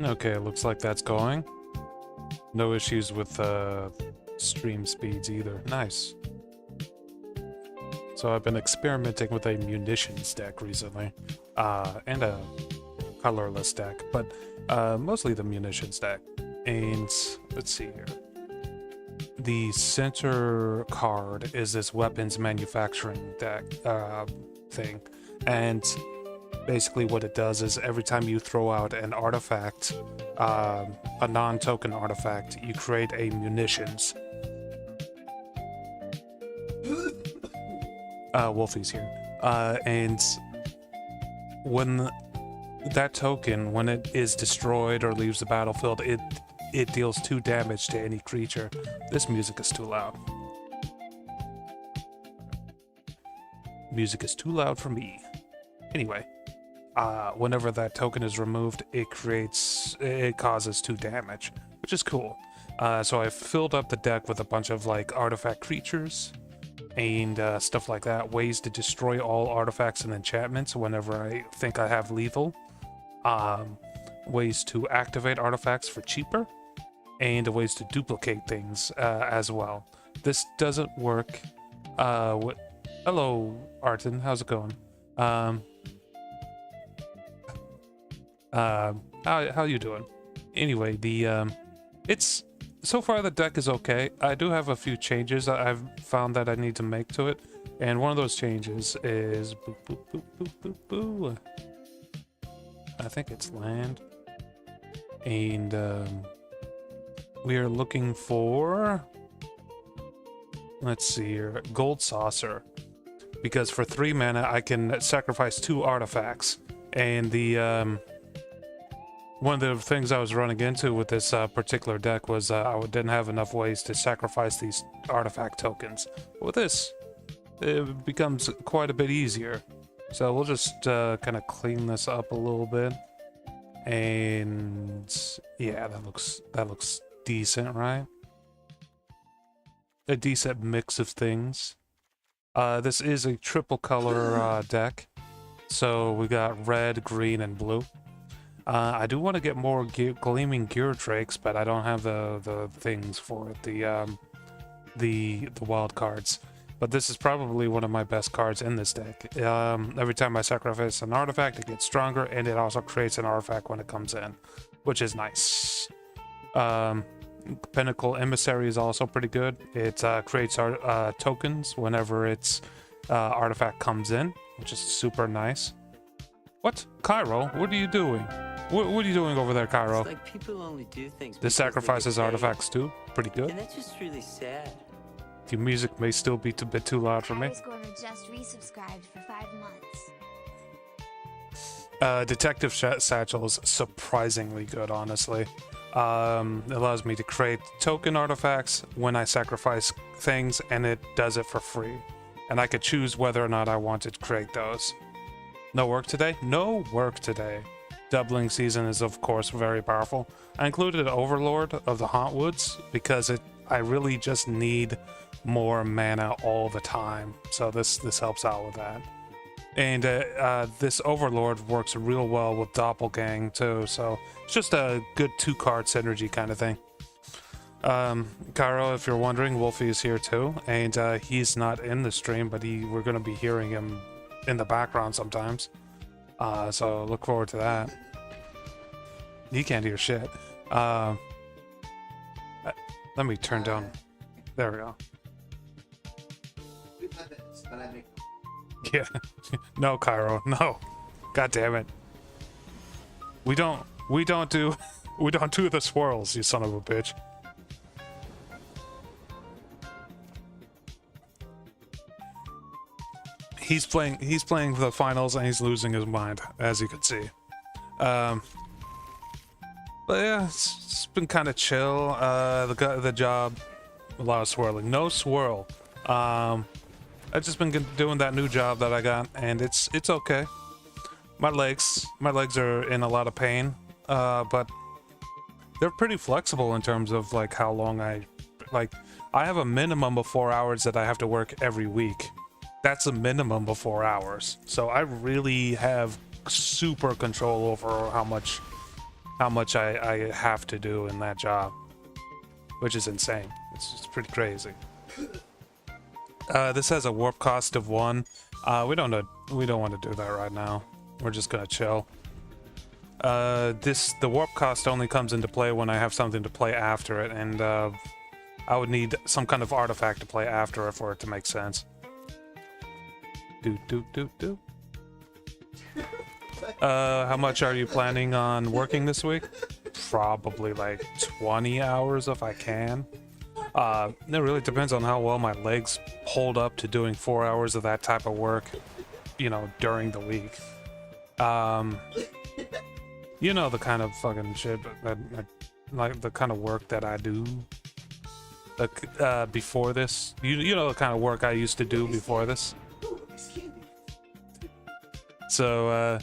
Okay, looks like that's going. No issues with stream speeds either. Nice. So I've been experimenting with a munitions deck recently, and a colorless deck, but mostly the munitions deck. And let's see here. The center card is this weapons manufacturing deck thing, and basically what it does is every time you throw out an artifact, a non-token artifact, you create a munitions. Wolfie's here. And when that token, when it is destroyed or leaves the battlefield, it deals 2 damage to any creature. This music is too loud. Music is too loud for me. Anyway, whenever that token is removed, it causes 2 damage, which is cool. So I filled up the deck with a bunch of like artifact creatures and stuff like that, ways to destroy all artifacts and enchantments whenever I think I have lethal, ways to activate artifacts for cheaper, and ways to duplicate things as well. This doesn't work. Hello, Arton, how's it going? How you doing? Anyway, it's so far the deck is okay. I do have a few changes that I've found that I need to make to it, and one of those changes is boo, boo, boo, boo, boo, boo. I think it's land, and we are looking for, let's see here, gold saucer, because for 3 mana I can sacrifice 2 artifacts, and the one of the things I was running into with this particular deck was I didn't have enough ways to sacrifice these artifact tokens. But with this, it becomes quite a bit easier. So we'll just kind of clean this up a little bit. And yeah, that looks decent, right? A decent mix of things. This is a triple color deck. So we got red, green, and blue. I do want to get more gleaming gear drakes, but I don't have the things for it, the wild cards. But this is probably one of my best cards in this deck. Every time I sacrifice an artifact, it gets stronger, and it also creates an artifact when it comes in, which is nice. Pinnacle Emissary is also pretty good. It creates tokens whenever its artifact comes in, which is super nice. What? Cairo, what are you doing? What are you doing over there, Cairo? It's like people only do things. This sacrifices artifacts too. Pretty good. And that's just really sad. The music may still be a bit too loud for me. Cairo's going to just resubscribed for 5 months. Detective Satchel is surprisingly good, honestly. It allows me to create token artifacts when I sacrifice things, and it does it for free. And I could choose whether or not I want to create those. No work today? No work today. Doubling season is of course very powerful. I included Overlord of the Hauntwoods because I really just need more mana all the time. So this helps out with that. And this Overlord works real well with Doppelgang too, so it's just a good 2-card synergy kind of thing. Cairo, if you're wondering, Wolfie is here too, and he's not in the stream, but we're going to be hearing him in the background sometimes. So look forward to that. He can't hear shit. Let me turn down. There we go. Yeah. No, Cairo. No. God damn it. We don't do the swirls, you son of a bitch. He's playing the finals and he's losing his mind, as you can see. But yeah, it's been kind of chill. The job, a lot of swirling. No swirl. I've just been doing that new job that I got, and it's okay. My legs are in a lot of pain, but they're pretty flexible in terms of like how long I have a minimum of 4 hours that I have to work every week. That's a minimum of 4 hours. So I really have super control over how much how much I have to do in that job, which is insane. It's pretty crazy. This has a warp cost of 1. We don't want to do that right now. We're just gonna chill. The warp cost only comes into play when I have something to play after it, and I would need some kind of artifact to play after it for it to make sense. Do. How much are you planning on working this week? Probably like 20 hours if I can. It really depends on how well my legs hold up to doing 4 hours of that type of work, you know, during the week. You know the kind of fucking shit that like the kind of work that I do before this. You know the kind of work I used to do before this. So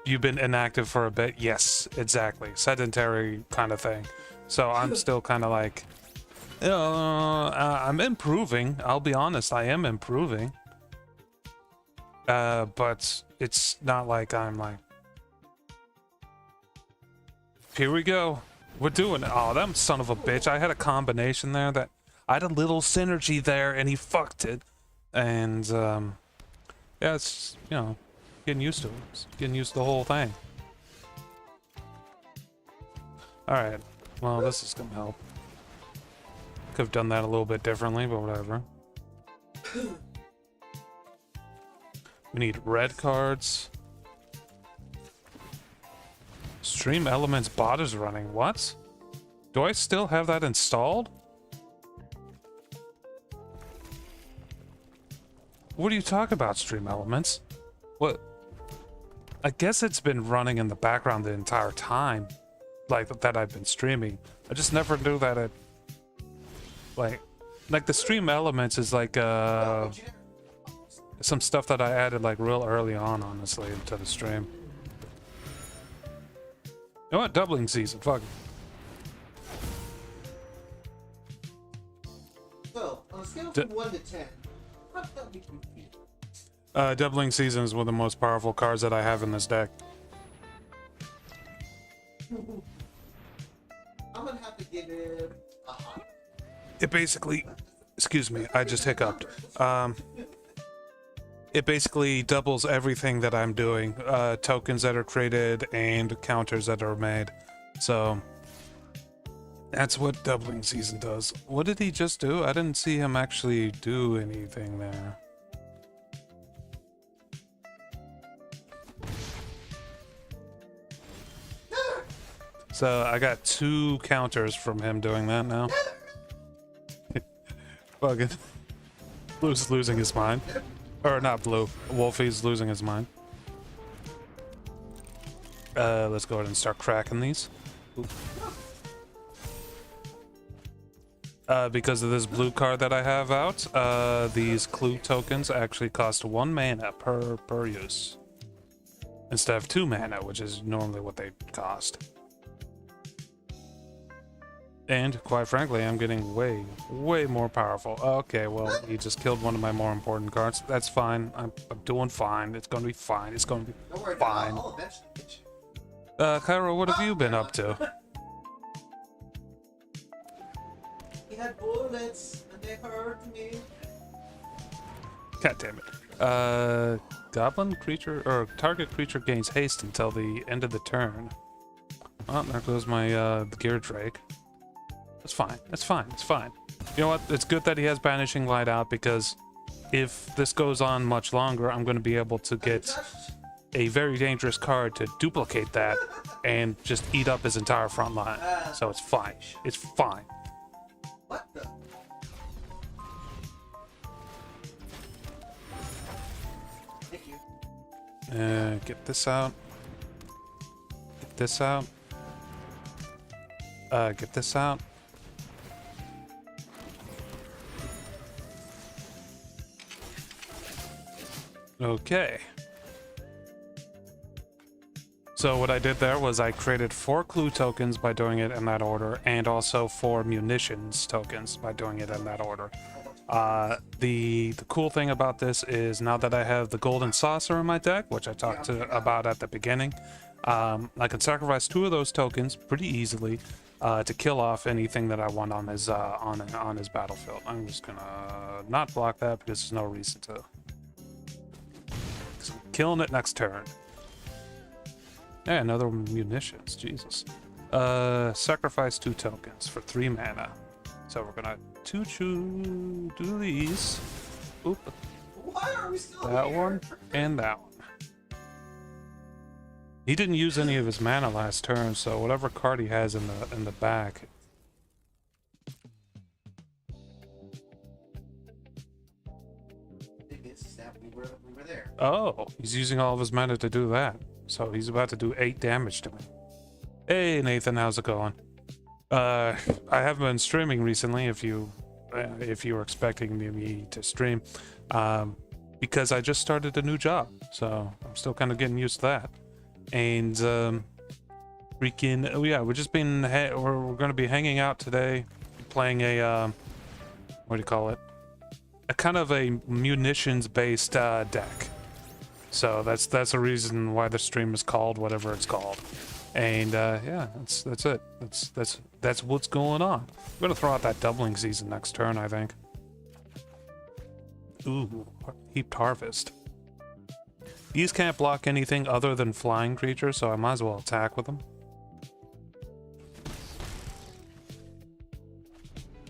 you've been inactive for a bit. Yes, exactly. Sedentary kind of thing. So I'm still kind of like, I'm improving. I'll be honest, I am improving. But it's not like I'm like, here we go. We're doing it. Oh, that son of a bitch. I had a combination there that I had a little synergy there and he fucked it. And, yeah, it's, you know, getting used to it. It's getting used to the whole thing. Alright. Well, this is gonna help. Could have done that a little bit differently, but whatever. We need red cards. Stream Elements bot is running. What? Do I still have that installed? What are you talking about, Stream Elements? What? I guess it's been running in the background the entire time, like that I've been streaming. I just never knew that it, like the Stream Elements is like some stuff that I added like real early on, honestly, to the stream. You know what? Doubling season. Fuck it. So, on a scale from 1 to 10, how about we compete? Doubling season is one of the most powerful cards that I have in this deck. I'm gonna have to give it a high. It basically, excuse me, I just hiccuped. It basically doubles everything that I'm doing. Tokens that are created and counters that are made. So that's what doubling season does. What did he just do? I didn't see him actually do anything there. So I got 2 counters from him doing that now. Fucking Blue's losing his mind. Or not Blue. Wolfie's losing his mind. Let's go ahead and start cracking these. Because of this blue card that I have out, these clue tokens actually cost 1 mana per use. Instead of 2 mana, which is normally what they cost. And, quite frankly, I'm getting way more powerful. Okay, well, he just killed one of my more important cards. That's fine. I'm doing fine. It's gonna be fine. It's gonna be fine. I'll eventually get you. Cairo, what have you been up to? He had bullets, and they hurt me. God damn it. Goblin creature, or target creature gains haste until the end of the turn. Oh, there goes my, Gear Drake. It's fine. It's fine. It's fine. You know what? It's good that he has Banishing Light out, because if this goes on much longer, I'm going to be able to get a very dangerous card to duplicate that and just eat up his entire front line. So it's fine. It's fine. What the? Thank you. Get this out. Get this out. Get this out. Okay. So what I did there was I created 4 clue tokens by doing it in that order, and also 4 munitions tokens by doing it in that order. The cool thing about this is now that I have the golden saucer in my deck, which I talked about at the beginning, I can sacrifice 2 of those tokens pretty easily to kill off anything that I want on his on his battlefield. I'm just gonna not block that because there's no reason to. So killing it next turn. Yeah, another munitions. Jesus. Sacrifice 2 tokens for 3 mana. So we're gonna do these. Oop. Why are we still That here? one and that one. He didn't use any of his mana last turn, so whatever card he has in the back. It's that we were there. Oh, he's using all of his mana to do that. So he's about to do 8 damage to me. Hey Nathan, how's it going? I haven't been streaming recently. If you were expecting me to stream, because I just started a new job, so I'm still kind of getting used to that. And freaking, oh yeah, we're going to be hanging out today, playing a what do you call it? A kind of a munitions based deck. So that's the reason why the stream is called whatever it's called. And yeah, that's it. That's what's going on. We're gonna throw out that doubling season next turn, I think. Ooh, heaped harvest. These can't block anything other than flying creatures, so I might as well attack with them.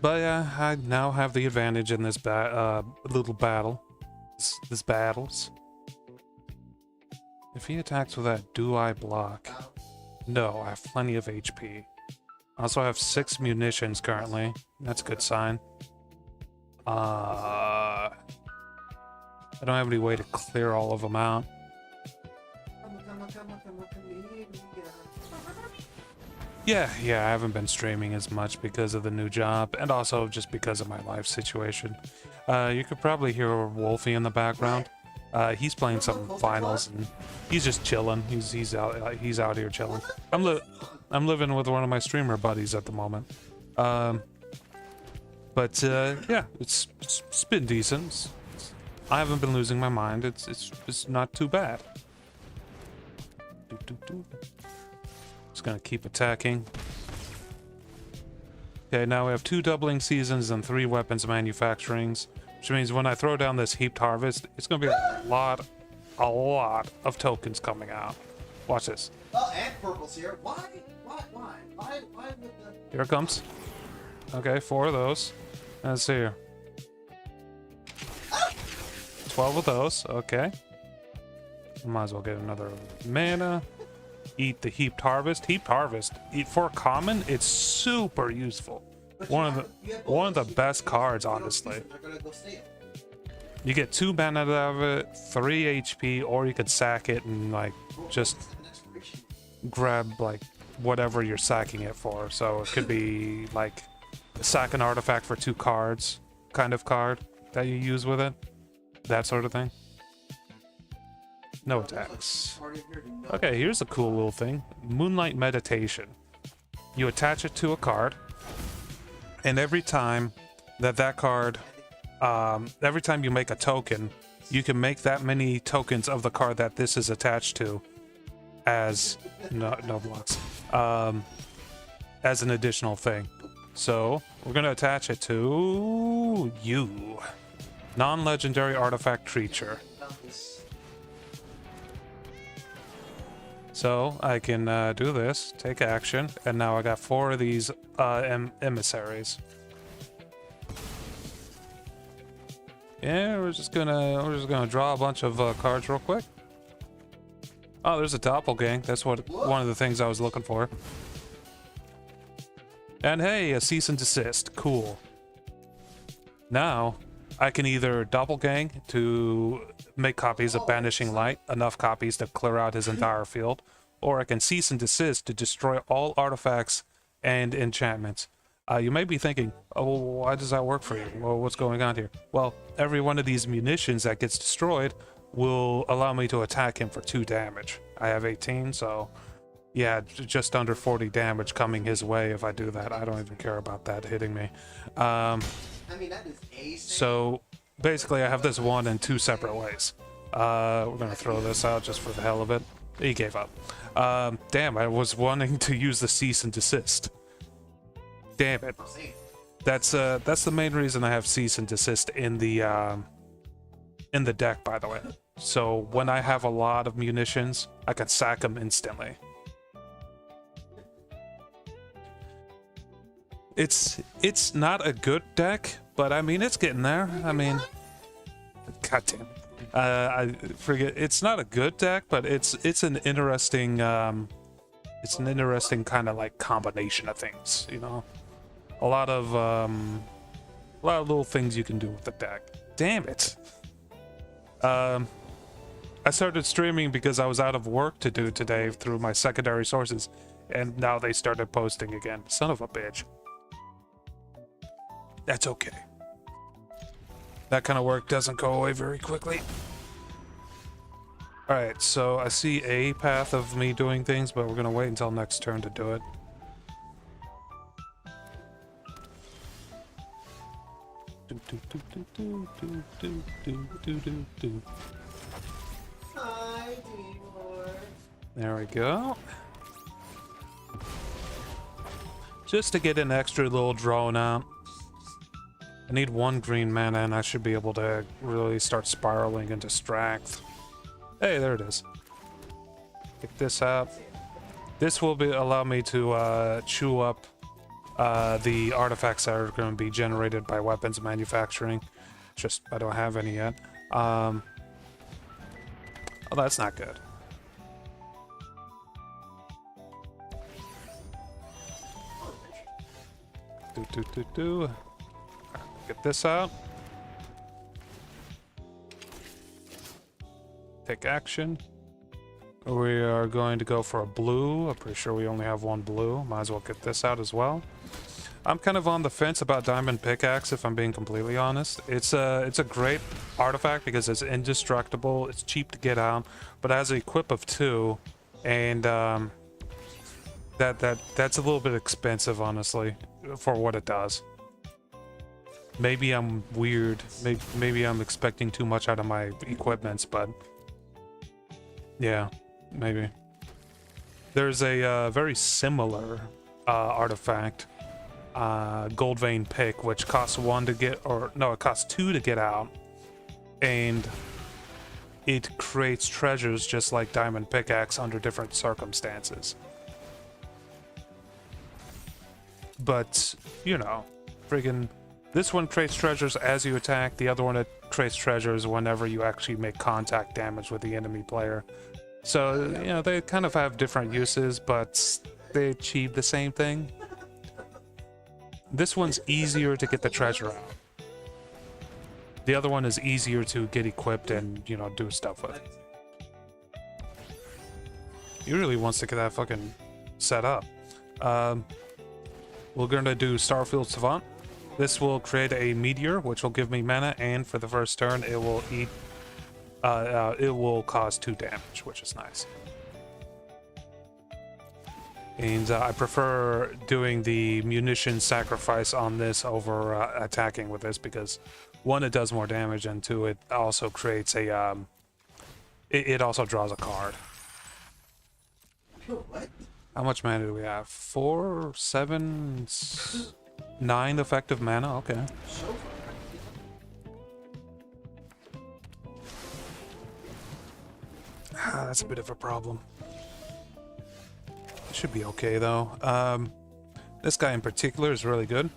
But yeah, I now have the advantage in this little battle. This battles. If he attacks with that, do I block? No, I have plenty of HP. I also have 6 munitions currently. That's a good sign. I don't have any way to clear all of them out. Yeah, I haven't been streaming as much because of the new job, and also just because of my life situation. You could probably hear Wolfie in the background. He's playing some finals, and he's just chilling. He's out here chilling. I'm living with one of my streamer buddies at the moment. But yeah, it's been decent. I haven't been losing my mind. It's not too bad. Just gonna keep attacking. Okay, now we have 2 doubling seasons and 3 weapons manufacturings, which means when I throw down this heaped harvest, it's gonna be a lot of tokens coming out. Watch this. Oh, and purple's here. Why would the... Here it comes. Okay, 4 of those. Let's see here. 12 of those. Okay. Might as well get another mana. Eat the heaped harvest. Heaped harvest. For common, it's super useful. One of the best cards, honestly. You get 2 mana out of it, 3 HP, or you could sack it and like just grab like whatever you're sacking it for. So it could be like sack an artifact for 2 cards kind of card that you use with it. That sort of thing. No attacks. Okay, here's a cool little thing. Moonlight Meditation. You attach it to a card, and every time that card, every time you make a token, you can make that many tokens of the card that this is attached to as no blocks, as an additional thing. So we're gonna attach it to you, non-legendary artifact creature. So I can do this, take action, and now I got 4 of these emissaries. Yeah, we're just gonna draw a bunch of cards real quick. Oh, there's a doppelgang. That's one of the things I was looking for. And hey, a cease and desist. Cool. Now I can either doppelgang to make copies of Banishing Light, enough copies to clear out his entire field, or I can cease and desist to destroy all artifacts and enchantments. You may be thinking, oh, why does that work for you? Well, what's going on here? Well, every one of these munitions that gets destroyed will allow me to attack him for 2 damage. I have 18, so Yeah, just under 40 damage coming his way if I do that. I don't even care about that hitting me. I mean, that is a So basically I have this one in two separate ways. We're gonna throw this out just for the hell of it. He gave up. Damn, I was wanting to use the cease and desist. Damn it. That's the main reason I have cease and desist in the deck, by the way. So when I have a lot of munitions, I can sack them instantly. It's not a good deck, but I mean it's getting there. I mean, goddamn, I forget. It's not a good deck, but it's an interesting kind of like combination of things. You know, a lot of little things you can do with the deck. Damn it. I started streaming because I was out of work to do today through my secondary sources, and now they started posting again. Son of a bitch. That's okay. That kind of work doesn't go away very quickly. Alright, so I see a path of me doing things, but we're gonna wait until next turn to do it. Hi, Timor. There we go. Just to get an extra little drone out. I need one green mana and I should be able to really start spiraling and distract. Hey, there it is. Pick this up. This will allow me to chew up the artifacts that are going to be generated by weapons manufacturing. Just, I don't have any yet. Oh, that's not good. Get this out. Take action. We are going to go for a blue. I'm pretty sure we only have one blue. Might as well get this out as well. I'm kind of on the fence about Diamond Pickaxe, if I'm being completely honest. It's a great artifact because it's indestructible. It's cheap to get out, but it has an equip of 2, and that's a little bit expensive, honestly, for what it does. Maybe I'm weird. Maybe I'm expecting too much out of my equipments, but yeah, maybe. There's a very similar artifact, Gold Vein Pick, which costs 1 to get, or no, it costs 2 to get out, and it creates treasures just like Diamond Pickaxe under different circumstances. But, you know, friggin', this one creates treasures as you attack, the other one it creates treasures whenever you actually make contact damage with the enemy player. So, you know, they kind of have different uses, but they achieve the same thing. This one's easier to get the treasure out. The other one is easier to get equipped and, you know, do stuff with. He really wants to get that fucking set up. We're gonna do Starfield Savant. This will create a meteor, which will give me mana, and for the first turn, it will eat. It will cause 2 damage, which is nice. And I prefer doing the munition sacrifice on this over attacking with this because 1, it does more damage, and 2, it also creates a. It also draws a card. What? How much mana do we have? 4, 7, 9 effective mana. Okay. That's a bit of a problem. Should be okay though. This guy in particular is really good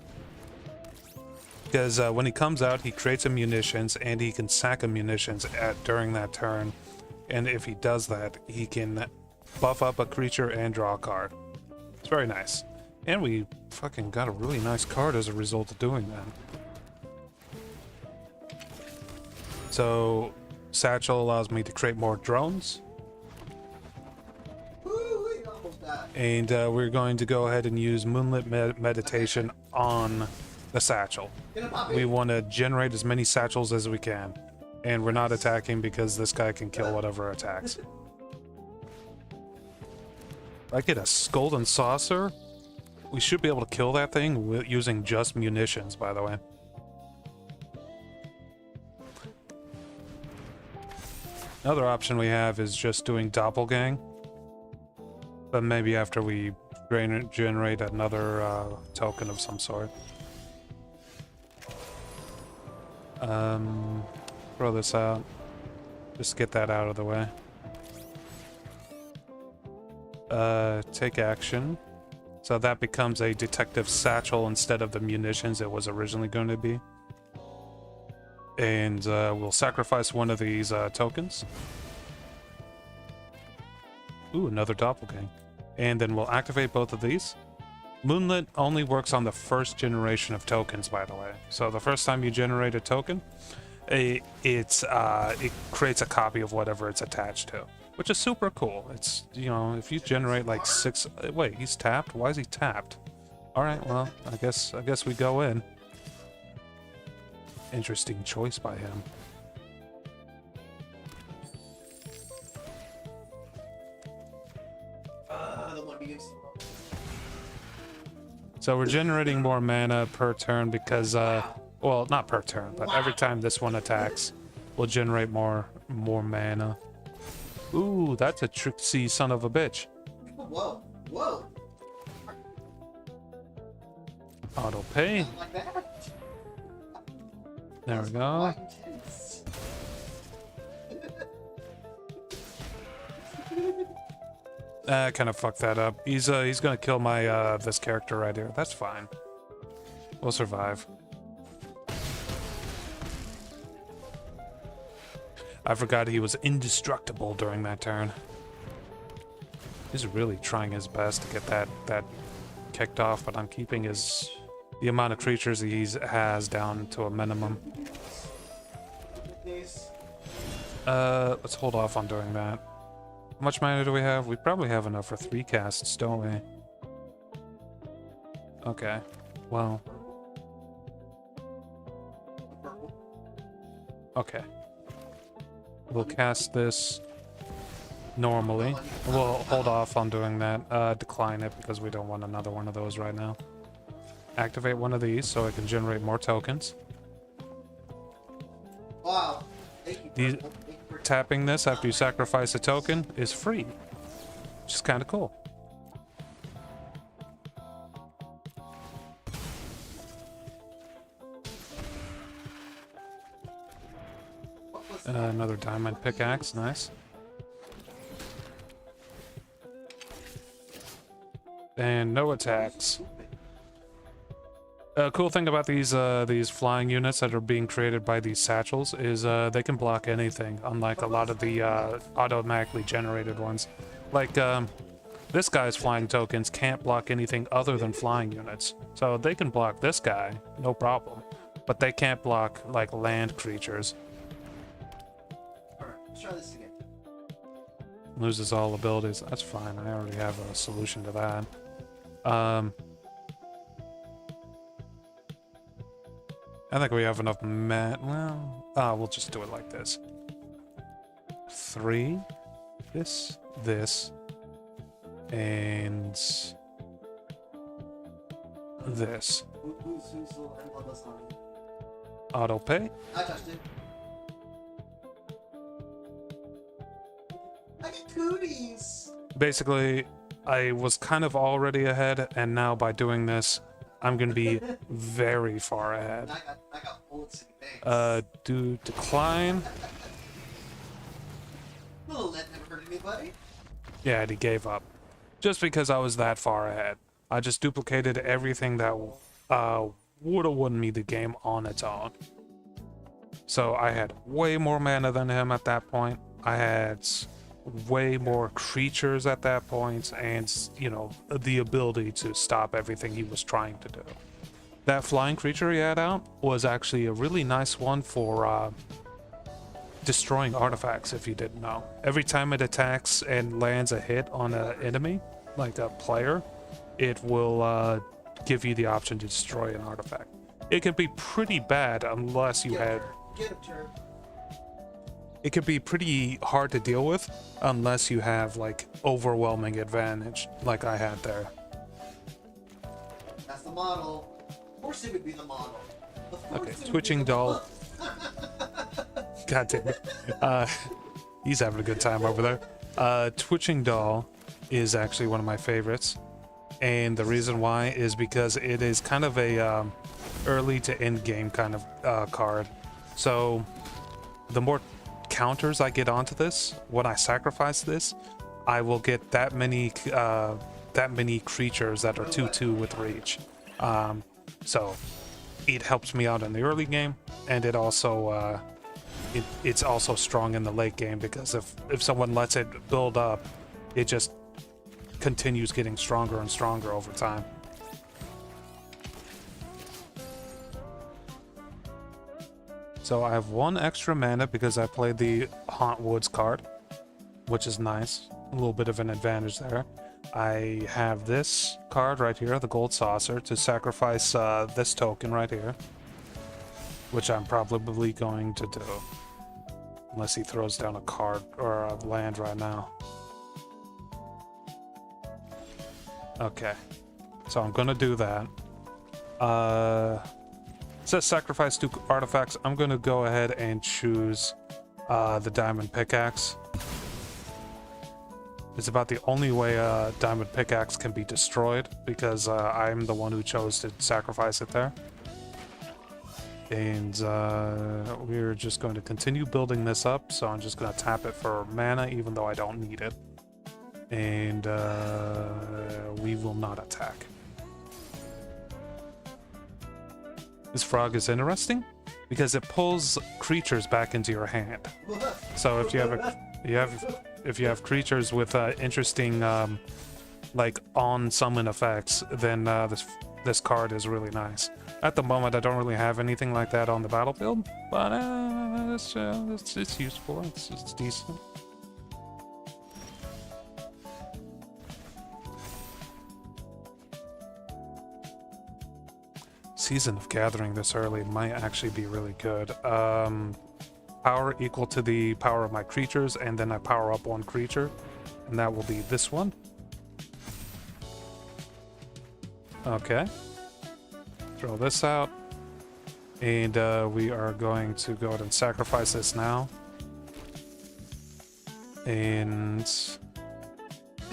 because when he comes out, he creates a munitions and he can sack a munitions during that turn. And if he does that, he can buff up a creature and draw a card. It's very nice. And we fucking got a really nice card as a result of doing that. So, Satchel allows me to create more drones. And we're going to go ahead and use Moonlit Meditation on the Satchel. We want to generate as many Satchels as we can. And we're not attacking because this guy can kill whatever attacks. If I get a golden saucer, we should be able to kill that thing using just munitions, by the way. Another option we have is just doing doppelgang. But maybe after we generate another token of some sort. Throw this out. Just get that out of the way. Take action. So that becomes a detective satchel instead of the munitions it was originally going to be. And we'll sacrifice one of these tokens. Ooh, another doppelgang. And then we'll activate both of these. Moonlit only works on the first generation of tokens, by the way. So the first time you generate a token, it creates a copy of whatever it's attached to, which is super cool. It's, you know, if you generate like 6... Wait, he's tapped? Why is he tapped? Alright, well, I guess we go in. Interesting choice by him. So we're generating more mana per turn because, well, not per turn, but every time this one attacks, we'll generate more mana. Ooh, that's a tricksy son of a bitch. Whoa, whoa. Auto pay. Like that? There we go. I kind of fucked that up. He's gonna kill my this character right here. That's fine. We'll survive. I forgot he was indestructible during that turn. He's really trying his best to get that kicked off, but I'm keeping the amount of creatures he has down to a minimum. Let's hold off on doing that. How much mana do we have? We probably have enough for 3 casts, don't we? Okay. Well. Okay. We'll cast this normally. We'll hold off on doing that. Decline it because we don't want another one of those right now. Activate one of these so it can generate more tokens. Wow. Tapping this after you sacrifice a token is free, which is kind of cool. Another diamond pickaxe, nice. And no attacks. Cool thing about these flying units that are being created by these satchels is they can block anything, unlike a lot of the automatically generated ones. Like this guy's flying tokens can't block anything other than flying units, so they can block this guy, no problem, but they can't block like land creatures. Alright, let's try this again. Loses all abilities. That's fine. I already have a solution to that. I think we have enough mat. Well, we'll just do it like this. 3, this, and this. Auto pay. I touched it. I get cooties. Basically, I was kind of already ahead, and now by doing this, I'm gonna be very far ahead. I got bullets in the face. Do decline. Little lead never hurt anybody. Yeah, and he gave up. Just because I was that far ahead. I just duplicated everything that would've won me the game on its own. So I had way more mana than him at that point. I had way more creatures at that point, and, you know, the ability to stop everything he was trying to do. That flying creature he had out was actually a really nice one for destroying artifacts, if you didn't know. Every time it attacks and lands a hit on an enemy, like a player, it will give you the option to destroy an artifact. It can be pretty bad unless you had... Get him, turn. it could be pretty hard to deal with unless you have like overwhelming advantage like I had there. That's the model. Of course it would be the model. Of course Okay, it would be twitching the doll. model. God damn it. He's having a good time over there. Twitching doll is actually one of my favorites. And the reason why is because it is kind of a early to end game kind of card. So the more counters I get onto this, when I sacrifice this, I will get that many creatures that are 2/2 with reach. So it helps me out in the early game, and it also it's also strong in the late game, because if someone lets it build up, it just continues getting stronger and stronger over time. So I have 1 extra mana because I played the Haunt Woods card, which is nice. A little bit of an advantage there. I have this card right here, the Gold Saucer, to sacrifice this token right here, which I'm probably going to do. Unless he throws down a card or a land right now. Okay. So I'm going to do that. It says sacrifice 2 artifacts. I'm going to go ahead and choose the Diamond Pickaxe. It's about the only way a Diamond Pickaxe can be destroyed, because I'm the one who chose to sacrifice it there. And we're just going to continue building this up, so I'm just going to tap it for mana, even though I don't need it. And we will not attack. This frog is interesting because it pulls creatures back into your hand. So if you have creatures with interesting like on summon effects, then this card is really nice. At the moment, I don't really have anything like that on the battlefield, but it's useful. It's decent. Season of Gathering this early might actually be really good. Power equal to the power of my creatures, and then I power up 1 creature, and that will be this one. Okay. Throw this out, and we are going to go ahead and sacrifice this now, and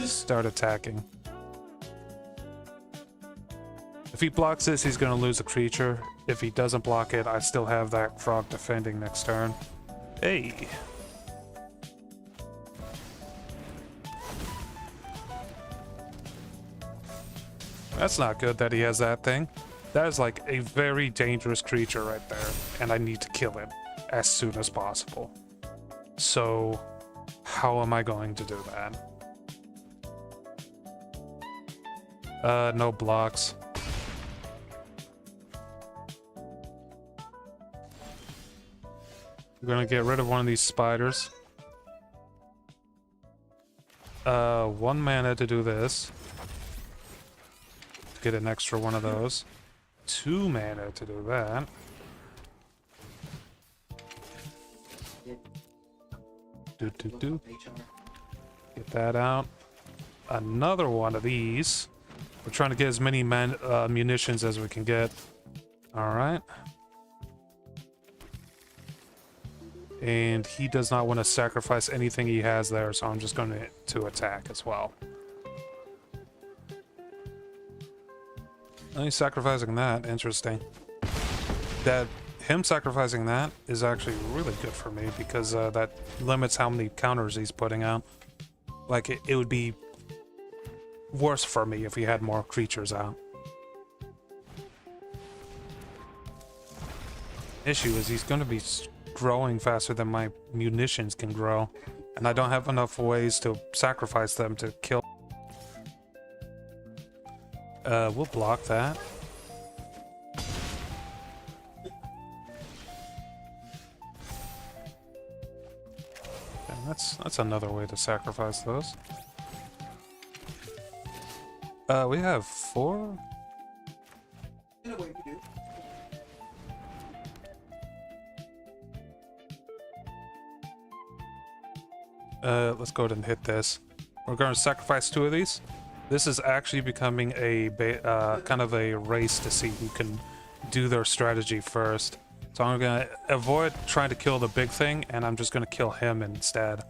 start attacking. If he blocks this, he's going to lose a creature. If he doesn't block it, I still have that frog defending next turn. Hey! That's not good that he has that thing. That is like a very dangerous creature right there, and I need to kill it as soon as possible. So, how am I going to do that? No blocks. We're gonna get rid of one of these spiders. 1 mana to do this. Get an extra one of those. 2 mana to do that. Do. Get that out. Another one of these. We're trying to get as many munitions as we can get. Alright. And he does not want to sacrifice anything he has there, so I'm just going to attack as well. Oh, he's sacrificing that. Interesting. Him sacrificing that is actually really good for me, because that limits how many counters he's putting out. Like, it would be worse for me if he had more creatures out. Issue is he's going to be growing faster than my munitions can grow, and I don't have enough ways to sacrifice them to kill. We'll block that. And that's another way to sacrifice those. We have 4. In a way, we do. Let's go ahead and hit this. We're going to sacrifice 2 of these. This is actually becoming a kind of a race to see who can do their strategy first. So I'm gonna avoid trying to kill the big thing, and I'm just gonna kill him instead.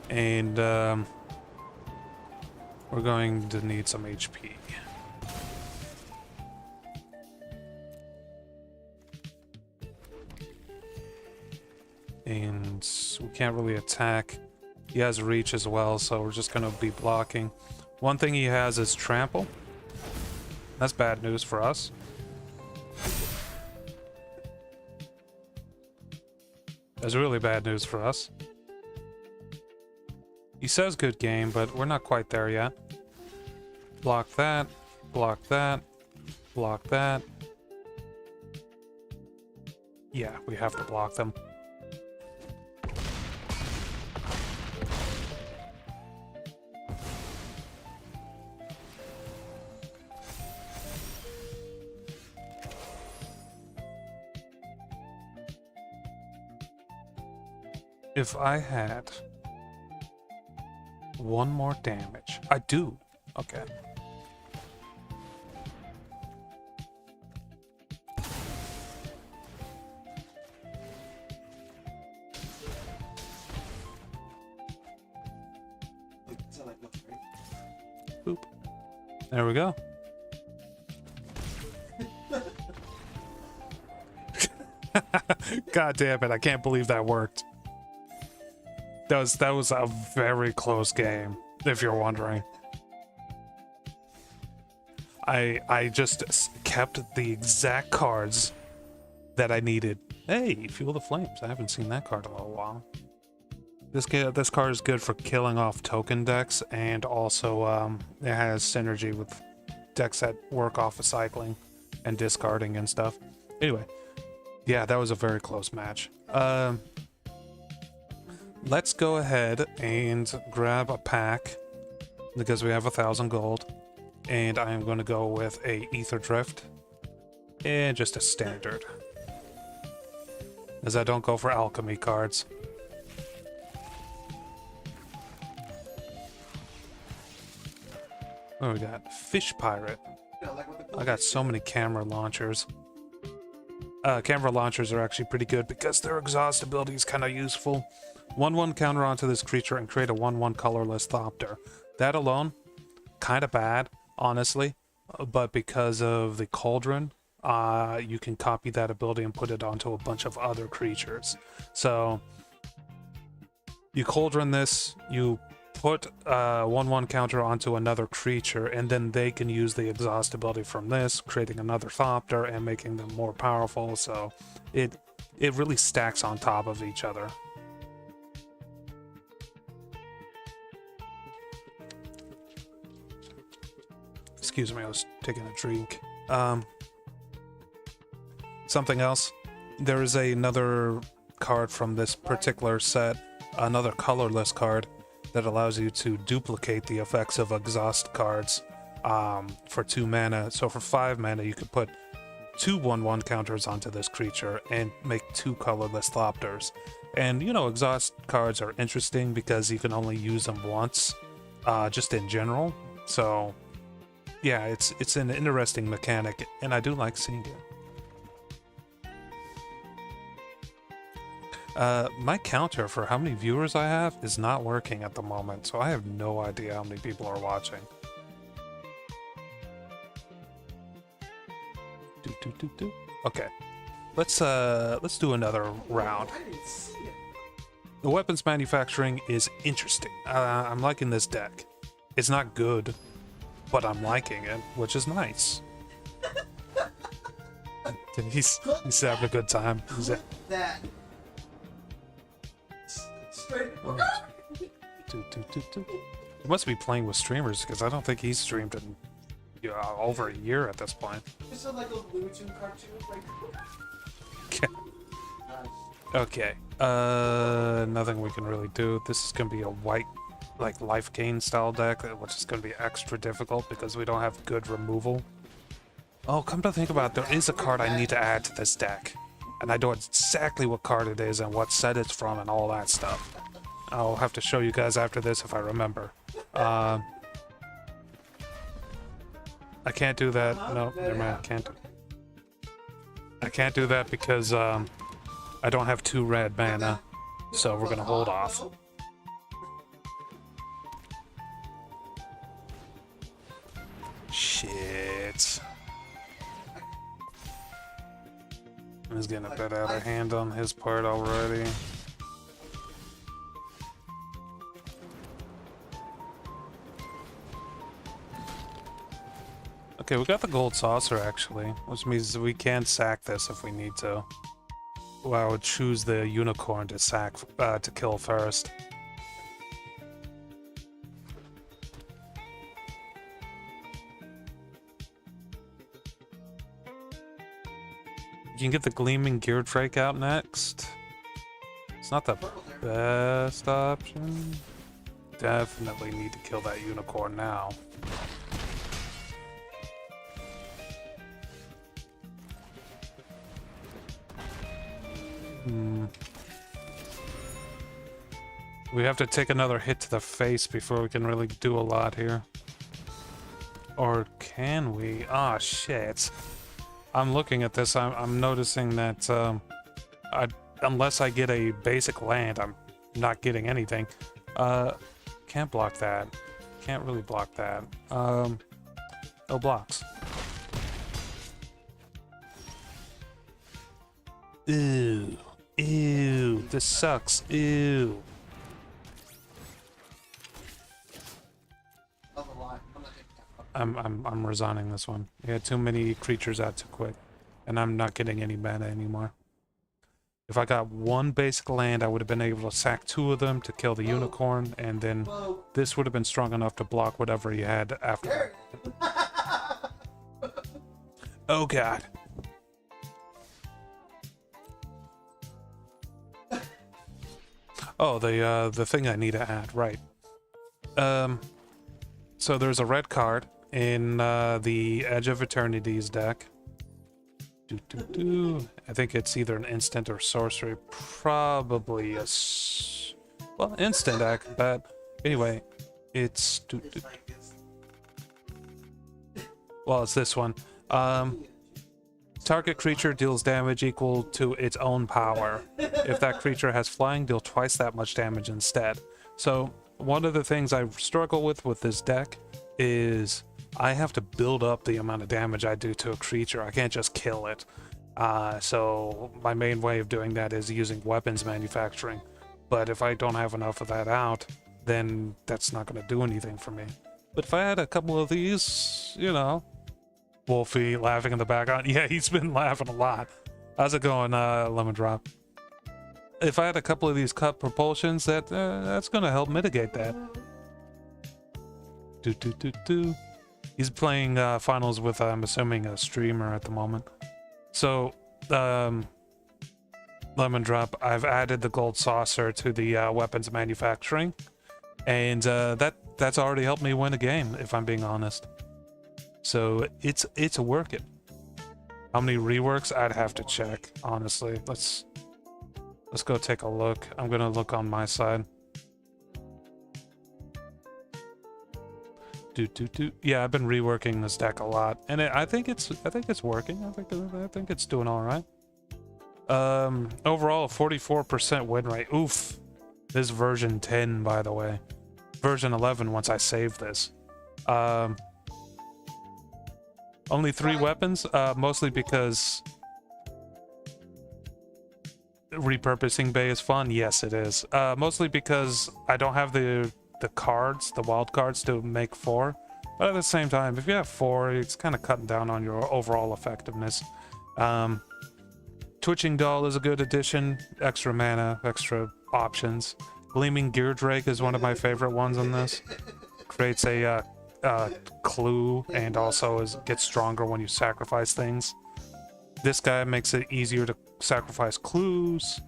And we're going to need some HP. And we can't really attack. He has reach as well, so we're just gonna be blocking. One thing he has is trample. That's bad news for us. That's really bad news for us. He says good game, but we're not quite there yet. Block that, block that, block that. Yeah, we have to block them. If I had 1 more damage, I do. Okay. Boop. There we go. God damn it, I can't believe that worked. That was a very close game, if you're wondering. I just kept the exact cards that I needed. Hey, Fuel the Flames. I haven't seen that card in a little while. This card is good for killing off token decks, and also it has synergy with decks that work off of cycling and discarding and stuff. Anyway, yeah, that was a very close match. Let's go ahead and grab a pack because we have 1,000 gold, and I am going to go with a Ether Drift and just a standard, as I don't go for alchemy cards. What do we got? Fish Pirate. I got so many camera launchers. Camera launchers are actually pretty good because their exhaust ability is kind of useful. 1/1 counter onto this creature and create a 1/1 colorless Thopter. That alone, kind of bad, honestly. But because of the Cauldron, you can copy that ability and put it onto a bunch of other creatures. So, you Cauldron this, you put a 1/1 counter onto another creature, and then they can use the exhaust ability from this, creating another Thopter and making them more powerful. So, it really stacks on top of each other. Excuse me, I was taking a drink. Something else. There is another card from this particular set, another colorless card, that allows you to duplicate the effects of exhaust cards for 2 mana. So for 5 mana, you could put 2 1/1 counters onto this creature and make 2 colorless Thopters. And, you know, exhaust cards are interesting because you can only use them once, just in general. So, yeah, it's an interesting mechanic, and I do like seeing it. My counter for how many viewers I have is not working at the moment, so I have no idea how many people are watching. Okay, let's do another round. The weapons manufacturing is interesting. I'm liking this deck. It's not good, but I'm liking it, which is nice. He's having a good time. That. He must be playing with streamers because I don't think he's streamed in over a year at this point. It's like a Looney Tunes cartoon. Okay. Nothing we can really do. This is gonna be a white, like, life gain style deck, which is gonna be extra difficult because we don't have good removal. Oh, come to think about it, there is a card I need to add to this deck. And I know exactly what card it is and what set it's from and all that stuff. I'll have to show you guys after this if I remember. I can't do that. No, never mind. I can't do that because I don't have 2 red mana, so we're gonna hold off. Shit. He's getting a bit out of hand on his part already. Okay, we got the gold saucer actually, which means we can sack this if we need to. Well, I would choose the unicorn to sack to kill first. You can get the gleaming gear drake out next. It's not the best option. Definitely need to kill that unicorn now. We have to take another hit to the face before we can really do a lot here. Or can we? Ah, shit. I'm looking at this, I'm noticing that unless I get a basic land, I'm not getting anything. Can't block that. Can't really block that. No blocks. Ew. Ew. This sucks. Ew. I'm resigning this one. We had too many creatures out too quick, and I'm not getting any mana anymore. If I got 1 basic land, I would have been able to sack 2 of them to kill the unicorn, and then this would have been strong enough to block whatever he had after that. Oh god. Oh, the thing I need to add, right. So there's a red card in the Edge of Eternity's deck. I think it's either an instant or sorcery. Probably a well, instant deck, but anyway, it's well, it's this one. Target creature deals damage equal to its own power. If that creature has flying, deal twice that much damage instead. So one of the things I struggle with this deck is I have to build up the amount of damage I do to a creature. I can't just kill it. So my main way of doing that is using weapons manufacturing. But if I don't have enough of that out, then that's not going to do anything for me. But if I had a couple of these, you know, Wolfie laughing in the background. Yeah, he's been laughing a lot. How's it going, Lemon Drop? If I had a couple of these cut propulsions, that's going to help mitigate that. He's playing finals with, I'm assuming, a streamer at the moment. So, Lemon Drop, I've added the gold saucer to the weapons manufacturing, and that's already helped me win a game, if I'm being honest. So it's working. How many reworks? I'd have to check, honestly. Let's go take a look. I'm gonna look on my side. Yeah, I've been reworking this deck a lot, and I think it's working. I think it's doing all right. Overall, a 44% win rate. Oof. This is version 10, by the way. Version 11 once I save this. Only 3 weapons, mostly because repurposing bay is fun. Yes, it is. Mostly because I don't have the cards, the wild cards to make 4. But at the same time, if you have 4, it's kind of cutting down on your overall effectiveness. Twitching Doll is a good addition. Extra mana, extra options. Gleaming Gear Drake is one of my favorite ones in this. Creates a clue, and also gets stronger when you sacrifice things. This guy makes it easier to sacrifice clues.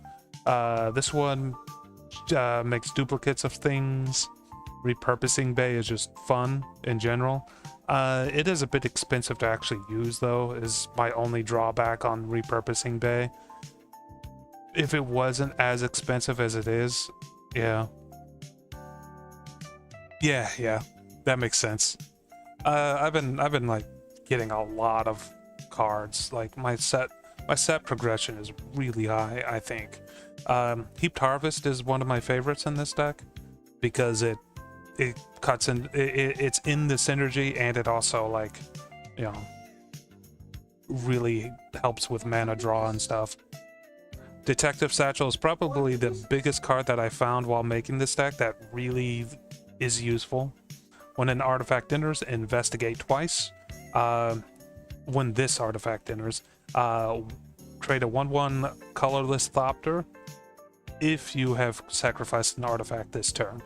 This one makes duplicates of things. Repurposing bay is just fun in general. It is a bit expensive to actually use, though, is my only drawback on repurposing bay. If it wasn't as expensive as it is, yeah, Yeah, that makes sense. I've been like getting a lot of cards. Like my set progression is really high, I think. Heaped Harvest is one of my favorites in this deck because it cuts in it's in the synergy, and it also, like, you know, really helps with mana draw and stuff. Detective Satchel is probably the biggest card that I found while making this deck that really is useful. When an artifact enters, investigate twice. When this artifact enters, create a 1/1 colorless Thopter if you have sacrificed an artifact this turn.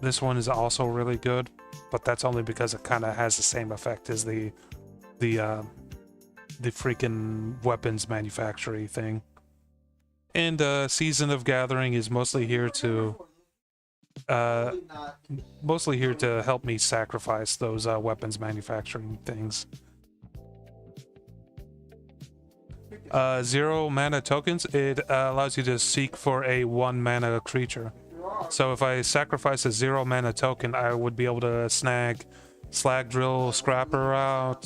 This one is also really good, but that's only because it kind of has the same effect as the freaking weapons manufacturing thing. And Season of Gathering is mostly here to help me sacrifice those weapons manufacturing things. 0 mana tokens, it allows you to seek for a 1 mana creature. So if I sacrifice a 0 mana token, I would be able to snag Slag Drill, Scrapper out.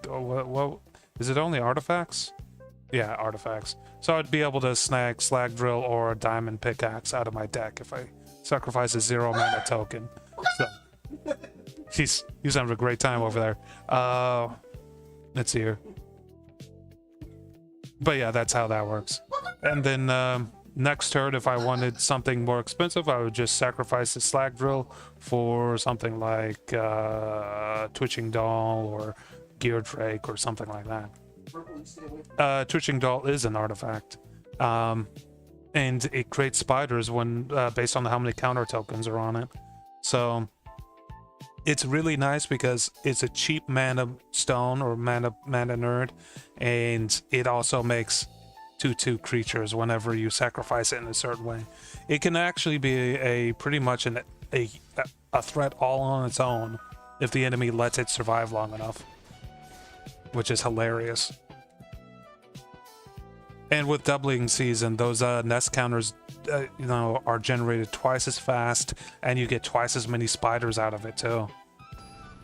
What is it? Only artifacts? Yeah, artifacts. So I'd be able to snag Slag Drill or a Diamond Pickaxe out of my deck if I sacrifice a 0 mana token. So he's having a great time over there. Let's see here. But yeah, that's how that works. And then next turn, if I wanted something more expensive, I would just sacrifice the Slag Drill for something like Twitching Doll or Gear Drake or something like that. Twitching Doll is an artifact, and it creates spiders when based on how many counter tokens are on it. So it's really nice because it's a cheap mana stone or mana nerd, and it also makes 2/2 creatures whenever you sacrifice it in a certain way. It can actually be a pretty much a threat all on its own if the enemy lets it survive long enough, which is hilarious. And with Doubling Season, those nest counters, are generated twice as fast, and you get twice as many spiders out of it too.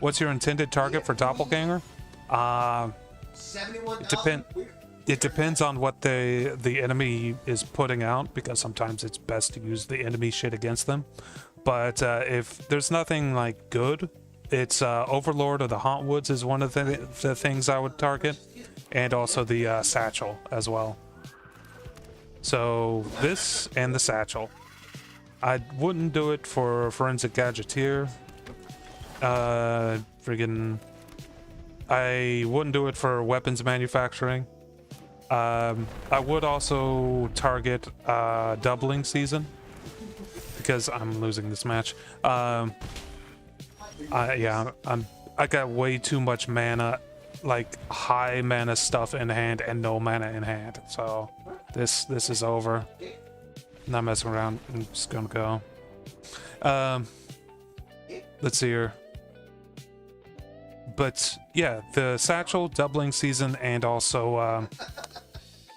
What's your intended target for Doppelganger? It depends on what the enemy is putting out, because sometimes it's best to use the enemy shit against them. But if there's nothing like good, it's Overlord of the Hauntwoods is one of the things I would target, and also the Satchel as well. So this and the Satchel. I wouldn't do it for Forensic Gadgeteer. I wouldn't do it for weapons manufacturing. I would also target Doubling Season because I'm losing this match. I got way too much mana, like high mana stuff in hand and no mana in hand. So this is over. Not messing around. I'm just gonna go. Let's see here. But yeah, the Satchel, Doubling Season, and also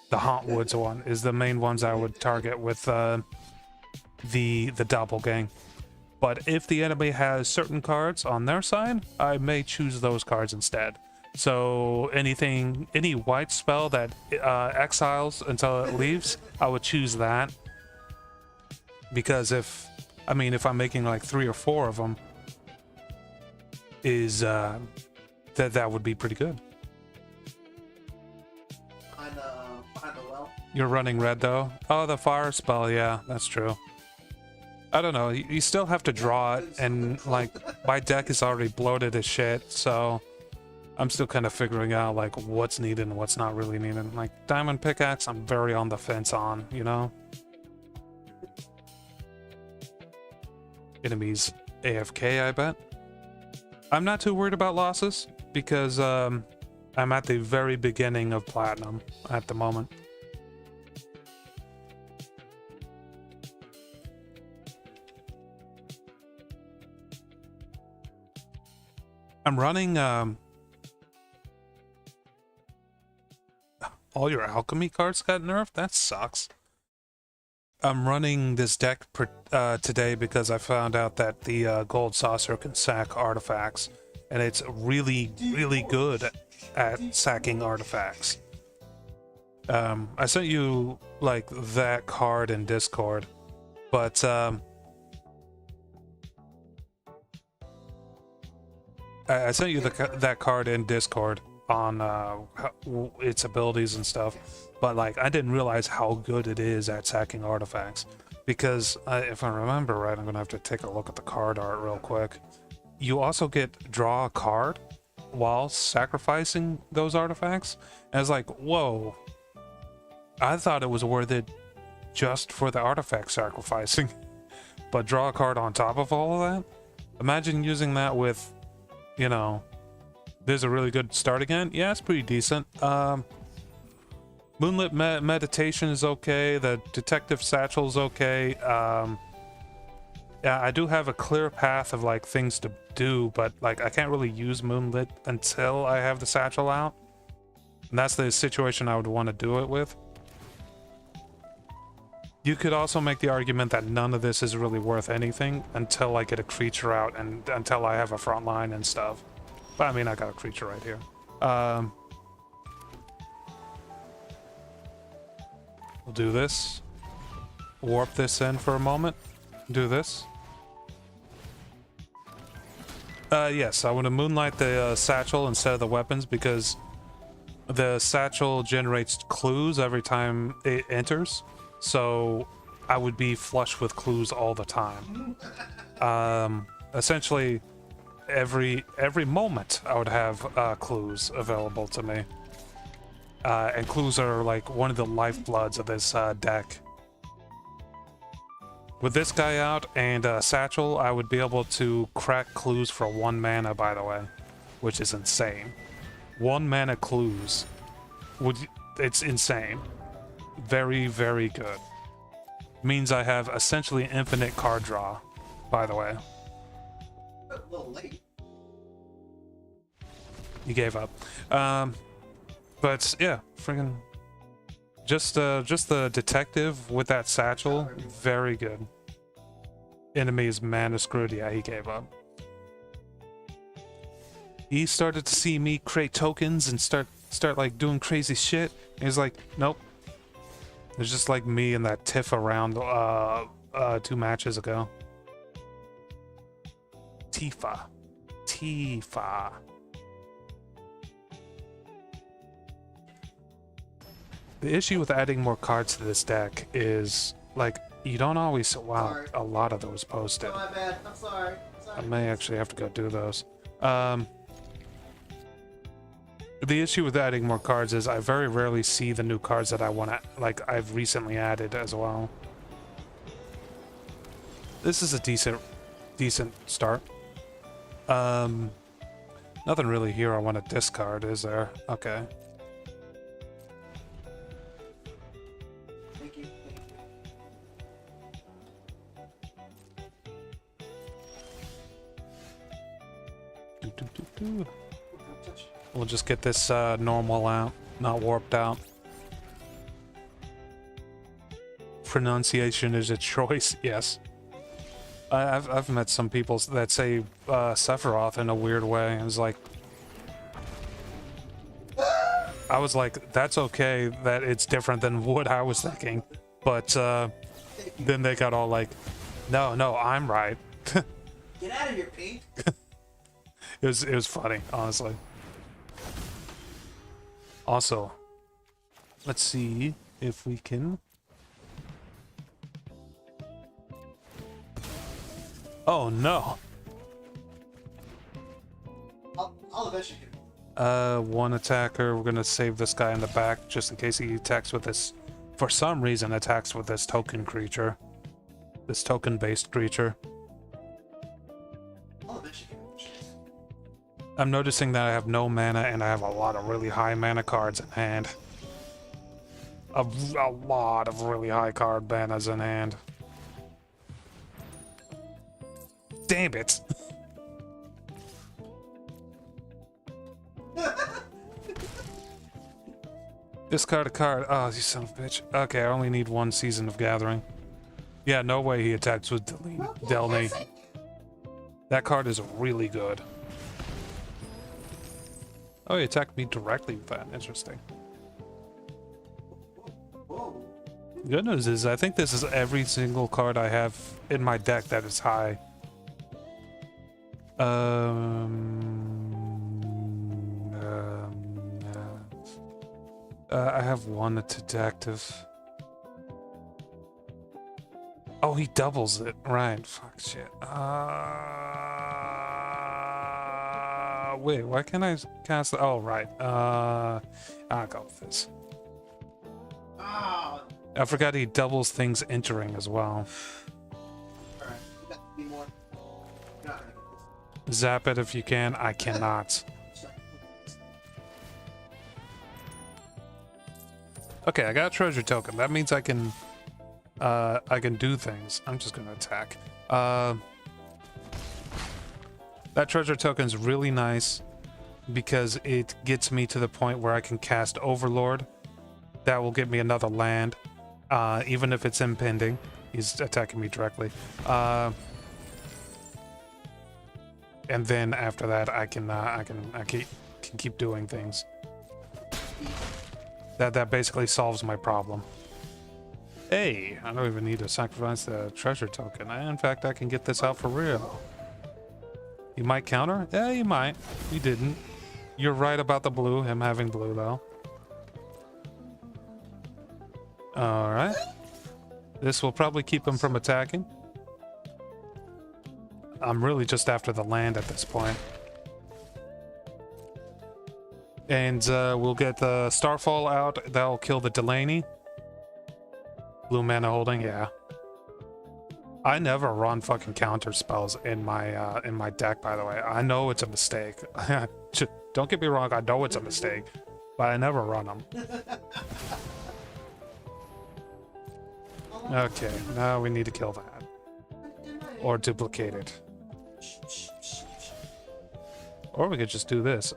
the Hauntwoods one is the main ones I would target with the Doppelgang. But if the enemy has certain cards on their side, I may choose those cards instead. So any white spell that exiles until it leaves, I would choose that. Because if I'm making like 3 or 4 of them, is that would be pretty good. Behind the well. You're running red though? Oh, the fire spell, yeah, that's true. I don't know, you still have to draw it, and like my deck is already bloated as shit, so I'm still kind of figuring out like what's needed and what's not really needed. Like Diamond Pickaxe, I'm very on the fence on, you know? Enemies AFK, I bet. I'm not too worried about losses because I'm at the very beginning of Platinum at the moment. I'm running all your alchemy cards got nerfed? That sucks. I'm running this deck today because I found out that the gold saucer can sack artifacts, and it's really, really good at sacking artifacts. I sent you like that card in Discord, but I sent you that card in Discord on its abilities and stuff, but like I didn't realize how good it is at sacking artifacts, because if I remember right, I'm gonna have to take a look at the card art real quick. You also get draw a card while sacrificing those artifacts, and it's like, whoa, I thought it was worth it just for the artifact sacrificing, but draw a card on top of all of that. Imagine using that with, you know, there's a really good start again. Yeah, it's pretty decent. Moonlit meditation is okay. The detective satchel is okay. Yeah, I do have a clear path of like things to do, but like I can't really use moonlit until I have the satchel out. And that's the situation I would want to do it with. You could also make the argument that none of this is really worth anything until I get a creature out and until I have a front line and stuff. But I mean, I got a creature right here. We'll do this. Warp this in for a moment. Do this. Yes, I want to moonlight the satchel instead of the weapons because the satchel generates clues every time it enters. So I would be flush with clues all the time. Essentially, every moment I would have clues available to me. And clues are like one of the lifebloods of this deck. With this guy out and satchel, I would be able to crack clues for 1 mana, by the way, which is insane. 1 mana clues. It's insane. Very, very good. Means I have essentially infinite card draw, by the way. A little late. You gave up. But yeah, friggin' just the detective with that satchel, very good. Enemy's mana screwed. Yeah, he gave up. He started to see me create tokens and start like doing crazy shit. He's like, nope. It's just like me and that tiff around 2 matches ago. Tifa. The issue with adding more cards to this deck is, like, you don't always wow a lot of those posted. Oh, my bad. I'm sorry. I may actually have to go do those. The issue with adding more cards is I very rarely see the new cards that I want to, like, I've recently added as well. This is a decent start. Nothing really here I want to discard, is there? Okay. Thank you. We'll just get this normal out, not warped out. Pronunciation is a choice, yes. I've met some people that say Sephiroth in a weird way. It's like, I was like, that's okay that it's different than what I was thinking, but then they got all like, no, I'm right. Get out of here, Pink. It was funny, honestly. Also, let's see if we can. Oh no. I'll eventually get 1 attacker. We're gonna save this guy in the back just in case he attacks with this. For some reason, attacks with this token creature. This token-based creature. I'll eventually get I'm noticing that I have no mana and I have a lot of really high mana cards in hand. A lot of really high card manas in hand. Damn it! Discard a card. Oh, you son of a bitch. Okay, I only need 1 Season of Gathering. Yeah, no way he attacks with Delny. That card is really good. Oh, he attacked me directly with that. Interesting. Whoa. Good news is, I think this is every single card I have in my deck that is high. I have one that's detective. Oh, he doubles it. Right. Fuck shit. Wait, why can't I cast the... Oh, right. I'll go with this. Ah. I forgot he doubles things entering as well. Alright, you got to be more. You're not gonna get Zap it if you can. I cannot. this. Sorry. Okay, I got a treasure token. That means I can do things. I'm just gonna attack. That treasure token is really nice because it gets me to the point where I can cast Overlord. That will get me another land, even if it's impending. He's attacking me directly. And then after that, I can keep doing things. That basically solves my problem. Hey, I don't even need to sacrifice the treasure token. In fact, I can get this out for real. You might counter? Yeah, you might. You didn't. You're right about the blue, him having blue, though. Alright. This will probably keep him from attacking. I'm really just after the land at this point. And we'll get the Starfall out. That'll kill the Delaney. Blue mana holding, yeah. I never run fucking counter spells in my deck, by the way. I know it's a mistake. Don't get me wrong, I know it's a mistake, but I never run them. Okay, now we need to kill that. Or duplicate it. Or we could just do this.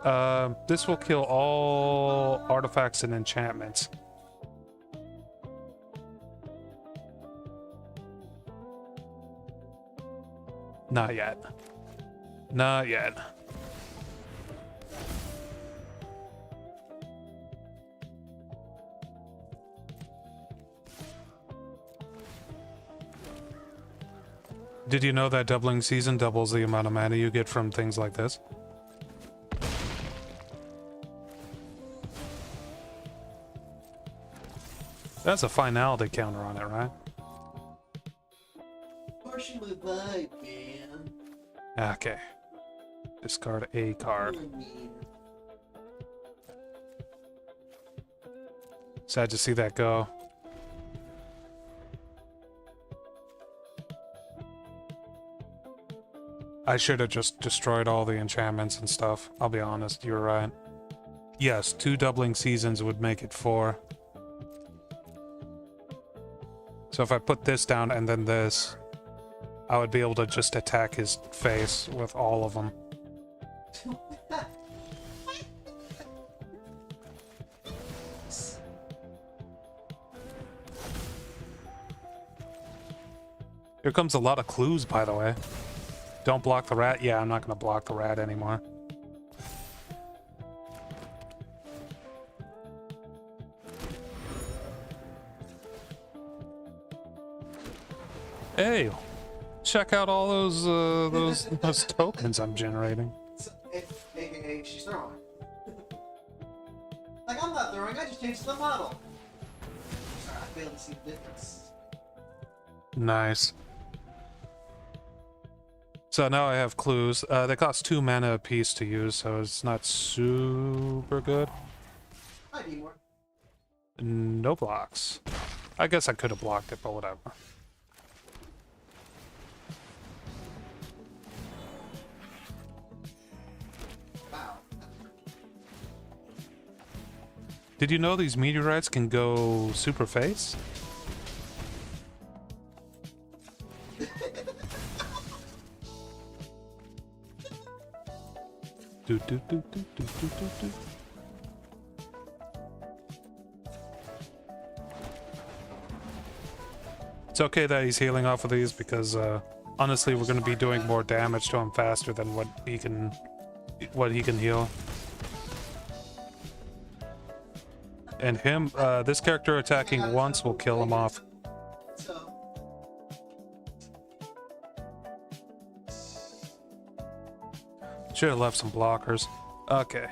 This will kill all artifacts and enchantments. Not yet. Not yet. Did you know that doubling season doubles the amount of mana you get from things like this? That's a finality counter on it, right? Partially vibe, man. Okay. Discard a card. I mean, Sad to see that go. I should have just destroyed all the enchantments and stuff. I'll be honest, you're right. Yes, 2 doubling seasons would make it 4. So if I put this down and then this, I would be able to just attack his face with all of them. Here comes a lot of clues, by the way. Don't block the rat. Yeah, I'm not going to block the rat anymore. Hey, check out all those tokens I'm generating. AKA, she's throwing. Like, I'm not throwing, I just changed the model. Sorry, I failed to see the difference. Nice. So now I have clues. They cost 2 mana apiece to use, so it's not super good. I need more. No blocks. I guess I could have blocked it, but whatever. Wow. Did you know these meteorites can go super face? Do, do, do, do, do, do, do, do. It's okay that he's healing off of these because honestly, we're going to be doing more damage to him faster than what he can heal. And him, this character attacking once will kill him off. So, Should have left some blockers. Okay.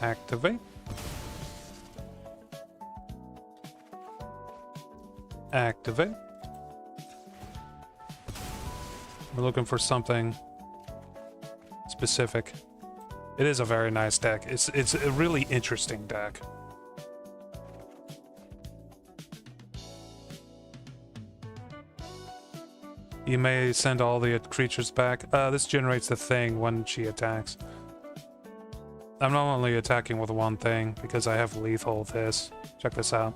Activate. Activate. We're looking for something specific. It is a very nice deck. It's a really interesting deck. You may send all the creatures back. This generates the thing when she attacks. I'm not only attacking with one thing because I have lethal this. Check this out.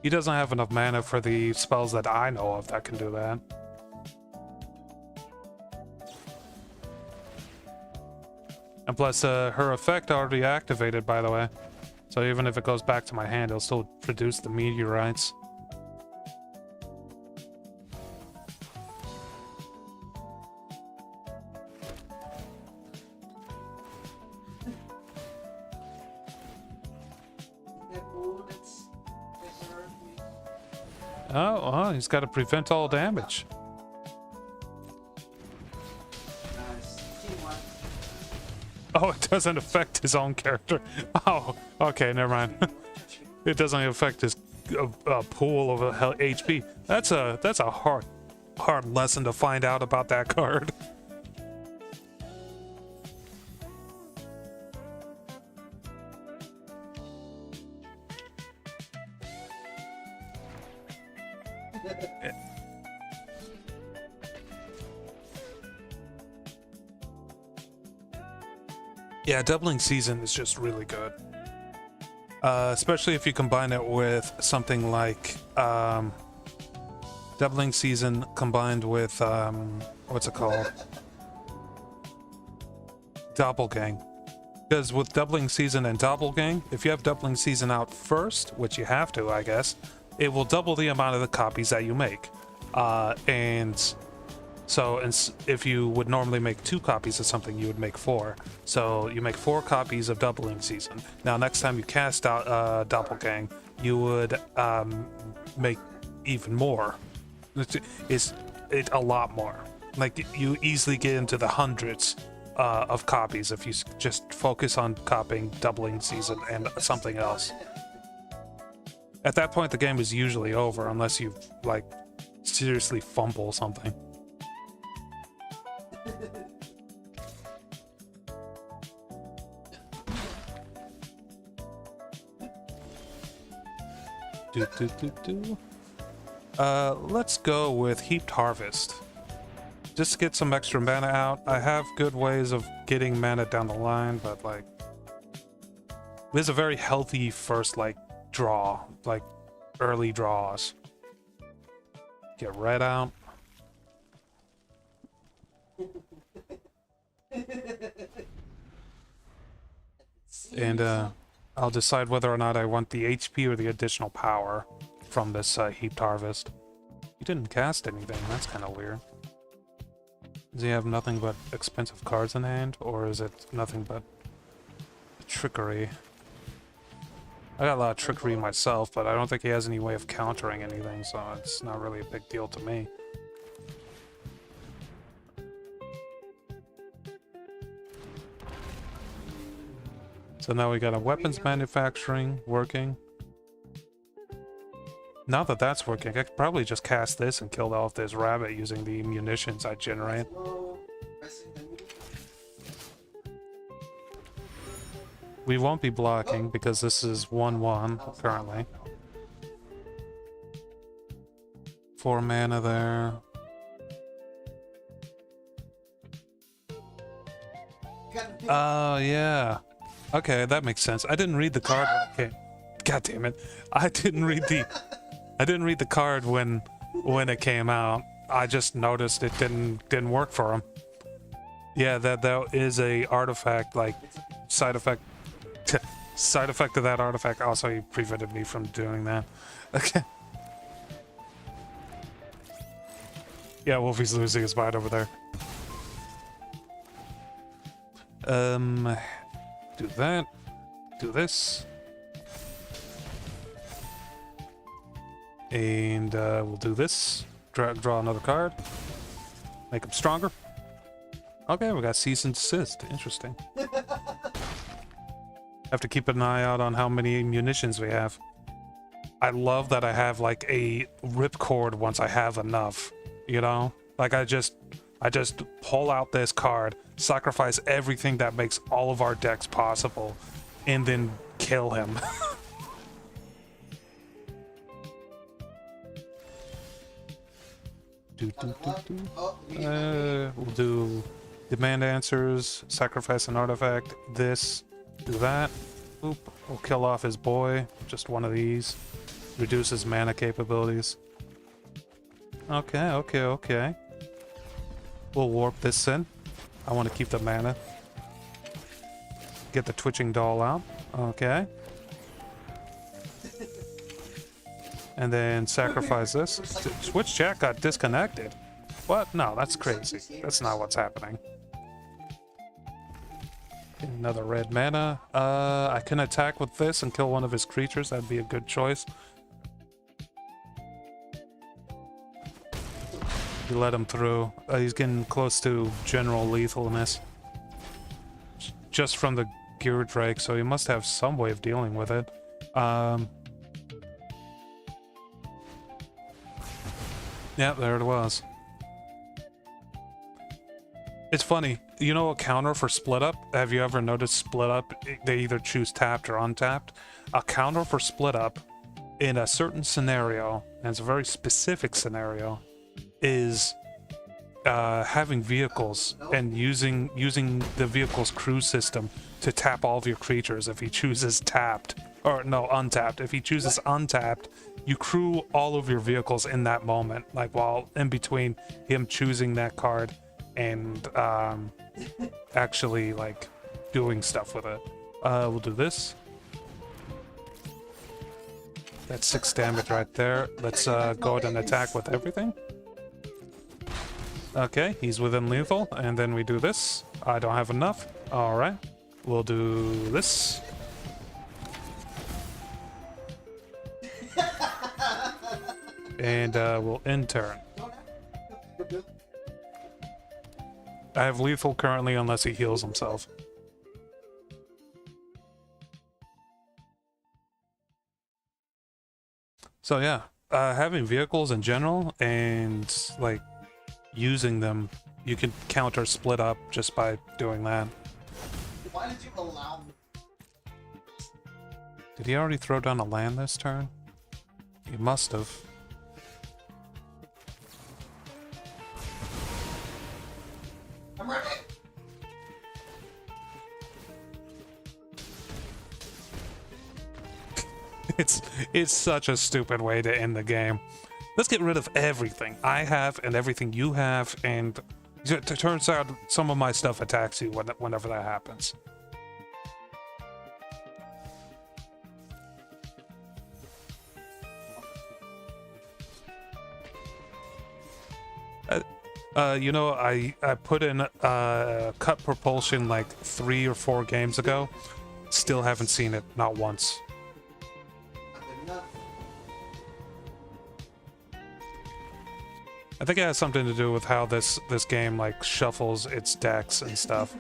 He doesn't have enough mana for the spells that I know of that can do that. And plus, her effect already activated, by the way. So even if it goes back to my hand, it'll still produce the meteorites. Oh, he's got to prevent all damage. Oh, it doesn't affect his own character. Oh, okay, never mind. It doesn't affect his pool of HP. That's a hard lesson to find out about that card. Yeah, Doubling Season is just really good. Especially if you combine it with something like Doubling Season combined with what's it called? Doppelgang. Because with Doubling Season and Doppelgang, if you have Doubling Season out first, which you have to, I guess, it will double the amount of the copies that you make. And so if you would normally make 2 copies of something, you would make 4. So you make 4 copies of Doubling Season. Now, next time you cast out Doppelgang, you would make even more. It's a lot more. Like, you easily get into the hundreds of copies if you just focus on copying Doubling Season and something else. At that point, the game is usually over unless you, like, seriously fumble something. Let's go with Heaped Harvest. Just get some extra mana out. I have good ways of getting mana down the line, but like, there's a very healthy first like draw, like early draws. Get red out. And I'll decide whether or not I want the HP or the additional power from this Heaped Harvest. He didn't cast anything, that's kind of weird. Does he have nothing but expensive cards in hand, or is it nothing but trickery? I got a lot of trickery myself, but I don't think he has any way of countering anything, so it's not really a big deal to me. So now we got a weapons manufacturing working. Now that that's working, I could probably just cast this and kill off this rabbit using the munitions I generate. We won't be blocking because this is 1-1 currently. 4 mana there. Oh, yeah. Okay, that makes sense. I didn't read the card when it came. God damn it. I didn't read the card when it came out. I just noticed it didn't work for him. Yeah, that is a artifact, like side effect. Side effect of that artifact. Also, he prevented me from doing that. Okay. Yeah, Wolfie's losing his mind over there. Do that. Do this. And we'll do this. Draw another card. Make him stronger. Okay, we got cease and desist. Interesting. Have to keep an eye out on how many munitions we have. I love that I have like a ripcord once I have enough. You know? Like I just pull out this card, sacrifice everything that makes all of our decks possible, and then kill him. We'll do demand answers, sacrifice an artifact, this, do that. Oop, we'll kill off his boy, just one of these. Reduce his mana capabilities. Okay. We'll warp this in. I want to keep the mana. Get the twitching doll out. Okay. And then sacrifice this. Twitch chat got disconnected. What? No, that's crazy. That's not what's happening. Another red mana. I can attack with this and kill one of his creatures. That'd be a good choice. You let him through. He's getting close to general lethalness. Just from the Gear Drake, so he must have some way of dealing with it. Yeah, there it was. It's funny. You know a counter for split up? Have you ever noticed split up? They either choose tapped or untapped. A counter for split up in a certain scenario, and it's a very specific scenario, is having vehicles and using the vehicle's crew system to tap all of your creatures if he chooses tapped. Or no, untapped. If he chooses untapped, you crew all of your vehicles in that moment, like while in between him choosing that card and actually like doing stuff with it. We'll do this. That's 6 damage right there. Let's go ahead and attack with everything. Okay, he's within lethal, and then we do this. I don't have enough. All right, we'll do this. And we'll end turn. I have lethal currently unless he heals himself. So yeah, having vehicles in general and like using them, you can counter split up just by doing that. Why did you allow me? Did he already throw down a land this turn? He must have. I'm ready. It's such a stupid way to end the game. Let's get rid of everything I have and everything you have, and it turns out some of my stuff attacks you whenever that happens. You know, I put in cut propulsion like 3 or 4 games ago. Still haven't seen it, not once. I think it has something to do with how this game like shuffles its decks and stuff.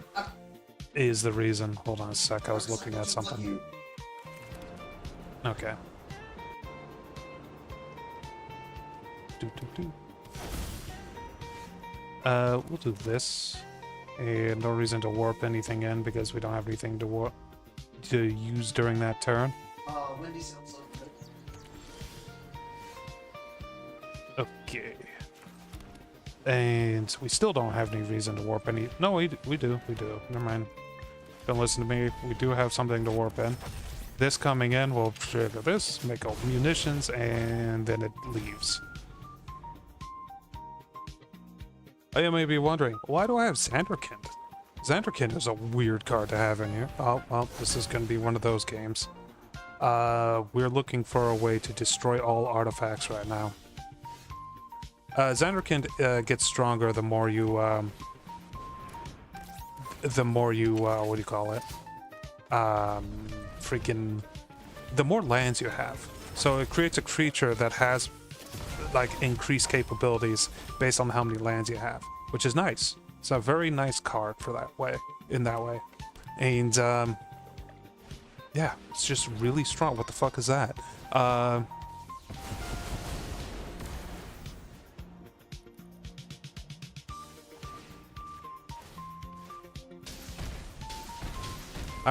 Is the reason. Hold on a sec, I was looking at something. Okay. We'll do this. And no reason to warp anything in because we don't have anything to use during that turn. Wendy sounds so good. Okay. And we still don't have any reason to warp any. No, we do. Never mind. Don't listen to me. We do have something to warp in. This coming in, we'll trigger this, make all munitions, and then it leaves. Oh, you may be wondering, why do I have Sanderkind? Xanderkin is a weird card to have in here. Oh, well, this is going to be one of those games. We're looking for a way to destroy all artifacts right now. Xanderkin gets stronger the more you, what do you call it? The more lands you have. So it creates a creature that has, like, increased capabilities based on how many lands you have, which is nice. It's a very nice card for that way, in that way. And, yeah, it's just really strong. What the fuck is that? I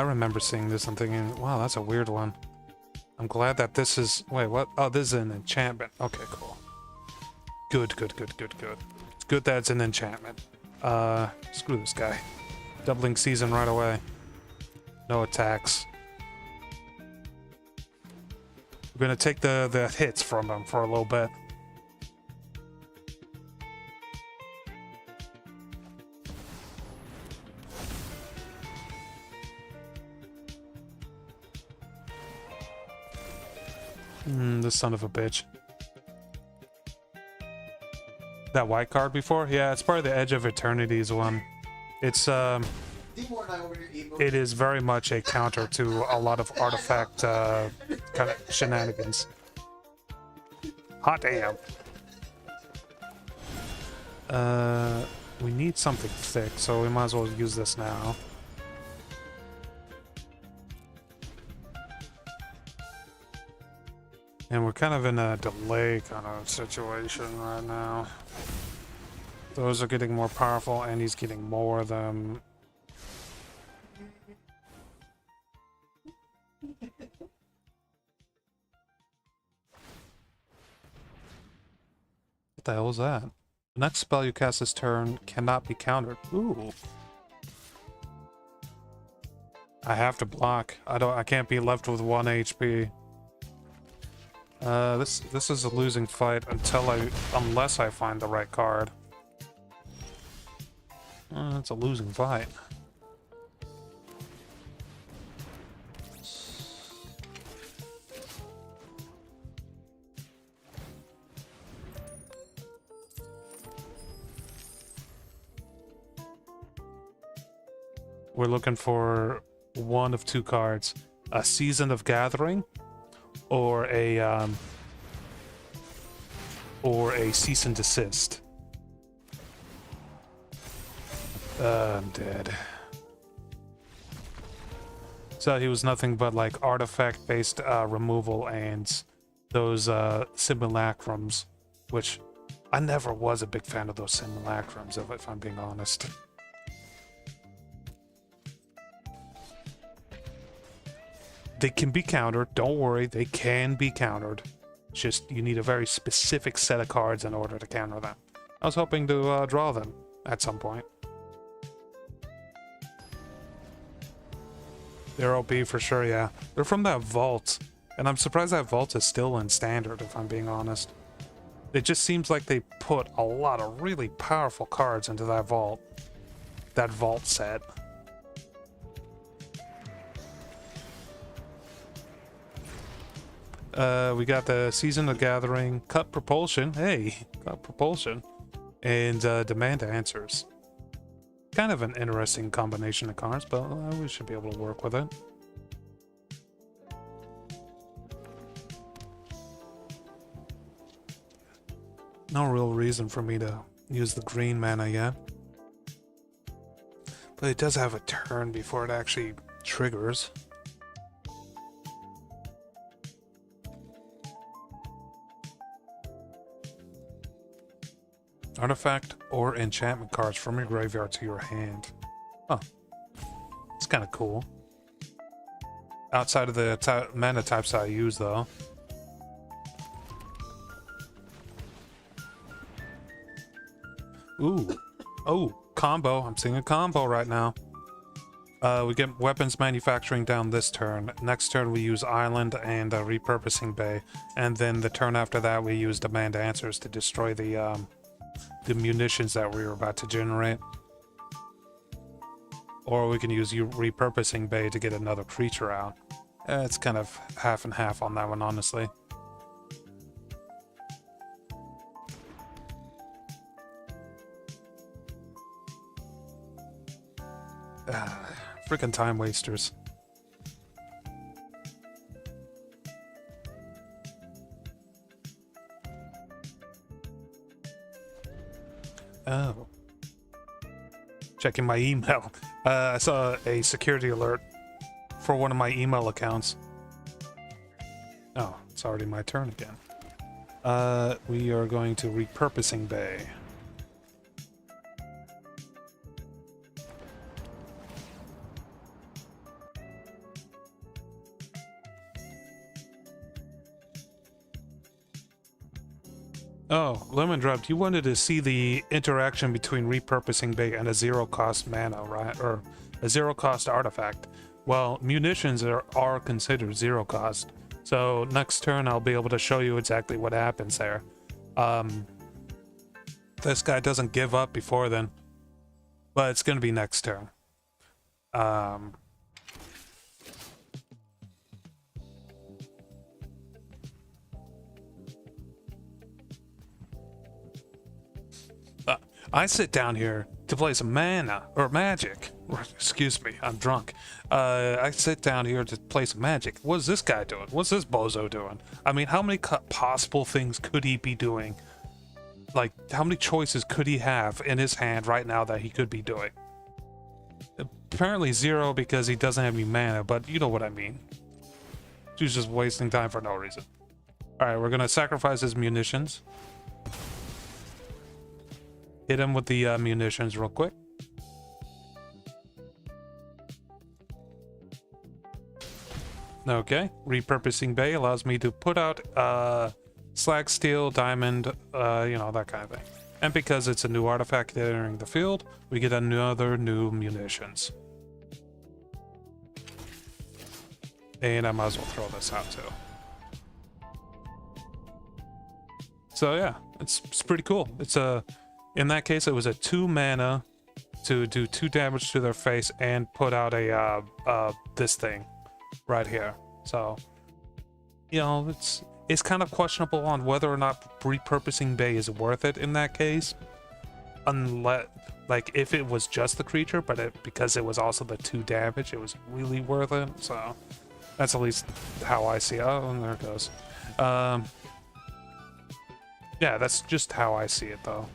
remember seeing this and thinking, wow, that's a weird one. I'm glad that this is... Wait, what? Oh, this is an enchantment. Okay, cool. Good, good, good, good, good. It's good that it's an enchantment. Screw this guy. Doubling season right away. No attacks. We're gonna take the hits from him for a little bit. This son of a bitch. That white card before? Yeah, it's part of the Edge of Eternity's one. It's, it is very much a counter to a lot of artifact, kind of shenanigans. Hot damn. We need something thick, so we might as well use this now. And we're kind of in a delay kind of situation right now. Those are getting more powerful, and he's getting more of them. What the hell is that? The next spell you cast this turn cannot be countered. Ooh. I have to block. I can't be left with 1 HP. This is a losing fight unless I find the right card. It's a losing fight. We're looking for one of two cards: a Season of Gathering, or a cease and desist. I'm dead. So he was nothing but like artifact-based removal and those simulacrums, which I never was a big fan of those simulacrums, if I'm being honest. They can be countered, don't worry, they can be countered. It's just you need a very specific set of cards in order to counter them. I was hoping to draw them at some point. They're OP for sure, yeah. They're from that vault, and I'm surprised that vault is still in standard, if I'm being honest. It just seems like they put a lot of really powerful cards into that vault set. We got the Season of Gathering, Cut Propulsion, hey, Cut Propulsion, and Demand Answers. Kind of an interesting combination of cards, but we should be able to work with it. No real reason for me to use the green mana yet. But it does have a turn before it actually triggers. Artifact or enchantment cards from your graveyard to your hand. Huh. It's kind of cool. Outside of the mana types I use, though. Ooh. Oh, combo. I'm seeing a combo right now. We get weapons manufacturing down this turn. Next turn we use Island and Repurposing Bay. And then the turn after that we use Demand Answers to destroy the munitions that we were about to generate. or we can use repurposing bay to get another creature out. It's kind of half and half on that one, honestly. Freaking time wasters. Oh. Checking my email. I saw a security alert for one of my email accounts. Oh, it's already my turn again. We are going to repurposing bay. Oh, Lemon Dropped, you wanted to see the interaction between repurposing bay and a zero-cost mana, right? Or a zero-cost artifact. Well, munitions are considered zero-cost. So next turn, I'll be able to show you exactly what happens there. This guy doesn't give up before then. But it's going to be next turn. I sit down here to play some mana, or magic. Excuse me, I'm drunk. I sit down here to play some magic. What's this guy doing? What's this bozo doing? I mean, how many possible things could he be doing? Like, how many choices could he have in his hand right now that he could be doing? Apparently 0 because he doesn't have any mana, but you know what I mean. He's just wasting time for no reason. Alright, we're gonna sacrifice his munitions. Hit him with the munitions real quick. Okay, repurposing bay allows me to put out slag, steel, diamond, you know, that kind of thing. And because it's a new artifact entering the field, we get another new munitions. And I might as well throw this out too. So yeah, it's pretty cool. It's a, in that case, it was a 2 mana to do 2 damage to their face and put out a this thing right here. So, you know, it's kind of questionable on whether or not repurposing bay is worth it in that case, unless, like, if it was just the creature, but because it was also the 2 damage, it was really worth it. So that's at least how I see it. Oh, and there it goes. Yeah, that's just how I see it, though.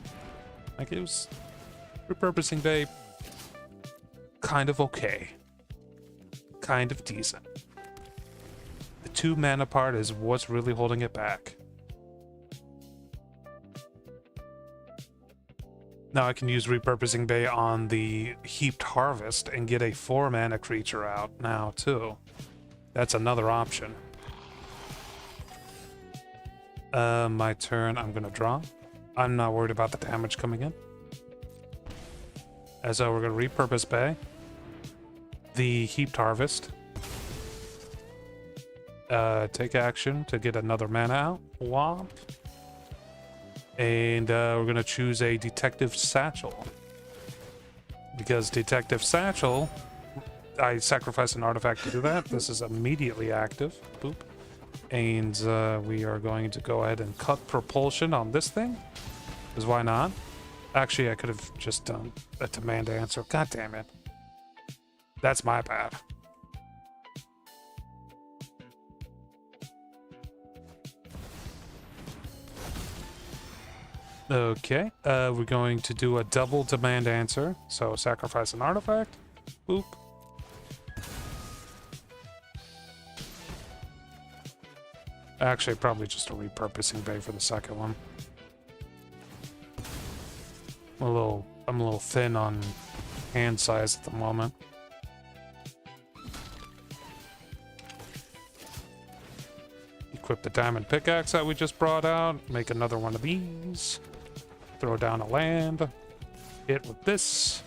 Like, it was repurposing bay, kind of okay, kind of decent. The 2 mana part is what's really holding it back. Now I can use repurposing bay on the heaped harvest and get a 4 mana creature out now too. That's another option. My turn, I'm gonna draw. I'm not worried about the damage coming in. As we're gonna repurpose bay. The heaped harvest. Take action to get another mana out. Womp. And we're gonna choose a detective satchel. Because detective satchel, I sacrifice an artifact to do that. This is immediately active. Boop. And we are going to go ahead and cut propulsion on this thing. Because why not? Actually, I could have just done a demand answer. God damn it. That's my bad. Okay, we're going to do a double demand answer. So sacrifice an artifact. Boop. Actually, probably just a repurposing bay for the second one. I'm a little thin on hand size at the moment. Equip the diamond pickaxe that we just brought out. Make another one of these. Throw down a land. Hit with this.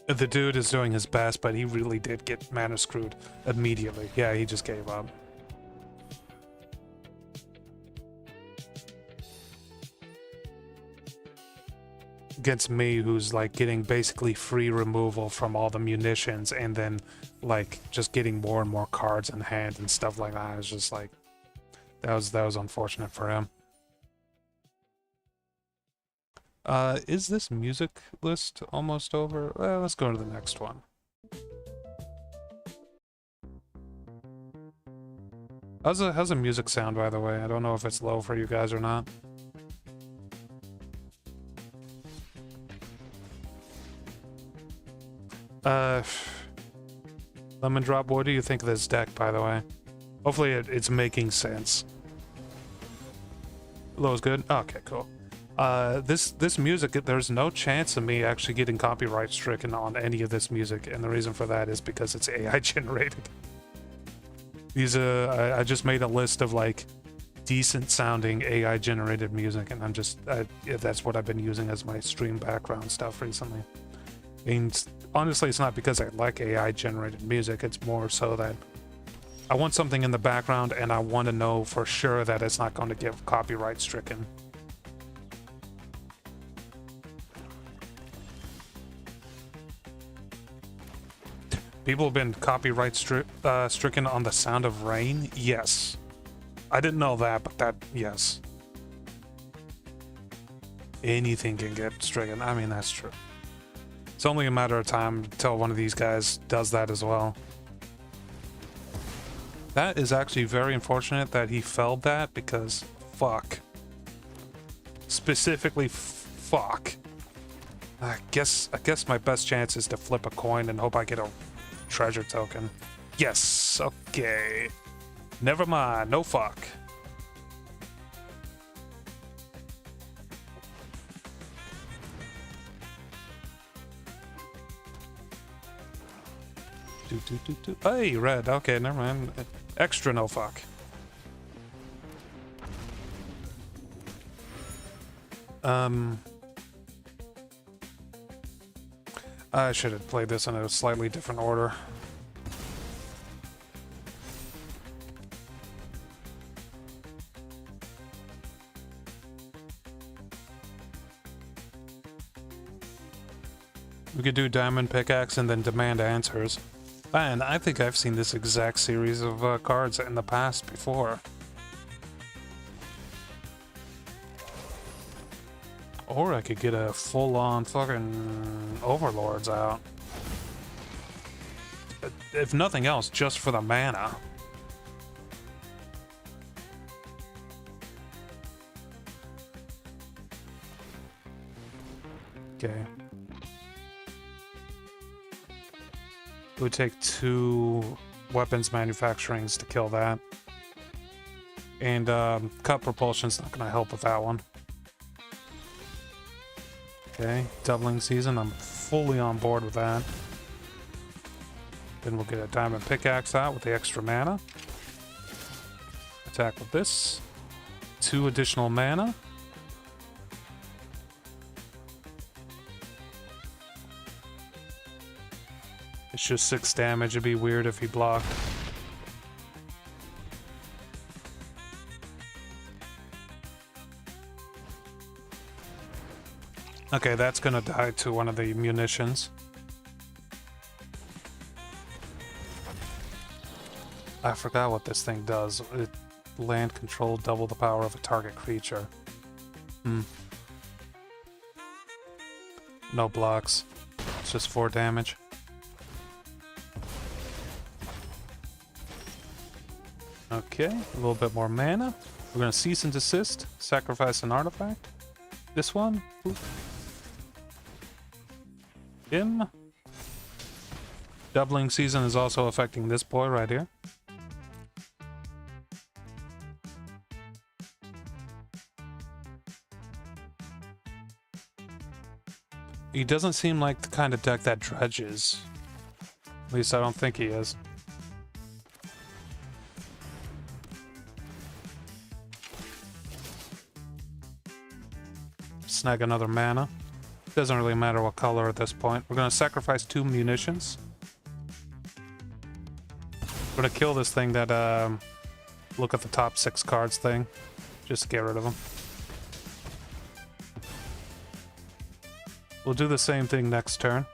The dude is doing his best, but he really did get mana screwed immediately. Yeah, he just gave up. against me, who's like getting basically free removal from all the munitions, and then like just getting more and more cards in hand and stuff like that. It's just like that was unfortunate for him. Is this music list almost over? Well, let's go to the next one. How's the music sound, by the way? I don't know if it's low for you guys or not. Lemon Drop, what do you think of this deck, by the way? Hopefully it's making sense. Low's good? Okay, cool. This music, there's no chance of me actually getting copyright stricken on any of this music, and the reason for that is because it's AI generated. These I just made a list of like decent sounding AI generated music, and yeah, that's what I've been using as my stream background stuff recently. And honestly, it's not because I like AI generated music, it's more so that I want something in the background and I want to know for sure that it's not going to get copyright stricken. People have been copyright stricken on the sound of rain? Yes. I didn't know that, but yes. Anything can get stricken. I mean, that's true. It's only a matter of time until one of these guys does that as well. That is actually very unfortunate that he felled that, because fuck. Specifically, fuck. I guess my best chance is to flip a coin and hope I get a treasure token. Yes, okay. Never mind, no fuck. Hey, red. Okay, never mind. Extra no fuck. I should have played this in a slightly different order. We could do Diamond Pickaxe and then Demand Answers. Man, I think I've seen this exact series of cards in the past before. Or I could get a full-on fucking Overlords out. If nothing else, just for the mana. Okay. It would take 2 weapons manufacturings to kill that. And cut propulsion's not gonna help with that one. Okay, doubling season, I'm fully on board with that. Then we'll get a diamond pickaxe out with the extra mana. Attack with this. 2 additional mana. It's just 6 damage, it'd be weird if he blocked. Okay, that's gonna die to one of the munitions. I forgot what this thing does. Land control, double the power of a target creature. No blocks. It's just 4 damage. Okay, a little bit more mana. We're gonna cease and desist, sacrifice an artifact. This one. Oop. Him. Doubling season is also affecting this boy right here. He doesn't seem like the kind of deck that dredges. At least I don't think he is. Snag another mana. Doesn't really matter what color at this point. We're gonna sacrifice 2 munitions. We're gonna kill this thing that, look at the top 6 cards thing. Just get rid of them. We'll do the same thing next turn.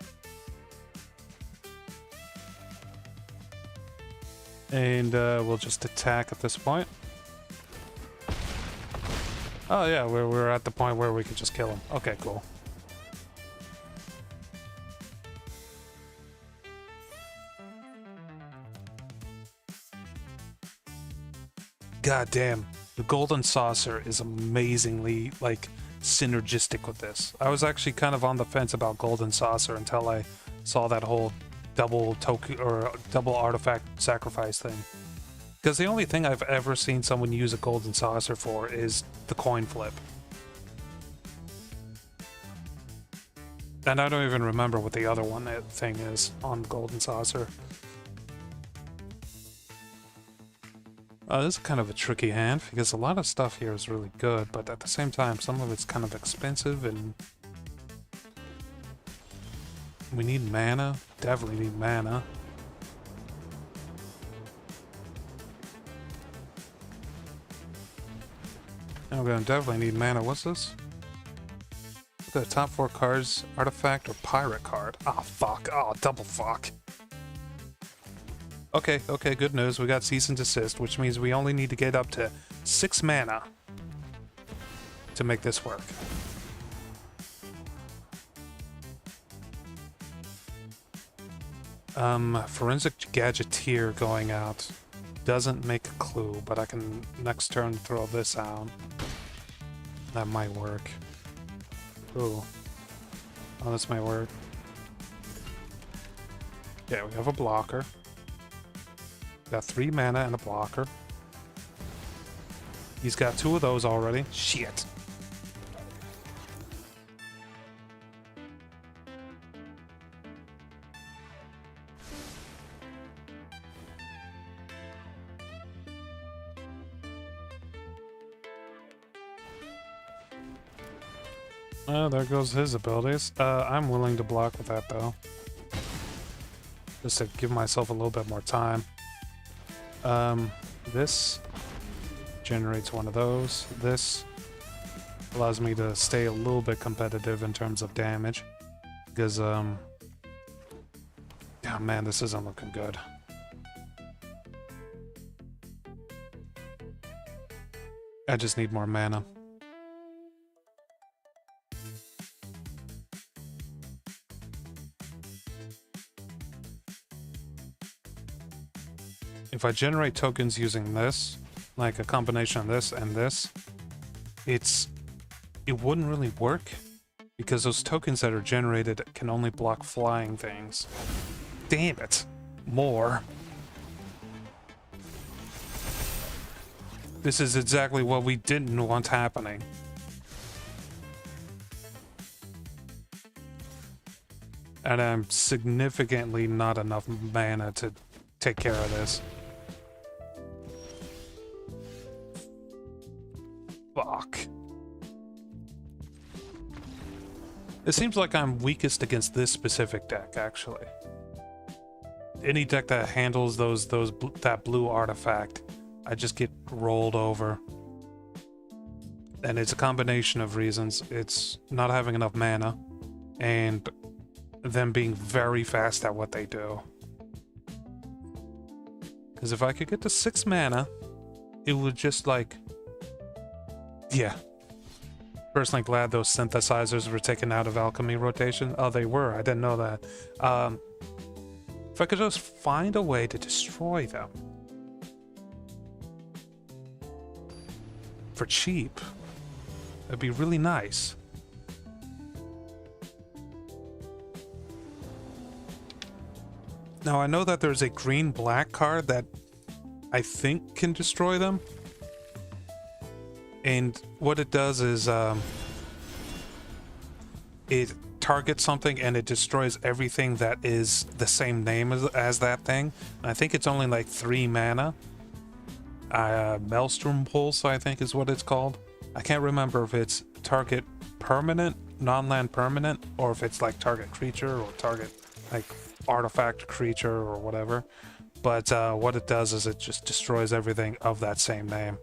And we'll just attack at this point. Oh yeah, we're at the point where we can just kill him. Okay, cool. God damn, the golden saucer is amazingly, like, synergistic with this. I was actually kind of on the fence about golden saucer until I saw that whole double token or double artifact sacrifice thing. Because the only thing I've ever seen someone use a golden saucer for is the coin flip. And I don't even remember what the other one thing is on golden saucer. This is kind of a tricky hand, because a lot of stuff here is really good, but at the same time, some of it's kind of expensive, and we need mana. Definitely need mana. And we're gonna definitely need mana. What's this? Look at the top 4 cards, artifact or pirate card. Ah, fuck. Oh, double fuck. Okay, good news. We got cease and desist, which means we only need to get up to 6 mana to make this work. Forensic Gadgeteer going out doesn't make a clue, but I can next turn throw this out. That might work. Ooh. Oh, this might work. Yeah, we have a blocker. Got 3 mana and a blocker. He's got 2 of those already. Shit. There goes his abilities. I'm willing to block with that though. Just to give myself a little bit more time. This generates one of those. This allows me to stay a little bit competitive in terms of damage. Because, oh man, this isn't looking good. I just need more mana. If I generate tokens using this, like a combination of this and this, it wouldn't really work because those tokens that are generated can only block flying things. Damn it. More. This is exactly what we didn't want happening. And I'm significantly not enough mana to take care of this. Fuck. It seems like I'm weakest against this specific deck, actually. Any deck that handles that blue artifact, I just get rolled over. And it's a combination of reasons. It's not having enough mana, and them being very fast at what they do. Because if I could get to 6 mana, it would just like... Yeah. Personally glad those synthesizers were taken out of alchemy rotation. Oh, they were. I didn't know that. If I could just find a way to destroy them for cheap, that'd be really nice. Now, I know that there's a green-black card that I think can destroy them. And what it does is it targets something and it destroys everything that is the same name as that thing. And I think it's only like 3 mana. Maelstrom Pulse, I think is what it's called. I can't remember if it's target permanent, non-land permanent, or if it's like target creature or target like artifact creature or whatever. But what it does is it just destroys everything of that same name.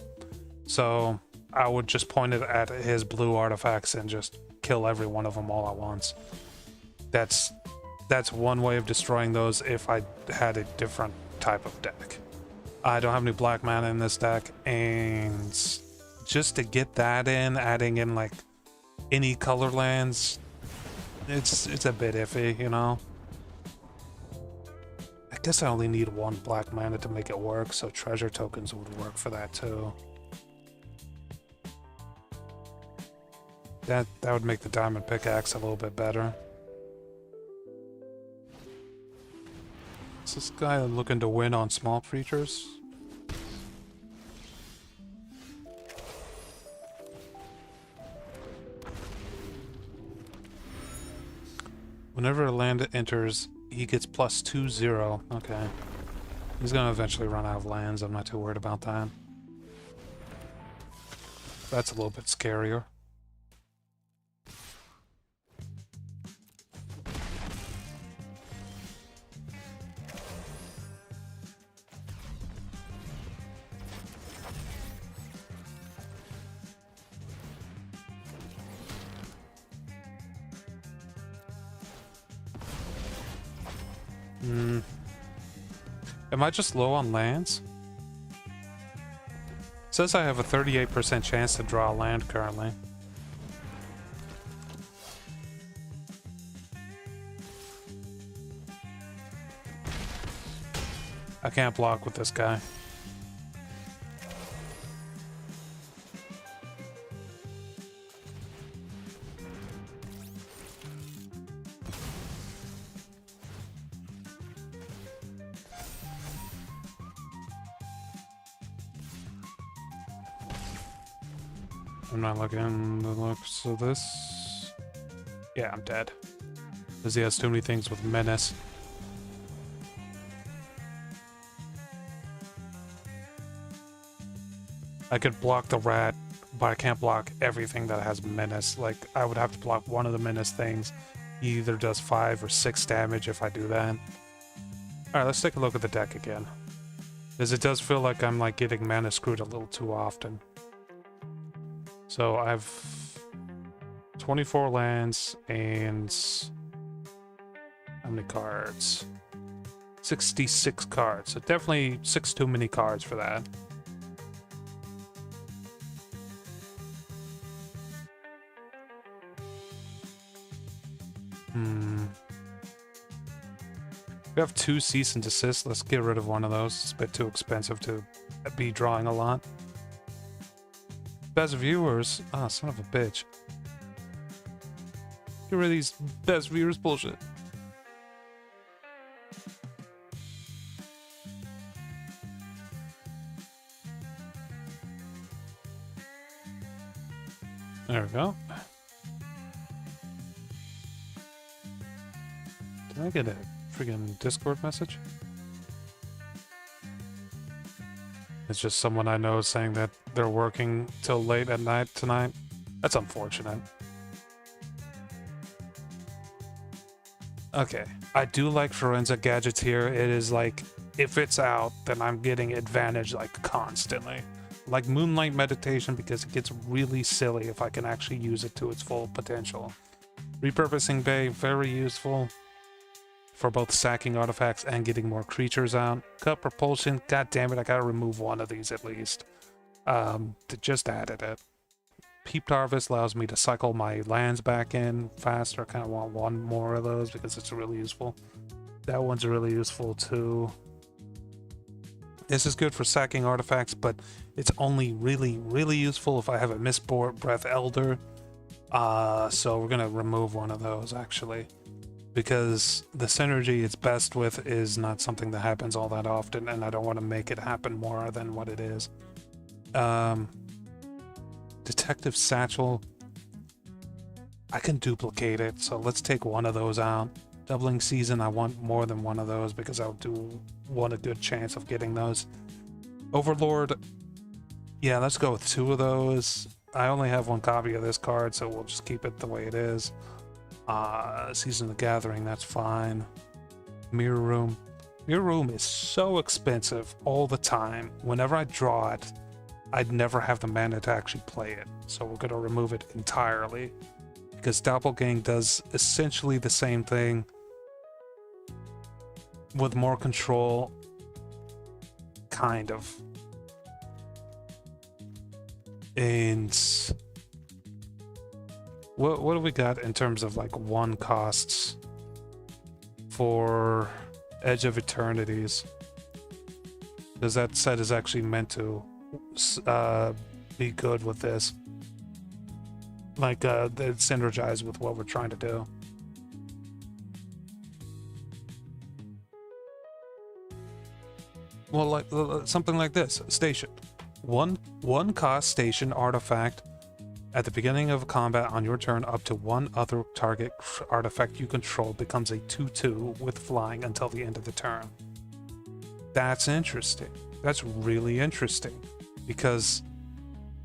So I would just point it at his blue artifacts and just kill every one of them all at once. That's one way of destroying those if I had a different type of deck. I don't have any black mana in this deck, and just to get that in, adding in like any color lands, it's a bit iffy, you know? I guess I only need one black mana to make it work, so treasure tokens would work for that too. That would make the diamond pickaxe a little bit better. Is this guy looking to win on small creatures? Whenever a land enters, he gets +2/0. Okay. He's gonna eventually run out of lands. I'm not too worried about that. That's a little bit scarier. Am I just low on lands? It says I have a 38% chance to draw a land currently. I can't block with this guy. I'm not liking the looks of this. Yeah, I'm dead. Because he has too many things with menace. I could block the rat, but I can't block everything that has menace. Like, I would have to block one of the menace things. He either does 5 or 6 damage if I do that. Alright, let's take a look at the deck again. Because it does feel like I'm like getting mana screwed a little too often. So I have 24 lands and how many cards? 66 cards. So definitely 6 too many cards for that. We have 2 cease and desist. Let's get rid of one of those. It's a bit too expensive to be drawing a lot. Best viewers? Ah, son of a bitch. Get rid of these best viewers bullshit. There we go. Did I get a freaking Discord message? It's just someone I know saying that they're working till late at night tonight. That's unfortunate. Okay, I do like forensic gadgets here. It is like, if it's out, then I'm getting advantage like constantly. Like Moonlight Meditation, because it gets really silly if I can actually use it to its full potential. Repurposing Bay, very useful for both sacking artifacts and getting more creatures out. Cut Propulsion, god damn it, I gotta remove one of these at least. Just added it. Peeped Harvest allows me to cycle my lands back in faster. I kind of want one more of those because it's really useful. That one's really useful too. This is good for sacking artifacts, but it's only really useful if I have a Mistborn Breath Elder. So we're gonna remove one of those actually, because the synergy it's best with is not something that happens all that often, and I don't want to make it happen more than what it is. Detective Satchel, I can duplicate it, so let's take one of those out. Doubling Season, I want more than one of those because I do want a good chance of getting those. Overlord, yeah, let's go with 2 of those. I only have 1 copy of this card, so we'll just keep it the way it is. Season of the Gathering, that's fine. Mirror Room. Mirror Room is so expensive all the time. Whenever I draw it, I'd never have the mana to actually play it. So we're going to remove it entirely. Because Doppelgang does essentially the same thing with more control. Kind of. And what do we got in terms of like 1 costs for Edge of Eternities? Because that set is actually meant to be good with this. Like, it synergize with what we're trying to do. Well, like something like this. Station. One cost station artifact at the beginning of combat on your turn up to 1 other target artifact you control becomes a 2/2 with flying until the end of the turn. That's interesting. That's really interesting. Because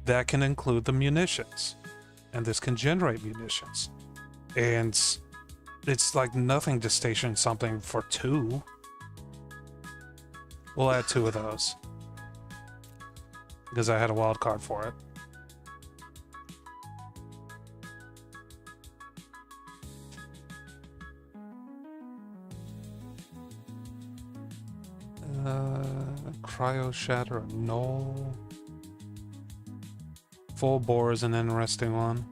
that can include the munitions. And this can generate munitions. And it's like nothing to station something for 2. We'll add 2 of those. Because I had a wild card for it. Cryo Shatter, no. Full Bore is an interesting one.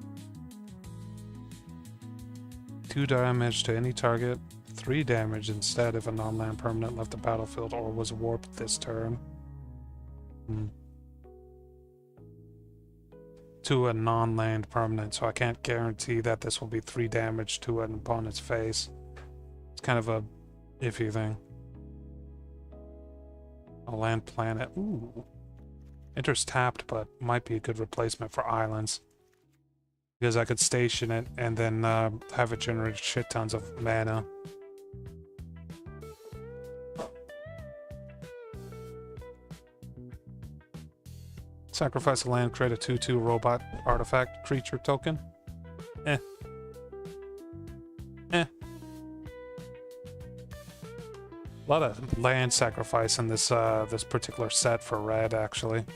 2 damage to any target. 3 damage instead if a non-land permanent left the battlefield or was warped this turn. To a non-land permanent, so I can't guarantee that this will be 3 damage to an opponent's face. It's kind of a iffy thing. A land planet. Ooh. Enters tapped, but might be a good replacement for islands. Because I could station it and then have it generate shit tons of mana. Sacrifice a land, create a 2/2 robot artifact creature token. Eh. A lot of land sacrifice in this this particular set for red, actually.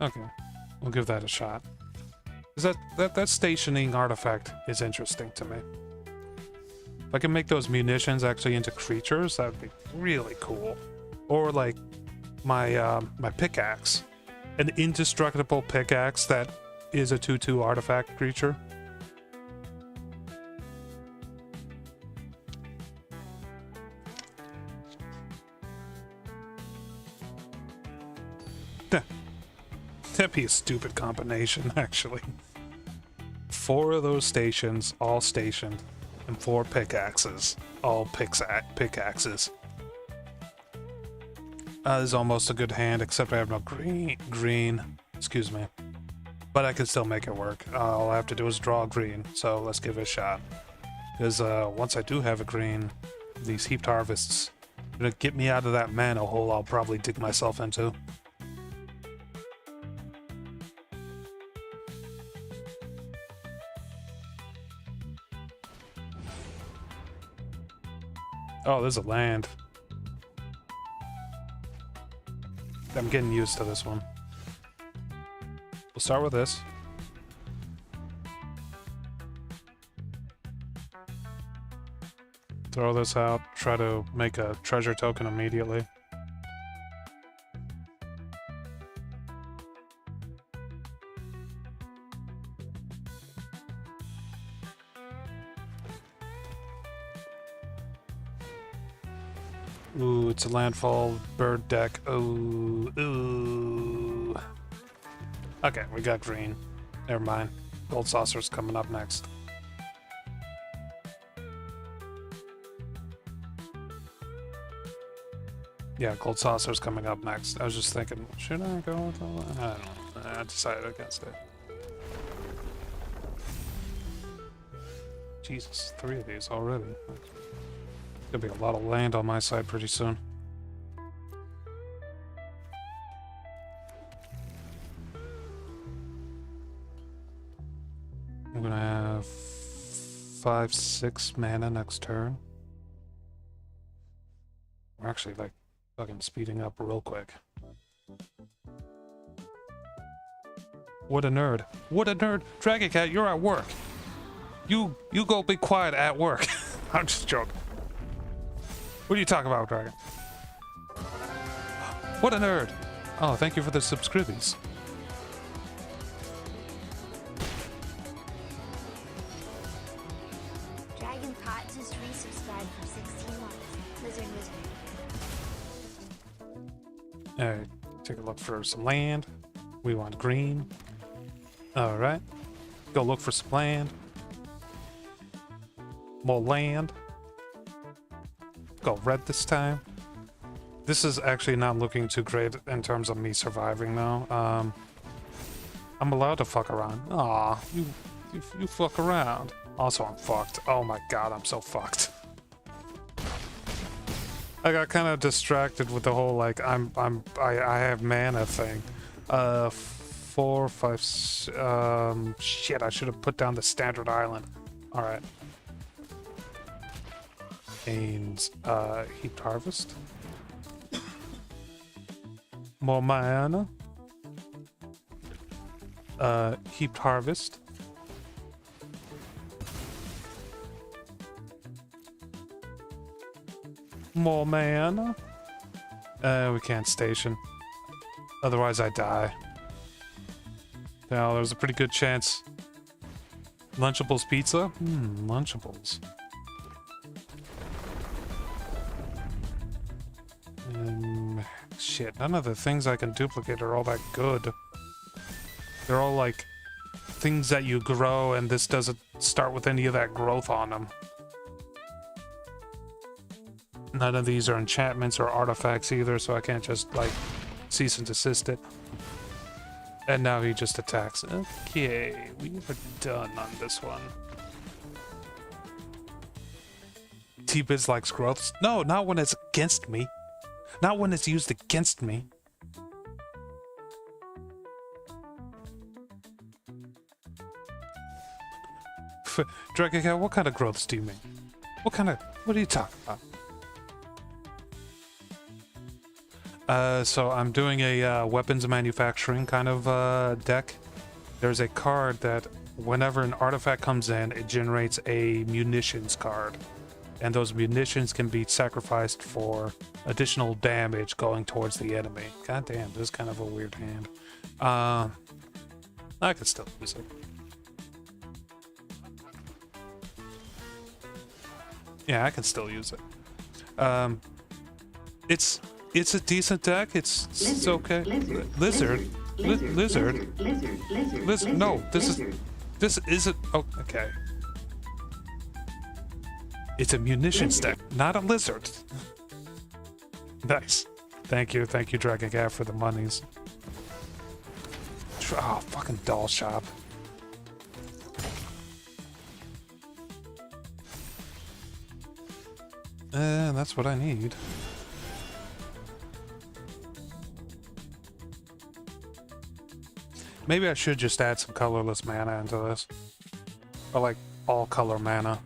Okay, we'll give that a shot. Is that stationing artifact is interesting to me. If I can make those munitions actually into creatures, that would be really cool. Or like my my pickaxe, an indestructible pickaxe that is a 2/2 artifact creature. That'd be a stupid combination, actually. 4 of those stations, all stationed, and 4 pickaxes, all pickaxes. This is almost a good hand, except I have no green. Excuse me. But I can still make it work. All I have to do is draw a green, so let's give it a shot. Because once I do have a green, these heaped harvests are gonna get me out of that mana hole I'll probably dig myself into. Oh, there's a land. I'm getting used to this one. We'll start with this. Throw this out, try to make a treasure token immediately. Ooh, it's a landfall bird deck. Ooh. Okay, we got green. Never mind. Gold saucer's coming up next. Yeah, gold saucer's coming up next. I was just thinking, should I go with all that? I don't know. I decided against it. Jesus, 3 of these already. Gonna be a lot of land on my side pretty soon. 5, 6 mana next turn. We're actually like fucking speeding up real quick. What a nerd. What a nerd. Dragon Cat, you're at work. You go be quiet at work. I'm just joking. What are you talking about, Dragon? What a nerd. Oh, thank you for the subscribies. Dragon Pot just resubscribed for 16 months. Lizard Wizard. Alright, take a look for some land. We want green. Alright. Go look for some land. More land. Go red this time. This is actually not looking too great in terms of me surviving though. I'm allowed to fuck around. Aw, you fuck around. Also, I'm fucked. Oh my god, I'm so fucked. I got kind of distracted with the whole like I have mana thing. 4, 5. Shit, I should have put down the standard island. All right. And heaped harvest. More mana. Heaped harvest. More mana. We can't station. Otherwise I die. Now there's a pretty good chance. Lunchables pizza? Lunchables. Shit, none of the things I can duplicate are all that good. They're all like things that you grow, and this doesn't start with any of that growth on them. None of these are enchantments or artifacts either, so I can't just like cease and desist it. And now he just attacks. Okay, we are done on this one. Teebids likes growths. No, not when it's against me. Not when it's used against me. Dragon Cat, what kind of growths do you mean? What are you talking about? So I'm doing a weapons manufacturing kind of deck. There's a card that whenever an artifact comes in, it generates a munitions card. And those munitions can be sacrificed for additional damage going towards the enemy. God damn, this is kind of a weird hand. I could still use it. Yeah, I can still use it. It's a decent deck. It's okay. Lizard. Lizard. No, this isn't. Oh, okay. It's a munitions deck, not a lizard. Nice. Thank you, Dragon Cat, for the monies. Oh, fucking doll shop. That's what I need. Maybe I should just add some colorless mana into this. Or like all color mana.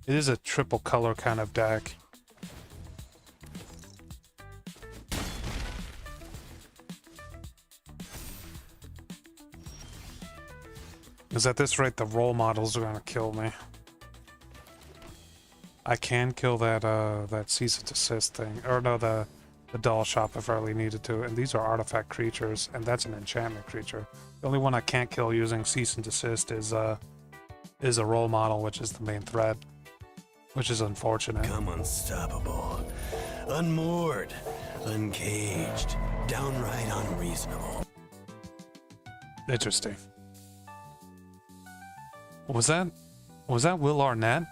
It is a triple color kind of deck. Because at this rate, the role models are gonna kill me. I can kill that that cease and desist thing, or no, the doll shop if I really needed to. And these are artifact creatures, and that's an enchantment creature. The only one I can't kill using cease and desist is a role model, which is the main threat. Which is unfortunate. Come unstoppable, unmoored, uncaged, downright unreasonable. Interesting. Was that Will Arnett?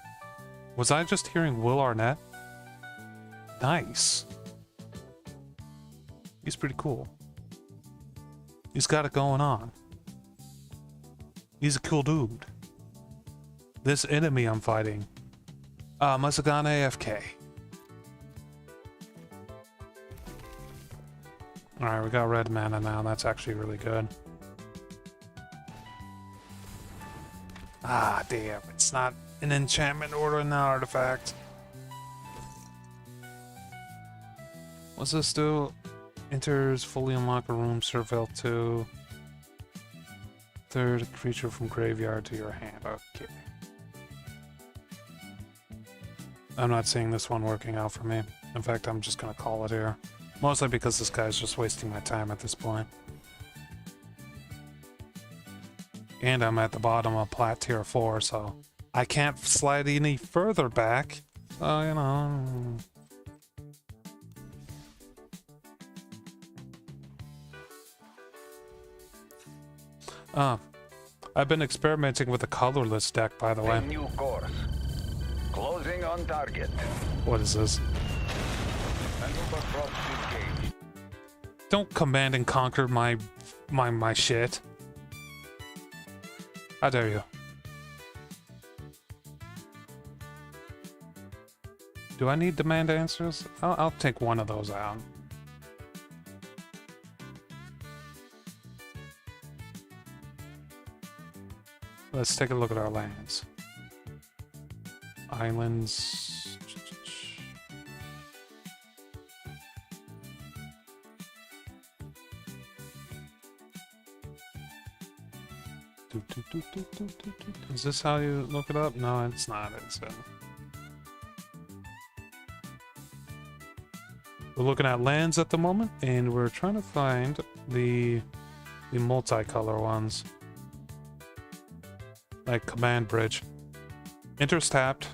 Was I just hearing Will Arnett? Nice. He's pretty cool. He's got it going on. He's a cool dude. This enemy I'm fighting must have gone AFK. Alright, we got red mana now. That's actually really good. Ah, damn. It's not an enchantment or an artifact. What's this do? Enters fully unlock a room, surveil 2. Third creature from graveyard to your hand. Okay. I'm not seeing this one working out for me. In fact, I'm just gonna call it here. Mostly because this guy's just wasting my time at this point. And I'm at the bottom of plat tier 4, so I can't slide any further back. So, you know. I've been experimenting with a colorless deck, by the way. A new course. Closing on target. What is this? Maneuver props engaged. Don't command and conquer my shit. How dare you? Do I need demand answers? I'll take one of those out. Let's take a look at our lands. Islands. Is this how you look it up? No, it's not. We're looking at lands at the moment, and we're trying to find the multicolor ones. Like Command Bridge. Enters tapped.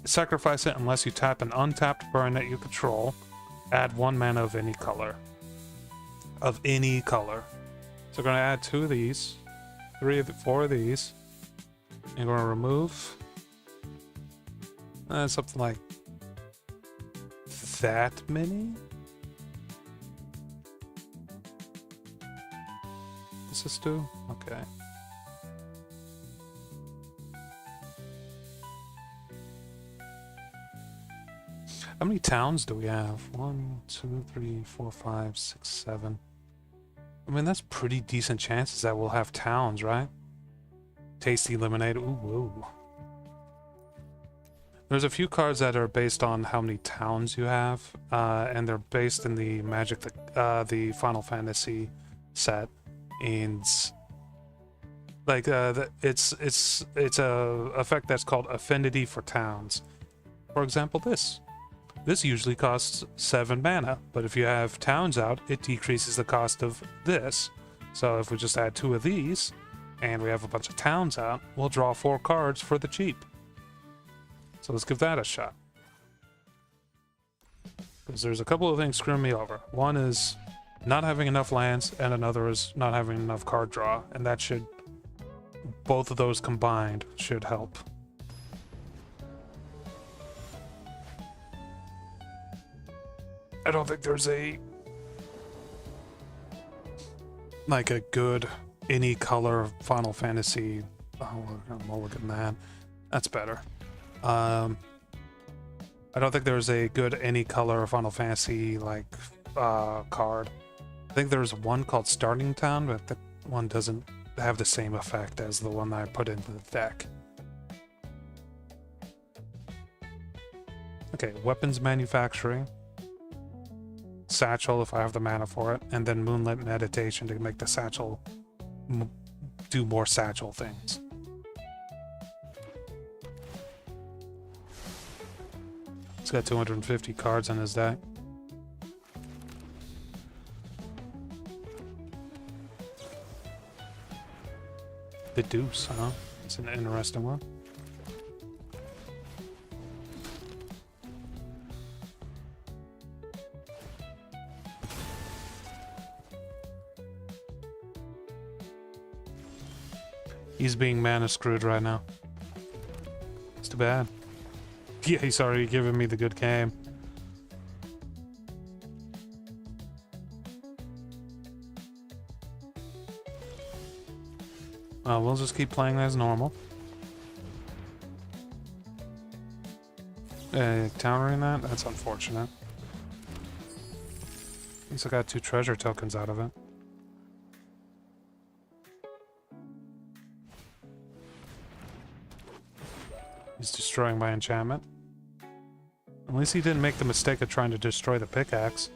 Sacrifice it unless you tap an untapped burn that you control. Add 1 mana of any color. Of any color. So we're going to add 2 of these. 4 of these. And we're going to remove something like that many? What's this do? Okay. How many towns do we have? 1, 2, 3, 4, 5, 6, 7. I mean, that's pretty decent chances that we'll have towns, right? Tasty lemonade. Ooh, whoa. There's a few cards that are based on how many towns you have, and they're based in the Magic, the Final Fantasy set, and like it's a effect that's called Affinity for Towns. For example, this. This usually costs 7 mana, but if you have towns out, it decreases the cost of this. So if we just add 2 of these, and we have a bunch of towns out, we'll draw 4 cards for the cheap. So let's give that a shot. Because there's a couple of things screwing me over. One is not having enough lands, and another is not having enough card draw, and that should... both of those combined should help. I don't think there's like a good any color Final Fantasy. Oh, we'll look at that. That's better. I don't think there's a good any color Final Fantasy like card. I think there's one called Starting Town, but that one doesn't have the same effect as the one that I put into the deck. Okay, weapons manufacturing. Satchel if I have the mana for it, and then Moonlit Meditation to make the satchel do more satchel things. He's got 250 cards in his deck. The Deuce, huh? It's an interesting one. He's being mana screwed right now. It's too bad. Yeah, he's already giving me the good game. We'll just keep playing as normal. Countering that? That's unfortunate. At least I got 2 treasure tokens out of it. destroying my enchantment. At least he didn't make the mistake of trying to destroy the pickaxe.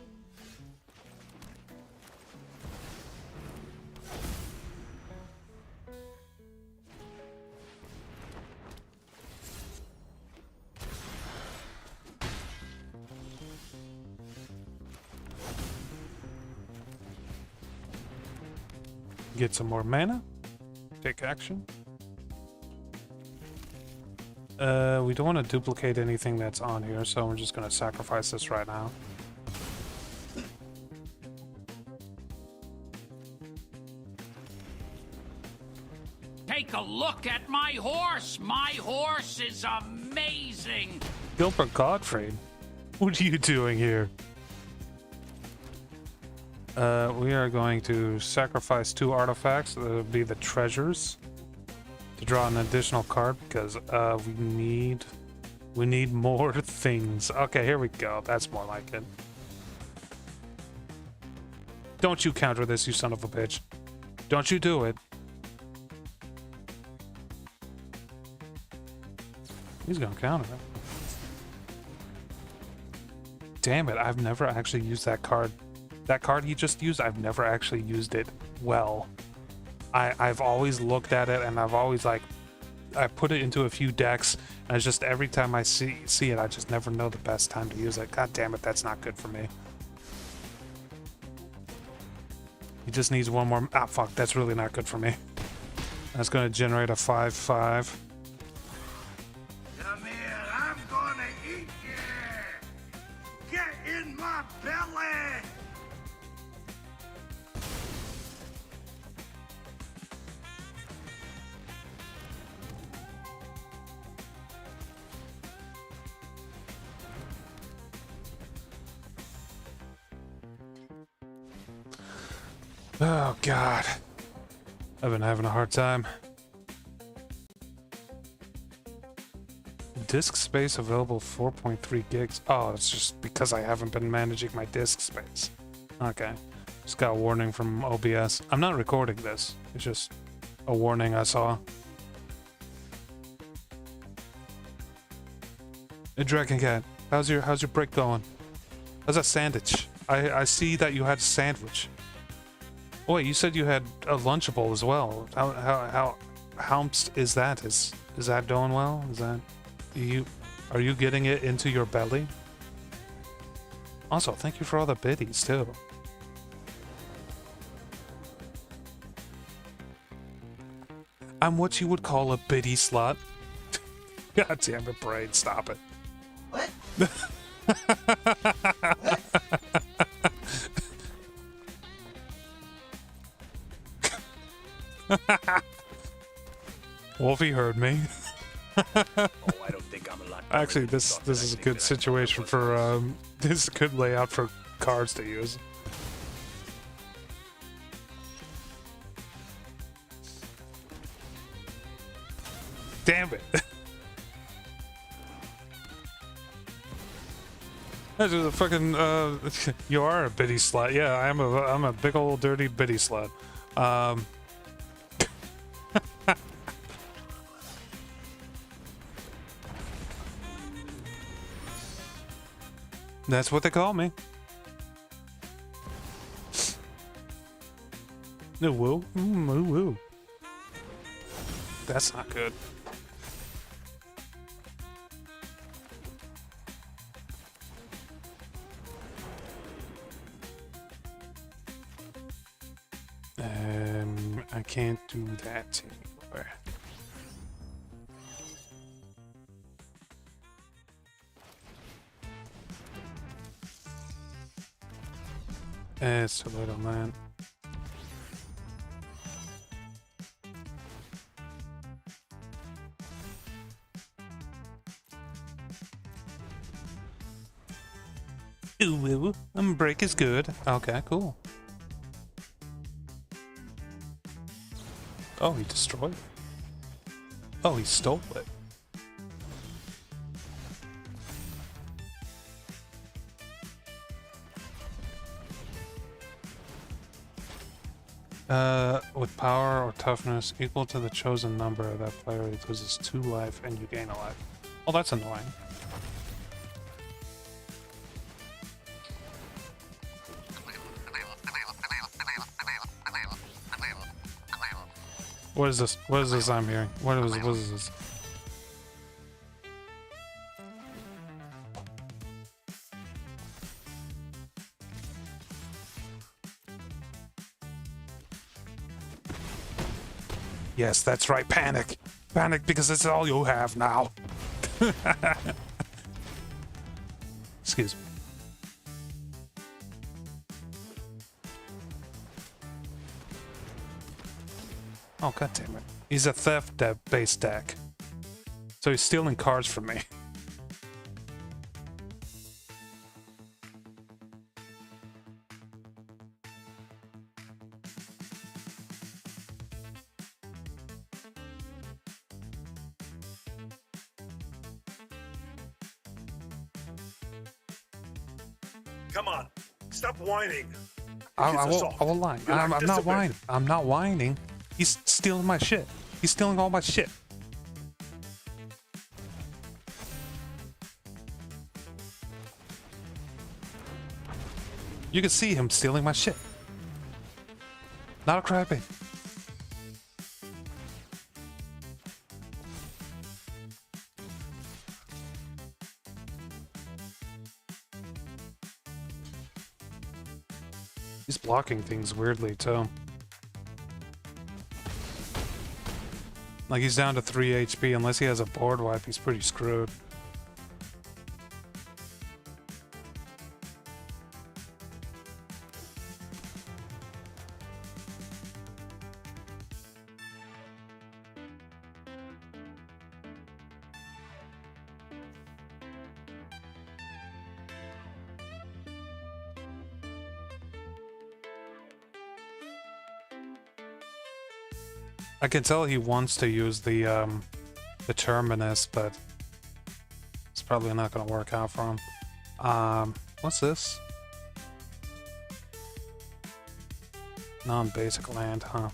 Get some more mana. Take action. We don't want to duplicate anything that's on here, so we're just going to sacrifice this right now. Take a look at my horse! My horse is amazing! Gilbert Gottfried, what are you doing here? We are going to sacrifice 2 artifacts. That'll be the treasures to draw an additional card because we need more things. Okay, here we go. That's more like it. Don't you counter this, you son of a bitch. Don't you do it. He's gonna counter it. Damn it, I've never actually used that card. That card he just used, I've never actually used it well. I've always looked at it and I've always I put it into a few decks and it's just every time I see it, I just never know the best time to use it. God damn it, that's not good for me. He just needs one more. Ah, fuck, that's really not good for me. That's gonna generate a 5/5. Come here, I'm gonna eat you! Get in my belly! Oh, God. I've been having a hard time. Disk space available 4.3 gigs. Oh, it's just because I haven't been managing my disk space. Okay. Just got a warning from OBS. I'm not recording this. It's just a warning I saw. Hey, Dragon Cat, how's your break going? How's that sandwich? I see that you had a sandwich. Oh, wait, you said you had a Lunchable as well. How is that? Is that doing well? Is that are you getting it into your belly? Also, thank you for all the biddies too. I'm what you would call a biddy slut. God damn it, Braid, stop it. What? Wolfie heard me. Oh, I don't think I'm a lot. Actually, this is a good situation for this is a good layout for cards to use. Damn it! This is a fucking you are a biddy slut. Yeah, I'm a big old dirty biddy slut. That's what they call me. No woo, woo woo. That's not good. I can't do that anymore. It's a little man. Ooh, break is good. Okay, cool. Oh, he destroyed it. Oh, he stole it. With power or toughness equal to the chosen number of that player, it loses 2 life and you gain a life. Oh, that's annoying. What is this? What is this I'm hearing? What is this? Yes, that's right. Panic. Panic because it's all you have now. Excuse me. Oh, god damn it. He's a theft-based deck. So he's stealing cards from me. Come on, stop whining. I will lie. I'm not whining. I'm not whining. He's stealing my shit. He's stealing all my shit. You can see him stealing my shit. Not a crybaby. He's blocking things weirdly too. Like he's down to 3 HP. Unless he has a board wipe, he's pretty screwed. I can tell he wants to use the terminus, but it's probably not going to work out for him. What's this? Non-basic land, huh?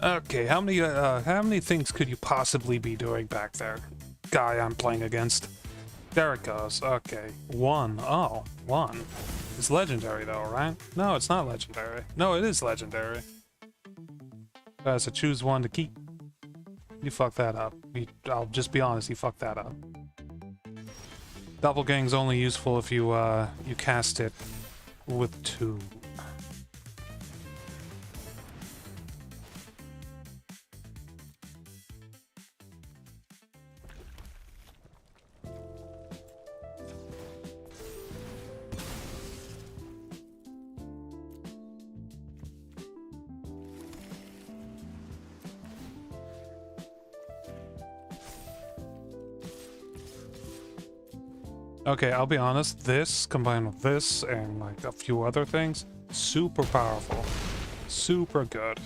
Okay, how many things could you possibly be doing back there, guy I'm playing against? There it goes. Okay, one. Oh, one. It's legendary though, right? No, it's not legendary. No, it is legendary. So choose one to keep. You fucked that up. I'll just be honest, you fucked that up. Doppelgang's only useful if you you cast it with 2. Okay, I'll be honest, this combined with this and like a few other things, super powerful. Super good.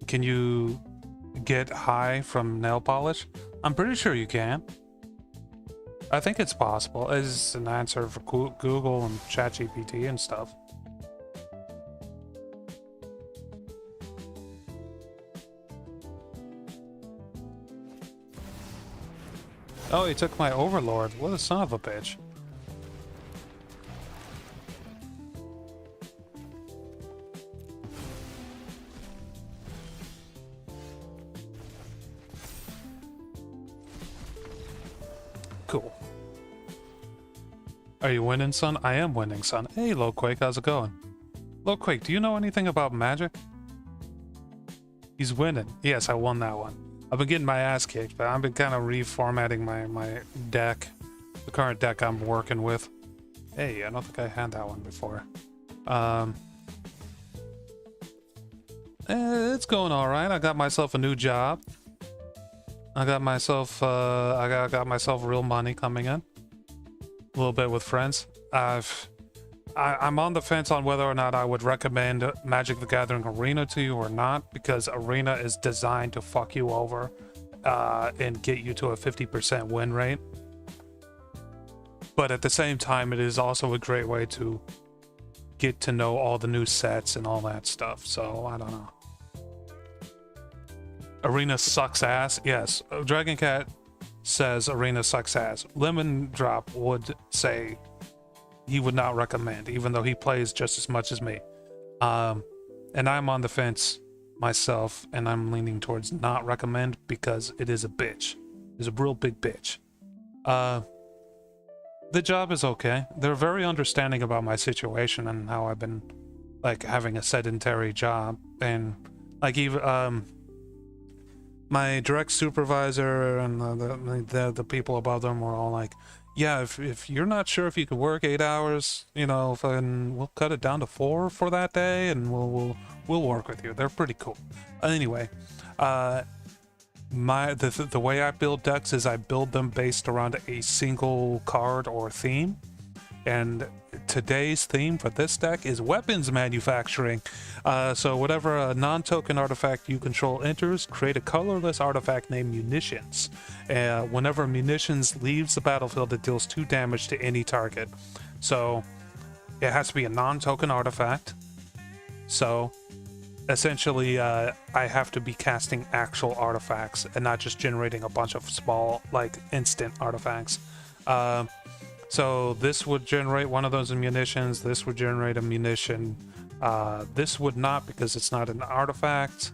Can you get high from nail polish? I'm pretty sure you can. I think it's possible. It's an answer for Google and ChatGPT and stuff. Oh, he took my overlord. What a son of a bitch. Cool. Are you winning, son? I am winning, son. Hey, Loquake, how's it going? Loquake, do you know anything about magic? He's winning. Yes, I won that one. I've been getting my ass kicked, but I've been kind of reformatting my deck. The current deck I'm working with. Hey, I don't think I had that one before. It's going all right. I got myself a new job. I got myself I got myself real money coming in. A little bit with friends. I'm on the fence on whether or not I would recommend Magic the Gathering Arena to you or not, because Arena is designed to fuck you over and get you to a 50% win rate. But at the same time, it is also a great way to get to know all the new sets and all that stuff. So I don't know. Arena sucks ass. Yes, Dragon Cat says Arena sucks ass. Lemon Drop would say he would not recommend, even though he plays just as much as me. And I'm on the fence myself, and I'm leaning towards not recommend because it is a bitch. It's a real big bitch. The job is okay. They're very understanding about my situation and how I've been like having a sedentary job, and like even my direct supervisor and the people above them were all like, yeah, if you're not sure if you could work 8 hours, you know, then we'll cut it down to 4 for that day, and we'll work with you. They're pretty cool. Anyway, the way I build decks is I build them based around a single card or theme, and today's theme for this deck is weapons manufacturing. So whatever a non-token artifact you control enters, create a colorless artifact named munitions. Whenever munitions leaves the battlefield, it deals 2 damage to any target. So it has to be a non-token artifact. So essentially I have to be casting actual artifacts and not just generating a bunch of small, like, instant artifacts. So this would generate one of those munitions, this would generate a munition, this would not because it's not an artifact,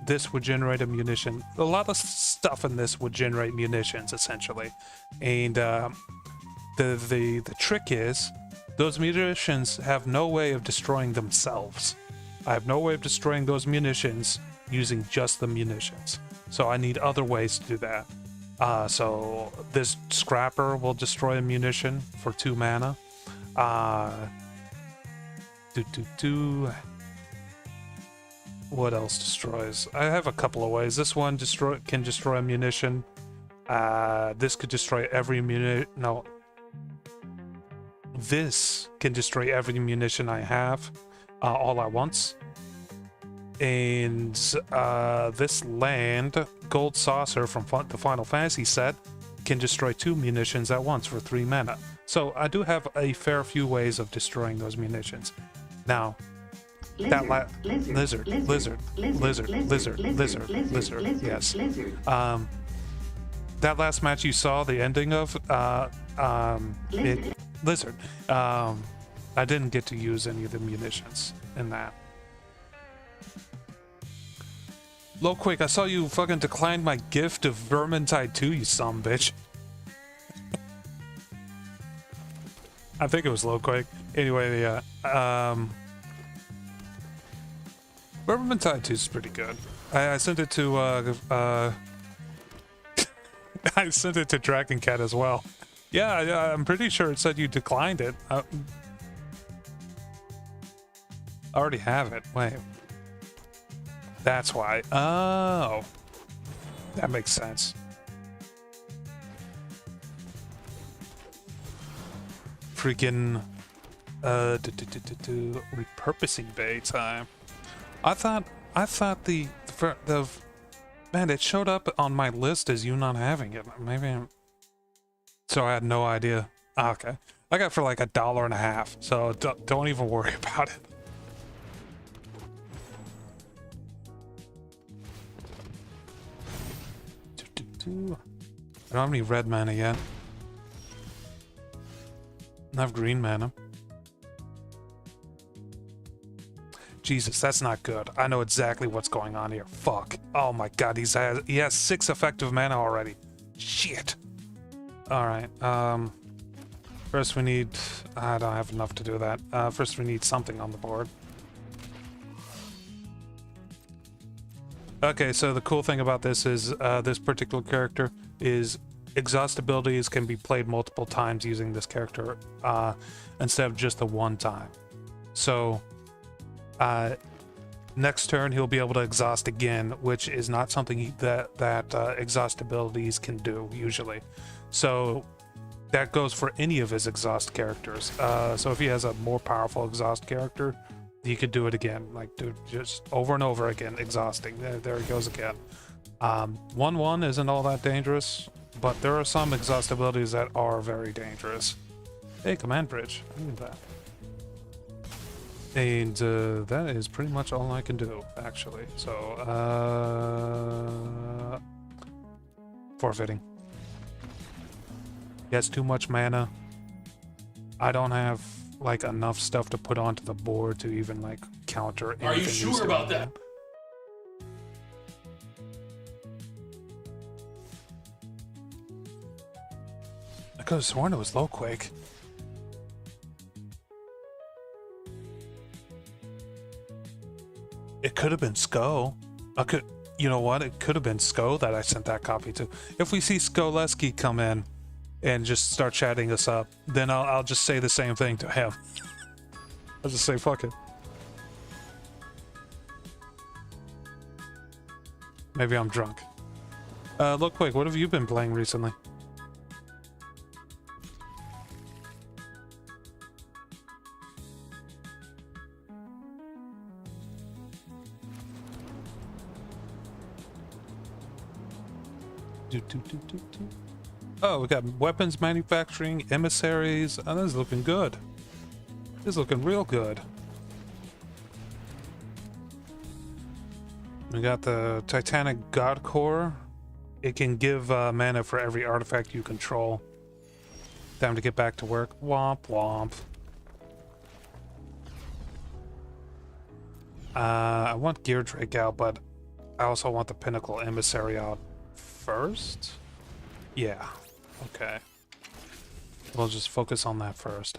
this would generate a munition. A lot of stuff in this would generate munitions, essentially. And the trick is, those munitions have no way of destroying themselves. I have no way of destroying those munitions using just the munitions. So I need other ways to do that. So this scrapper will destroy a munition for 2 mana. What else destroys? I have a couple of ways. This one can destroy a munition. This could destroy every no. This can destroy every munition I have, all at once. And this land, Gold Saucer from the Final Fantasy set, can destroy 2 munitions at once for 3 mana. So I do have a fair few ways of destroying those munitions. Now, lizard, yes. That last match you saw, the ending of, lizard. I didn't get to use any of the munitions in that. Low Quick, I saw you fucking declined my gift of Vermintide 2, you son bitch. I think it was Low Quick. Anyway, yeah. Vermintide 2 is pretty good. I sent it to, I sent it to Dragon Cat as well. Yeah, I'm pretty sure it said you declined it. I already have it. Wait. That's why. Oh. That makes sense. Freaking repurposing bay time. I thought the man, it showed up on my list as you not having it. Maybe so I had no idea. Okay. I got it for like $1.50, so don't even worry about it. I don't have any red mana yet. I have green mana. Jesus, that's not good. I know exactly what's going on here. Fuck. Oh my god, he has 6 effective mana already. Shit. Alright, first we need... I don't have enough to do that. First we need something on the board. Okay, so the cool thing about this is this particular character is exhaust abilities can be played multiple times using this character instead of just the one time. So next turn he'll be able to exhaust again, which is not something that exhaust abilities can do usually. So that goes for any of his exhaust characters. So if he has a more powerful exhaust character, he could do it again. Like, dude, just over and over again, exhausting. There he goes again. 1-1 isn't all that dangerous, but there are some exhaust abilities that are very dangerous. Hey, command bridge. Look at that. And that is pretty much all I can do, actually. So, forfeiting. He has too much mana. I don't have, like, enough stuff to put onto the board to even, like, counter anything. Are you sure about that? I could have sworn it was low quake. It could have been Sko. You know what? It could have been Sko that I sent that copy to. If we see Skoleski come in and just start chatting us up, then I'll just say the same thing to him. I'll just say, fuck it. Maybe I'm drunk. Look quick, what have you been playing recently? Oh, we got weapons manufacturing, emissaries. Oh, this is looking good. This is looking real good. We got the Titanic God Core. It can give mana for every artifact you control. Time to get back to work. Womp womp. I want Gear Drake out, but I also want the Pinnacle Emissary out first? Yeah. Okay. We'll just focus on that first.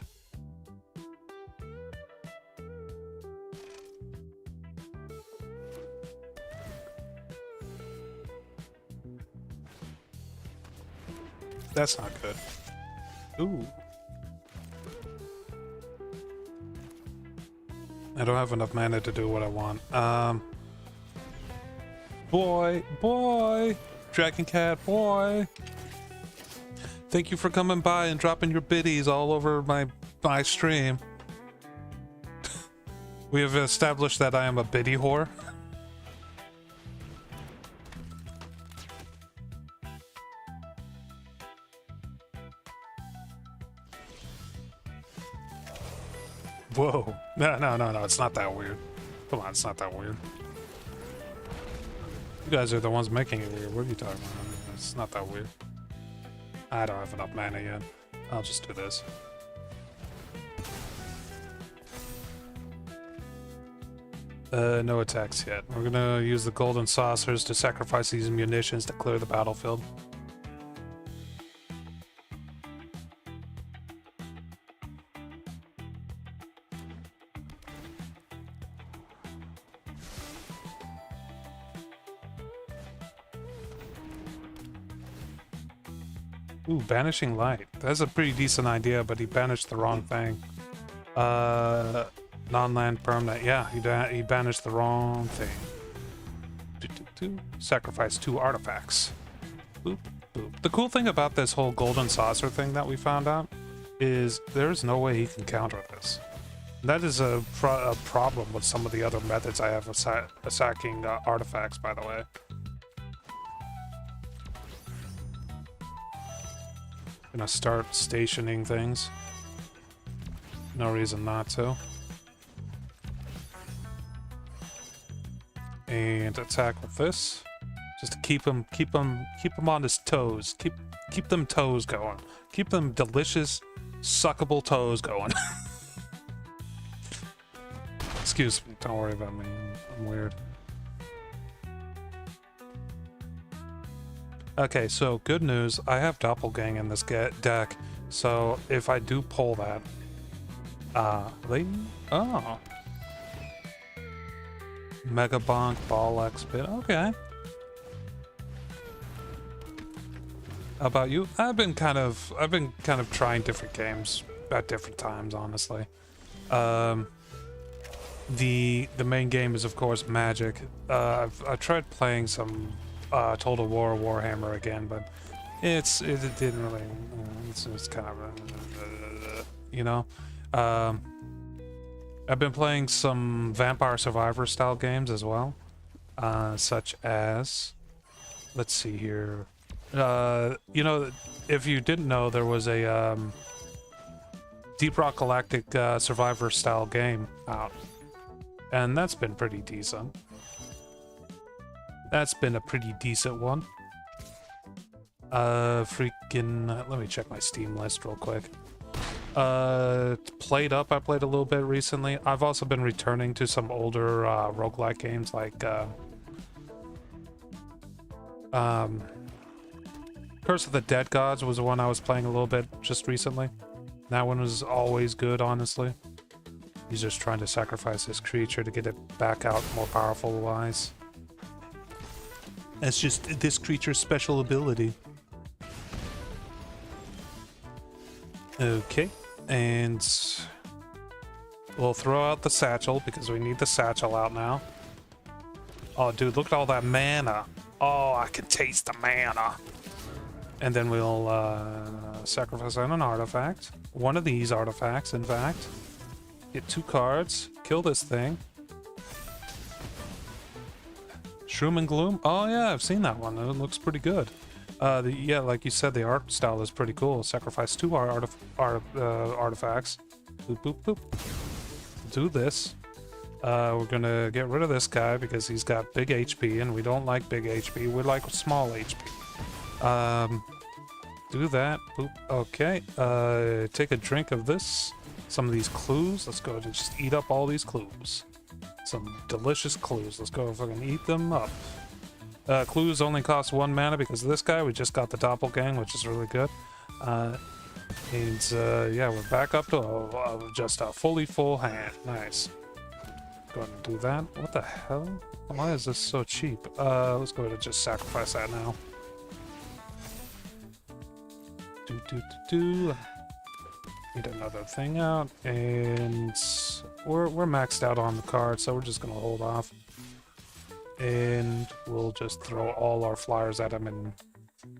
That's not good. Ooh. I don't have enough mana to do what I want. Boy! Dragon Cat, boy! Thank you for coming by and dropping your biddies all over my stream. We have established that I am a biddy whore. Whoa. No, it's not that weird. Come on, it's not that weird. You guys are the ones making it weird. What are you talking about? It's not that weird. I don't have enough mana yet. I'll just do this. No attacks yet. We're gonna use the golden saucers to sacrifice these munitions to clear the battlefield. Ooh, Banishing Light. That's a pretty decent idea, but he banished the wrong thing. Non-land permanent. Yeah, he banished the wrong thing. Sacrifice 2 artifacts. Boop, boop. The cool thing about this whole golden saucer thing that we found out is there's no way he can counter this. That is a problem with some of the other methods I have of sacking artifacts, by the way. Gonna start stationing things. No reason not to. And attack with this, just to keep him on his toes. Keep them toes going. Keep them delicious, suckable toes going. Excuse me. Don't worry about me. I'm weird. Okay, so good news. I have Doppelgang in this deck, so if I do pull that, oh. Mega Bonk, Ball X-Bit, okay. How about you? I've been kind of trying different games at different times, honestly. The main game is of course Magic. I've tried playing some Total War Warhammer again, but it didn't really. It's kind of you know. Um, I've been playing some Vampire Survivor style games as well, such as, let's see here. You know, if you didn't know, there was a Deep Rock Galactic Survivor style game out, and that's been pretty decent. That's been a pretty decent one. Let me check my Steam list real quick. Played Up, I played a little bit recently. I've also been returning to some older roguelike games like Curse of the Dead Gods was the one I was playing a little bit just recently. That one was always good, honestly. He's just trying to sacrifice his creature to get it back out more powerful wise. That's just this creature's special ability. Okay, and we'll throw out the satchel because we need the satchel out now. Oh, dude, look at all that mana. Oh, I can taste the mana. And then we'll sacrifice on an artifact. One of these artifacts, in fact. Get 2 cards. Kill this thing. Shroom and Gloom? Oh yeah, I've seen that one. It looks pretty good. Yeah, like you said, the art style is pretty cool. Sacrifice 2 artifacts. Boop, boop, boop. Do this. We're gonna get rid of this guy because he's got big HP, and we don't like big HP. We like small HP. Do that. Boop. Okay. Take a drink of this. Some of these clues. Let's go and just eat up all these clues. Some delicious clues. Let's go fucking eat them up. Clues only cost 1 mana because of this guy. We just got the doppelgang, which is really good. Yeah, we're back up to just a fully full hand. Nice. Go ahead and do that. What the hell? Why is this so cheap? Let's go ahead and just sacrifice that now. Get another thing out, and we're maxed out on the card, so we're just gonna hold off. And we'll just throw all our flyers at him and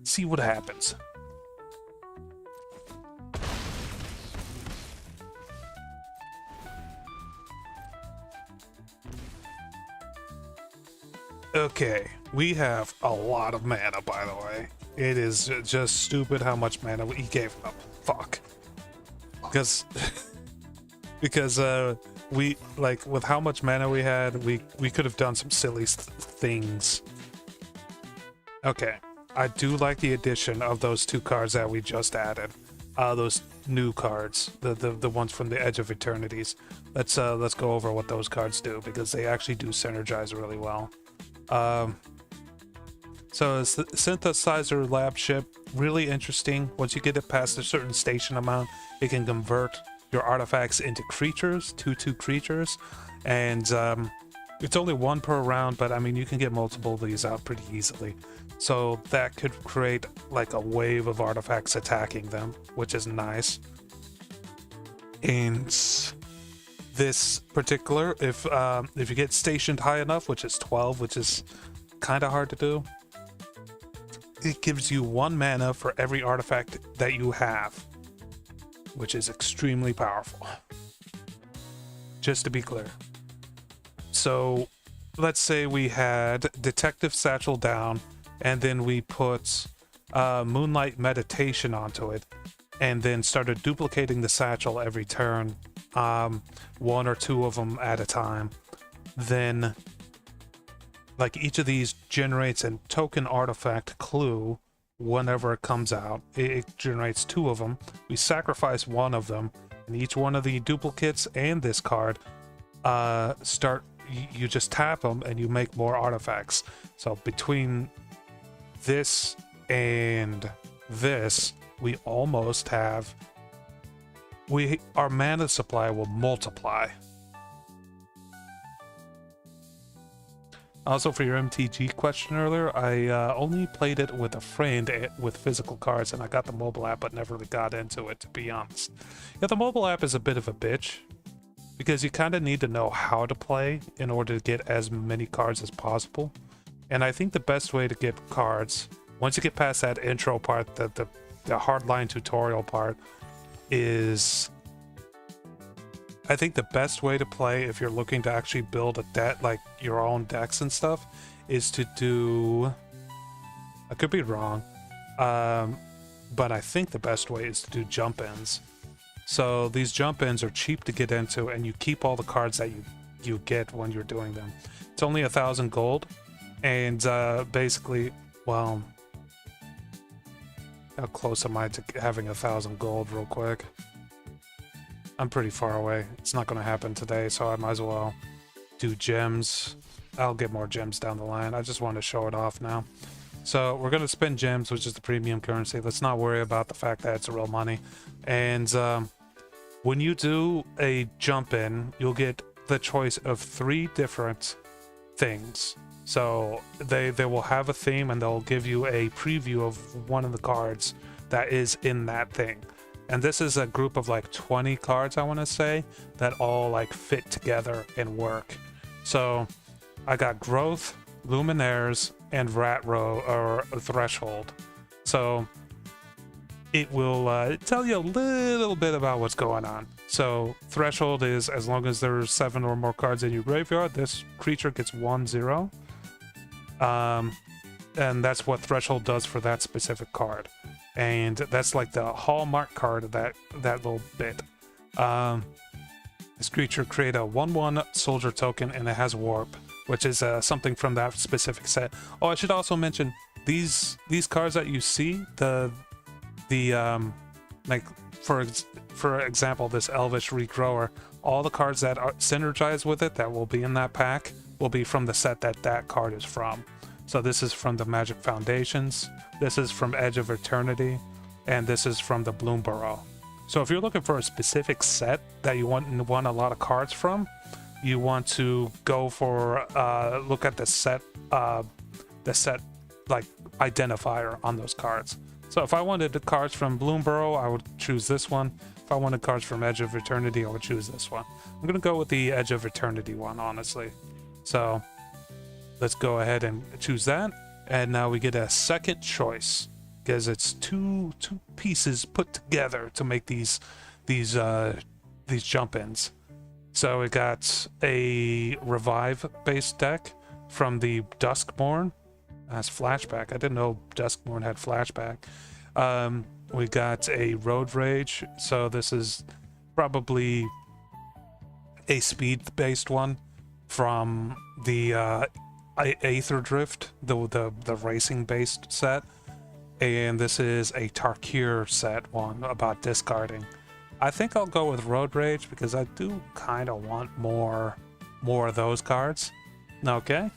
see what happens. Okay, we have a lot of mana, by the way. It is just stupid how much mana he gave him. Fuck. Because we, like, with how much mana we had, we could have done some silly things. Okay, I do like the addition of those 2 cards that we just added. Those new cards, the ones from the Edge of Eternities. Let's go over what those cards do because they actually do synergize really well. So it's the synthesizer lab ship, really interesting. Once you get it past a certain station amount, it can convert your artifacts into creatures, 2/2 creatures, and it's only 1 per round, but I mean you can get multiple of these out pretty easily. So that could create like a wave of artifacts attacking them, which is nice. And this particular, if you get stationed high enough, which is 12, which is kind of hard to do, it gives you 1 mana for every artifact that you have, which is extremely powerful. Just to be clear. So let's say we had Detective Satchel down, and then we put Moonlight Meditation onto it, and then started duplicating the satchel every turn, 1 or 2 of them at a time. Then, like, each of these generates a token artifact clue whenever it comes out. It generates 2 of them. We sacrifice 1 of them, and each one of the duplicates and this card you just tap them and you make more artifacts. So between this and this, we almost have... our mana supply will multiply. Also, for your MTG question earlier, I only played it with a friend with physical cards, and I got the mobile app, but never really got into it, to be honest. Yeah, the mobile app is a bit of a bitch, because you kind of need to know how to play in order to get as many cards as possible. And I think the best way to get cards Once you get past that intro part, the hardline tutorial part is, I think, the best way to play if you're looking to actually build a deck, like your own decks and stuff, is to do, I could be wrong, but I think the best way is to do jump-ins. So these jump-ins are cheap to get into, and you keep all the cards that you get when you're doing them. It's only 1,000 gold, and basically, well, how close am I to having 1,000 gold real quick? I'm pretty far away. It's not going to happen today, so I might as well do gems. I'll get more gems down the line. I just want to show it off now. So we're going to spend gems, which is the premium currency. Let's not worry about the fact that it's real money. And when you do a jump in, you'll get the choice of 3 different things. So they will have a theme, and they'll give you a preview of one of the cards that is in that thing. And this is a group of like 20 cards, I want to say, that all like fit together and work. So I got Growth, Luminaires, and Rat Row or Threshold. So it will tell you a little bit about what's going on. So Threshold is, as long as there's 7 or more cards in your graveyard, this creature gets 1/0. And that's what Threshold does for that specific card. And that's like the hallmark card of that little bit. This creature create a 1/1 soldier token, and it has Warp, which is something from that specific set. Oh, I should also mention these cards that you see, like for example, this Elvish Regrower, all the cards that are synergize with it that will be in that pack will be from the set that card is from. So this is from the Magic Foundations, this is from Edge of Eternity, and this is from the Bloomburrow. So if you're looking for a specific set that you want a lot of cards from, you want to go for look at the set like identifier on those cards. So if I wanted the cards from Bloomburrow, I would choose this one. If I wanted cards from Edge of Eternity, I would choose this one. I'm gonna go with the Edge of Eternity one, honestly. So let's go ahead and choose that. And now we get a second choice, because it's two pieces put together to make these jump-ins. So we got a Revive based deck from the Duskmourn. That's Flashback. I didn't know Duskmourn had Flashback. We got a Road Rage. So this is probably a speed based one from the Aether Drift, the racing based set. And this is a Tarkir set one about discarding. I think I'll go with Road Rage because I do kind of want more of those cards. Okay.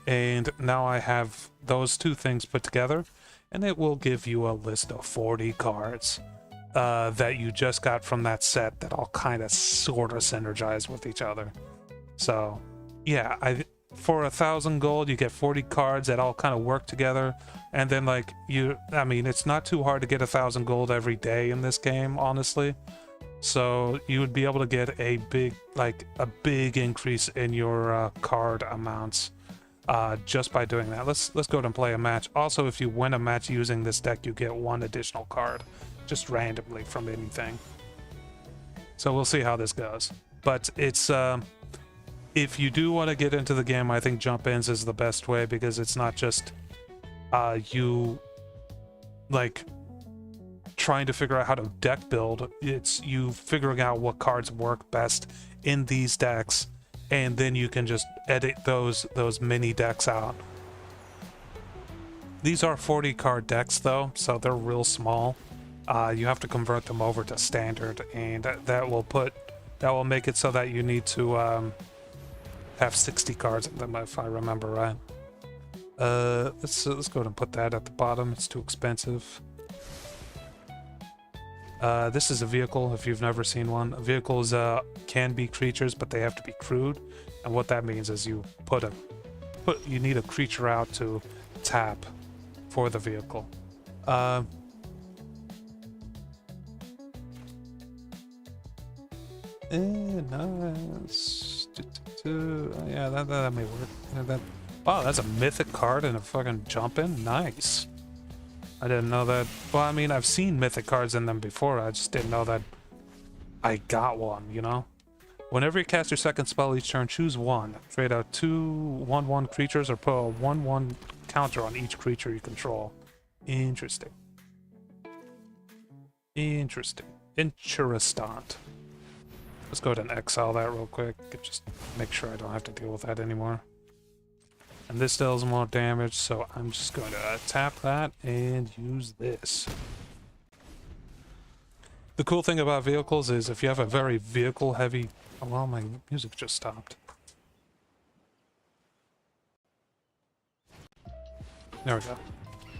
And now I have those two things put together, and it will give you a list of 40 cards that you just got from that set that all kind of sort of synergize with each other. So yeah, for 1,000 gold you get 40 cards that all kind of work together. And then like I mean, it's not too hard to get 1,000 gold every day in this game, honestly. So you would be able to get a big increase in your card amounts just by doing that. Let's go ahead and play a match. Also, if you win a match using this deck, you get 1 additional card just randomly from anything. So we'll see how this goes. But it's if you do want to get into the game, I think jump-ins is the best way, because it's not just you like trying to figure out how to deck build. It's you figuring out what cards work best in these decks, and then you can just edit those mini decks out. These are 40 card decks though, so they're real small. You have to convert them over to standard, and that will make it so that you need to have 60 cards in them, if I remember right. Let's go ahead and put that at the bottom. It's too expensive. This is a vehicle, if you've never seen one. Vehicles can be creatures, but they have to be crewed. And what that means is you need a creature out to tap for the vehicle. Nice. Yeah, that may work. Wow, that's a mythic card and a fucking jump in. Nice. I didn't know that. Well, I mean, I've seen mythic cards in them before. I just didn't know that I got one, you know? Whenever you cast your second spell each turn, choose one. Trade out 2 1/1 creatures or put a 1/1 counter on each creature you control. Interesting. Interesting. Interestant. Let's go ahead and exile that real quick. Just make sure I don't have to deal with that anymore. And this deals more damage, so I'm just going to tap that and use this. The cool thing about vehicles is if you have a very vehicle heavy... Oh, well, my music just stopped. There we go.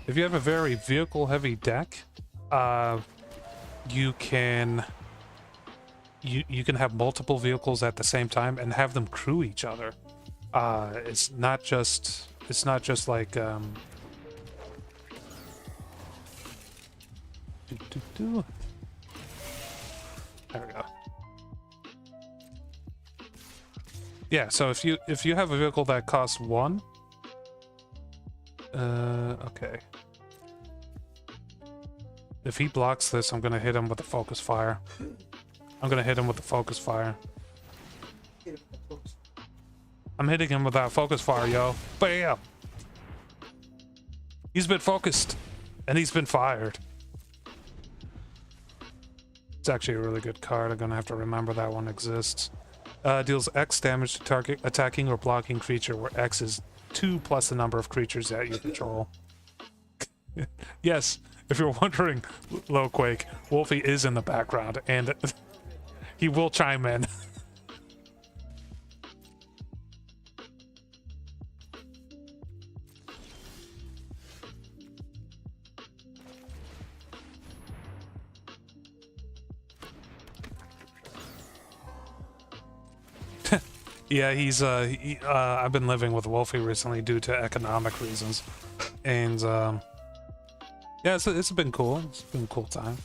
If you have a very vehicle heavy deck, you can have multiple vehicles at the same time and have them crew each other. It's not just like there we go. Yeah, so if you have a vehicle that costs 1, okay. If he blocks this, I'm gonna hit him with the focus fire. I'm hitting him with that focus fire, yo. Bam! He's been focused, and he's been fired. It's actually a really good card. I'm gonna have to remember that one exists. Deals X damage to target attacking or blocking creature, where X is 2 plus the number of creatures that you control. Yes, if you're wondering, Lowquake, Wolfie is in the background, and he will chime in. Yeah, I've been living with Wolfie recently due to economic reasons, and yeah, it's been cool. It's been a cool time.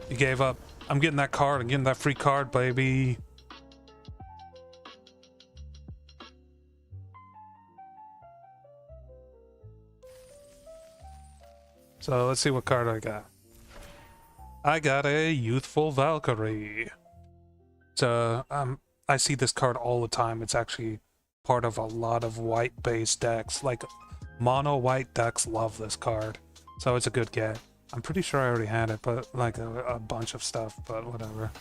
He gave up. I'm getting that card. I'm getting that free card, baby. So let's see what card I got. I got a Youthful Valkyrie. So I see this card all the time. It's actually part of a lot of white-based decks. Like mono white decks love this card, so it's a good get. I'm pretty sure I already had it, but like a bunch of stuff, but whatever.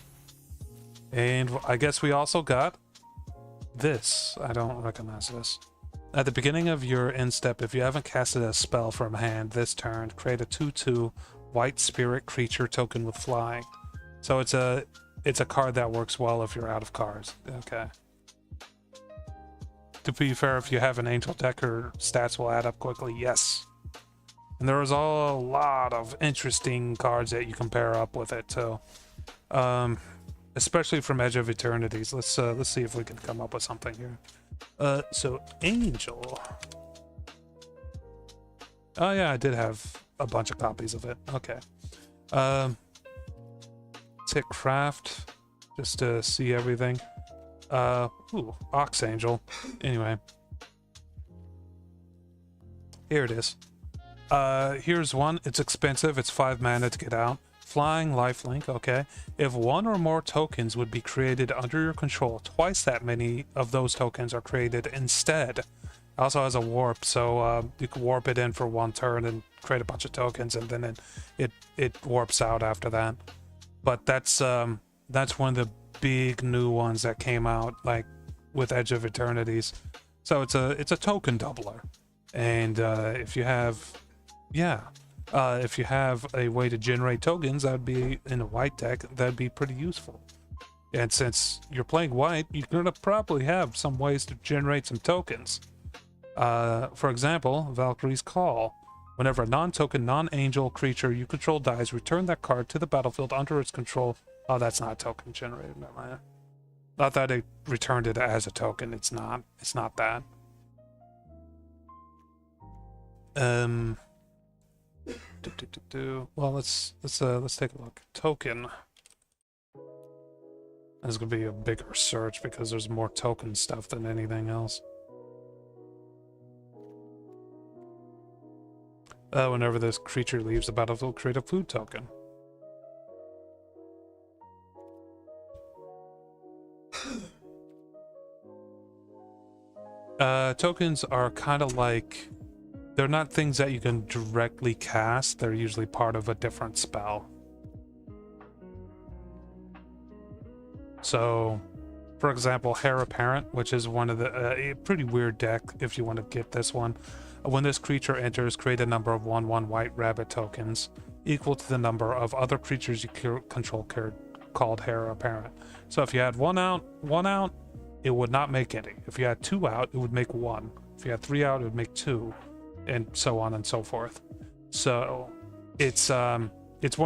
And I guess we also got this. I don't recognize this. At the beginning of your end step, if you haven't casted a spell from hand this turn, create a 2/2 white spirit creature token with flying. So it's a card that works well if you're out of cards. Okay. To be fair, if you have an angel deck, her stats will add up quickly. Yes. And there is a lot of interesting cards that you can pair up with it too. Especially from Edge of Eternities. Let's see if we can come up with something here. So Angel. Oh yeah, I did have a bunch of copies of it. Okay. Let's hit craft just to see everything. Ooh, Ox Angel. Anyway. Here it is. Here's one. It's expensive. It's 5 mana to get out. Flying, lifelink, okay. If one or more tokens would be created under your control, twice that many of those tokens are created instead. It also has a warp, so you can warp it in for 1 turn and create a bunch of tokens, and then it warps out after that. But that's one of the big new ones that came out, like with Edge of Eternities. So it's a token doubler, and if you have a way to generate tokens, that'd be in a white deck, that'd be pretty useful. And since you're playing white, you're gonna probably have some ways to generate some tokens. For example, Valkyrie's Call. Whenever a non-token, non-angel creature you control dies, return that card to the battlefield under its control. Oh, that's not token generated, never mind. Not that it returned it as a token. It's not. It's not that. Well, let's take a look. Token. There's gonna be a bigger search because there's more token stuff than anything else. Whenever this creature leaves the battlefield, create a food token. Tokens are kind of like, they're not things that you can directly cast, they're usually part of a different spell. So, for example, Heir Apparent, which is one of the a pretty weird deck if you want to get this one. When this creature enters, create a number of 1/1 white rabbit tokens equal to the number of other creatures you control called Heir Apparent. So if you had one out, it would not make any. If you had 2 out, it would make 1. If you had 3 out, it would make 2, and so on and so forth. So it's one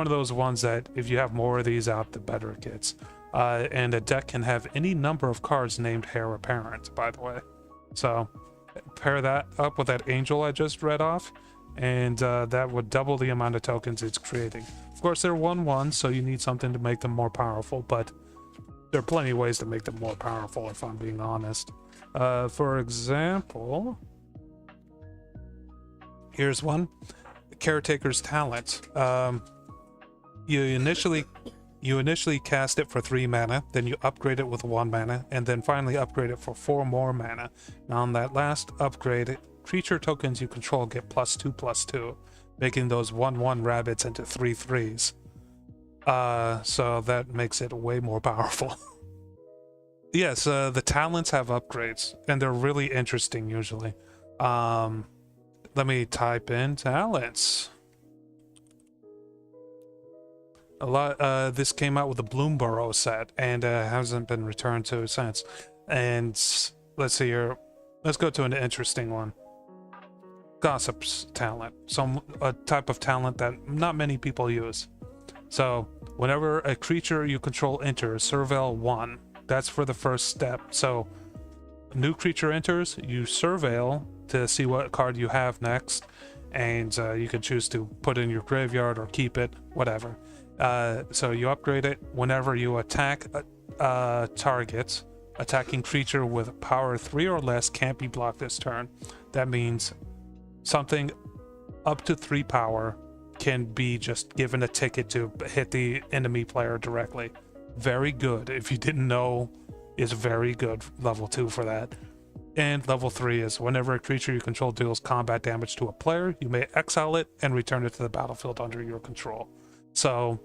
of those ones that if you have more of these out, the better it gets. And a deck can have any number of cards named Heir Apparent, by the way. So pair that up with that angel I just read off, and that would double the amount of tokens it's creating. Of course, they're 1/1, so you need something to make them more powerful, but there are plenty of ways to make them more powerful, if I'm being honest. For example, here's one. Caretaker's Talent. You initially cast it for 3 mana, then you upgrade it with 1 mana, and then finally upgrade it for 4 more mana. Now on that last upgrade, creature tokens you control get +2/+2, making those 1/1 rabbits into 3/3s. So that makes it way more powerful. Yes, the talents have upgrades, and they're really interesting usually. Let me type in talents. This came out with the Bloomborough set, and hasn't been returned to since. And let's see here. Let's go to an interesting one. Gossip's talent. A type of talent that not many people use. So, whenever a creature you control enters, surveil 1. That's for the first step. So, a new creature enters, you surveil to see what card you have next, and you can choose to put it in your graveyard or keep it, whatever. So you upgrade it. Whenever you attack a target, attacking creature with power 3 or less can't be blocked this turn. That means something up to 3 power can be just given a ticket to hit the enemy player directly. Very good. If you didn't know, is very good. Level 2 for that. And level 3 is whenever a creature you control deals combat damage to a player, you may exile it and return it to the battlefield under your control. So,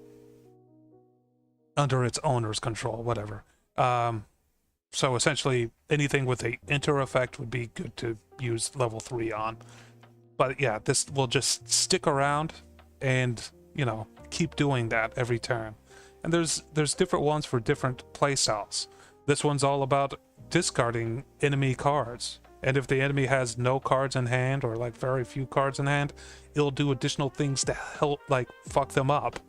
under its owner's control, whatever. So essentially, anything with a enter effect would be good to use level 3 on. But yeah, this will just stick around and, you know, keep doing that every turn. And there's different ones for different playstyles. This one's all about discarding enemy cards. And if the enemy has no cards in hand, or like very few cards in hand, it'll do additional things to help, like, fuck them up.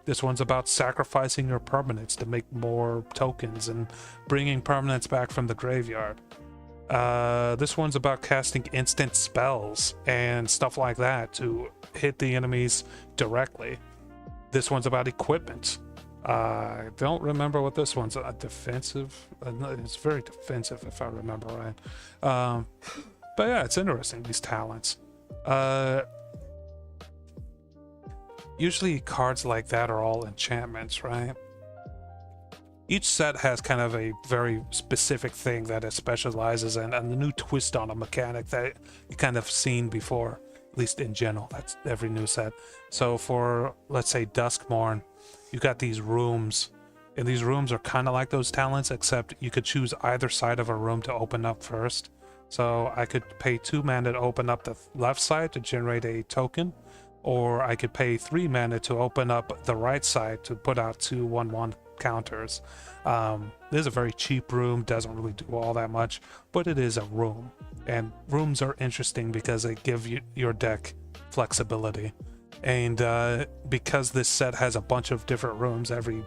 This one's about sacrificing your permanents to make more tokens and bringing permanents back from the graveyard. This one's about casting instant spells and stuff like that to hit the enemies directly. This one's about equipment. I don't remember what this one's. Defensive? It's very defensive if I remember right. But yeah, it's interesting, these talents. Usually cards like that are all enchantments, right? Each set has kind of a very specific thing that it specializes in, and a new twist on a mechanic that you kind of seen before, at least in general. That's every new set. So for, let's say, Duskmourn, you got these rooms, and these rooms are kind of like those talents, except you could choose either side of a room to open up first. So I could pay 2 mana to open up the left side to generate a token, or I could pay 3 mana to open up the right side to put out 2 1/1 counters. This is a very cheap room, doesn't really do all that much, but it is a room. And rooms are interesting because they give you your deck flexibility. And because this set has a bunch of different rooms, every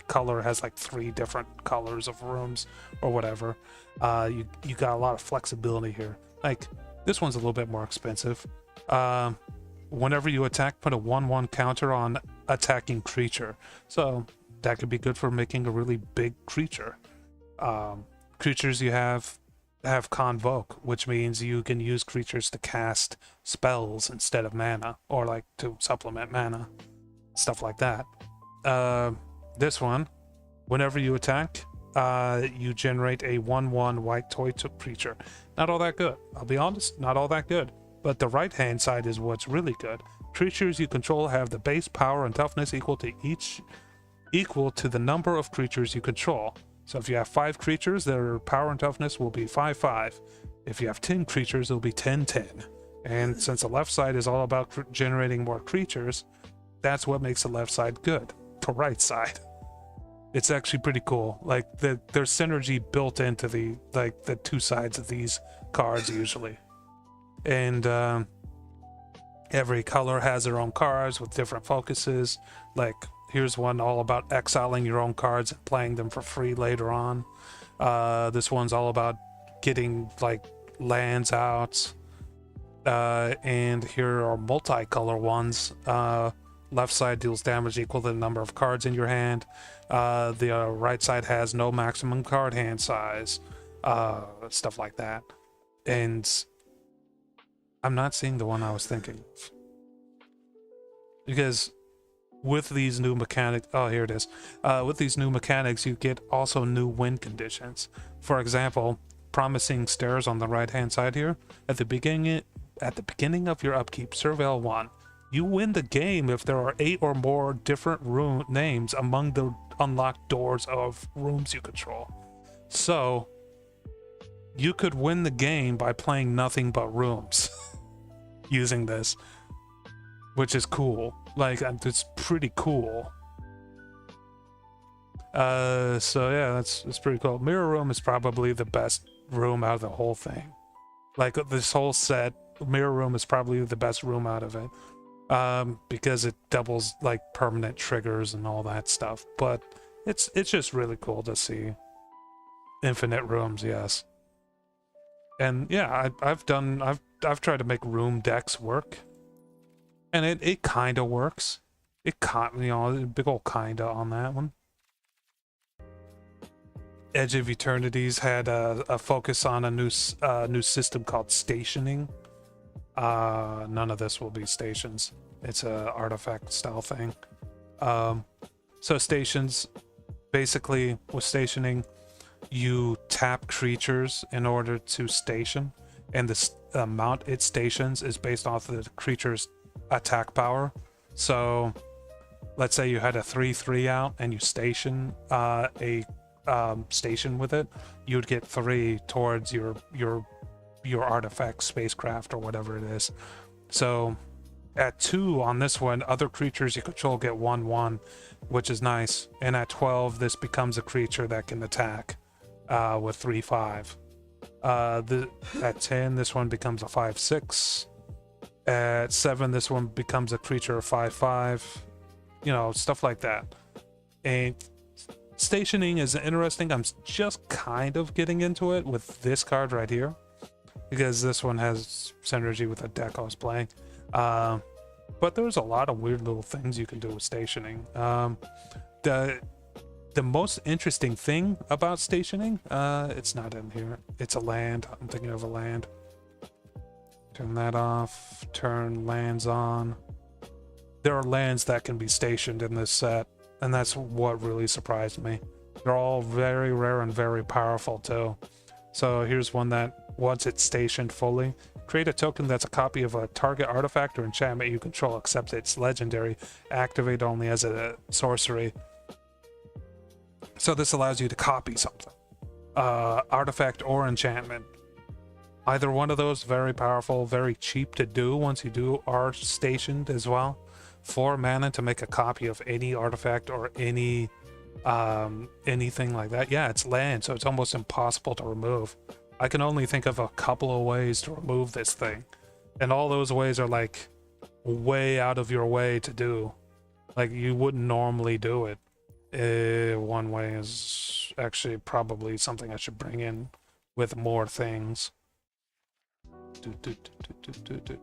color has like 3 different colors of rooms or whatever, you got a lot of flexibility here. Like, this one's a little bit more expensive. Whenever you attack, put a 1/1 counter on attacking creature. So that could be good for making a really big creature. Creatures you have have Convoke, which means you can use creatures to cast spells instead of mana, or like to supplement mana, stuff like that. This one, whenever you attack, you generate a 1/1 white toy creature. Not all that good. I'll be honest, not all that good. But the right-hand side is what's really good. Creatures you control have the base power and toughness equal to the number of creatures you control. So if you have 5 creatures, their power and toughness will be 5/5. If you have 10 creatures, it'll be 10/10. And since the left side is all about generating more creatures, that's what makes the left side good. The right side, it's actually pretty cool. Like there's synergy built into the two sides of these cards usually, and every color has their own cards with different focuses. Like here's one all about exiling your own cards and playing them for free later on. This one's all about getting like lands out, and here are multicolor ones. Left side deals damage equal to the number of cards in your hand. The right side has no maximum card hand size, stuff like that. And I'm not seeing the one I was thinking of, because with these new mechanics, oh, here it is. With these new mechanics, you get also new win conditions. For example, promising stairs on the right hand side here. At the beginning of your upkeep, Surveil 1. You win the game if there are 8 or more different room names among the unlocked doors of rooms you control. So you could win the game by playing nothing but rooms using this, which is cool. Like, it's pretty cool. So yeah, that's pretty cool. Mirror Room is probably the best room out of the whole thing. Like this whole set, Mirror Room is probably the best room out of it. Because it doubles like permanent triggers and all that stuff. But it's just really cool to see infinite rooms, yes. And yeah, I've tried to make room decks work, and it kind of works. Big old kinda on that one. Edge of Eternities had a focus on a new system called stationing. None of this will be stations. It's a artifact style thing. So stations, basically with stationing, you tap creatures in order to station, and the amount it stations is based off of the creature's attack power. So let's say you had a 3/3 out and you station a station with it, you'd get 3 towards your artifact, spacecraft, or whatever it is. So at 2 on this one, other creatures you control get 1/1, which is nice. And at 12, this becomes a creature that can attack with 3/5. At 10, this one becomes a 5/6. At 7, this one becomes a creature of 5/5. You know, stuff like that. And stationing is interesting. I'm just kind of getting into it with this card right here, because this one has synergy with the deck I was playing. But there's a lot of weird little things you can do with stationing. The most interesting thing about stationing, it's not in here. It's a land. I'm thinking of a land. Turn that off. Turn lands on. There are lands that can be stationed in this set, and that's what really surprised me. They're all very rare and very powerful too. So here's one that, once it's stationed fully, create a token that's a copy of a target artifact or enchantment you control, except it's legendary. Activate only as a sorcery. So this allows you to copy something. Artifact or enchantment. Either one of those, very powerful, very cheap to do once you are stationed as well. 4 mana to make a copy of any artifact or any anything like that. Yeah, it's land, so it's almost impossible to remove. I can only think of a couple of ways to remove this thing, and all those ways are like way out of your way to do. Like, you wouldn't normally do it. One way is actually probably something I should bring in with more things.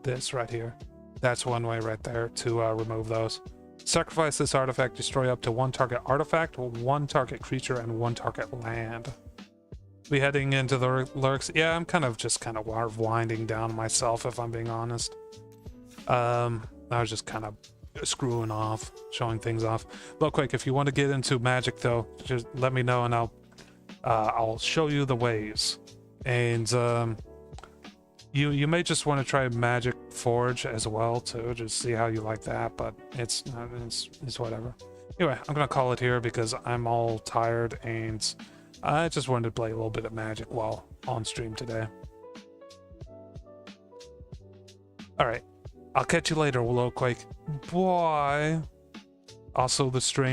This right here. That's one way right there to remove those. Sacrifice this artifact, destroy up to 1 target artifact, 1 target creature, and 1 target land. be heading into the lurks. Yeah, I'm kind of winding down myself, if I'm being honest. I was just kind of screwing off, showing things off. Real quick, if you want to get into magic though, just let me know and I'll show you the ways. And you may just want to try Magic Forge as well too, just see how you like that. But it's whatever. Anyway, I'm gonna call it here because I'm all tired and I just wanted to play a little bit of Magic while on stream today. All right, I'll catch you later, real quick. Bye. Also, the stream.